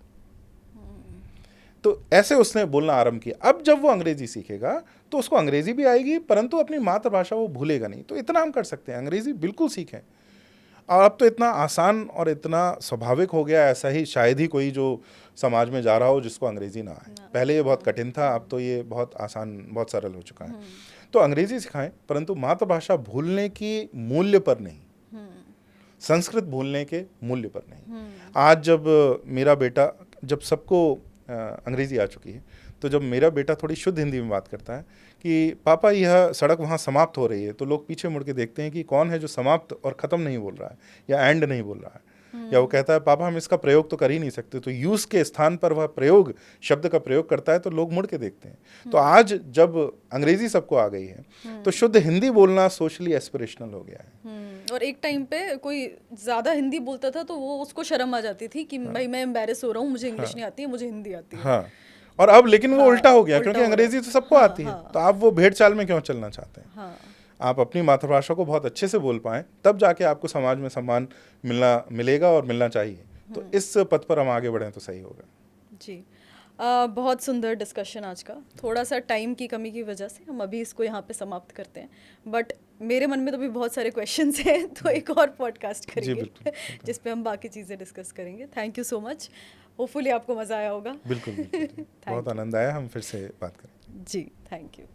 तो ऐसे उसने बोलना आरंभ किया। अब जब वो अंग्रेजी सीखेगा तो उसको अंग्रेजी भी आएगी, परंतु अपनी मातृभाषा वो भूलेगा नहीं। तो इतना हम कर सकते हैं, अंग्रेजी बिल्कुल सीखें। और अब तो इतना आसान और इतना स्वाभाविक हो गया, ऐसा ही शायद ही कोई जो समाज में जा रहा हो जिसको अंग्रेजी ना आए। पहले ये बहुत कठिन था, अब तो ये बहुत आसान, बहुत सरल हो चुका है। तो अंग्रेजी सिखाएं, परंतु मातृभाषा भूलने की मूल्य पर नहीं, संस्कृत भूलने के मूल्य पर नहीं। आज जब मेरा बेटा, जब सबको अंग्रेजी आ चुकी है, तो जब मेरा बेटा थोड़ी शुद्ध हिंदी में बात करता है कि पापा यह सड़क वहाँ समाप्त हो रही है, तो लोग पीछे मुड़ के देखते हैं कि कौन है जो समाप्त और ख़त्म नहीं बोल रहा है, या एंड नहीं बोल रहा है। या वो कहता है पापा हम इसका प्रयोग तो कर ही नहीं सकते, तो यूज़ के स्थान पर वह प्रयोग, शब्द का प्रयोग करता है, तो लोग मुड़ के देखते हैं। तो आज जब अंग्रेजी सबको आ गई है, तो शुद्ध हिंदी बोलना सोशली एस्पिरेशनल हो गया है। और एक टाइम पे कोई ज़्यादा हिंदी बोलता था तो वो उसको शर्म आ जाती थी कि भाई मैं एम्बेरस हो रहा हूँ, मुझे इंग्लिश नहीं आती है, मुझे हिंदी आती है। हाँ, और अब लेकिन वो उल्टा हो गया, क्योंकि अंग्रेजी तो सबको आती है। तो आप वो भेड़ चाल में क्यों चलना चाहते हैं? आप अपनी मातृभाषा को बहुत अच्छे से बोल पाएं, तब जाके आपको समाज में सम्मान मिलेगा और मिलना चाहिए। तो इस पथ पर हम आगे बढ़ें तो सही होगा। जी, बहुत सुंदर डिस्कशन आज का। थोड़ा सा टाइम की कमी की वजह से हम अभी इसको यहाँ पे समाप्त करते हैं, बट मेरे मन में तो भी बहुत सारे क्वेश्चंस हैं, तो एक और पॉडकास्ट करेंगे जिस पे हम बाकी चीज़ें डिस्कस करेंगे। Thank you so much, hopefully आपको मज़ा आया होगा। बिल्कुल, बहुत आनंद आया, हम फिर से बात करें। जी, थैंक यू।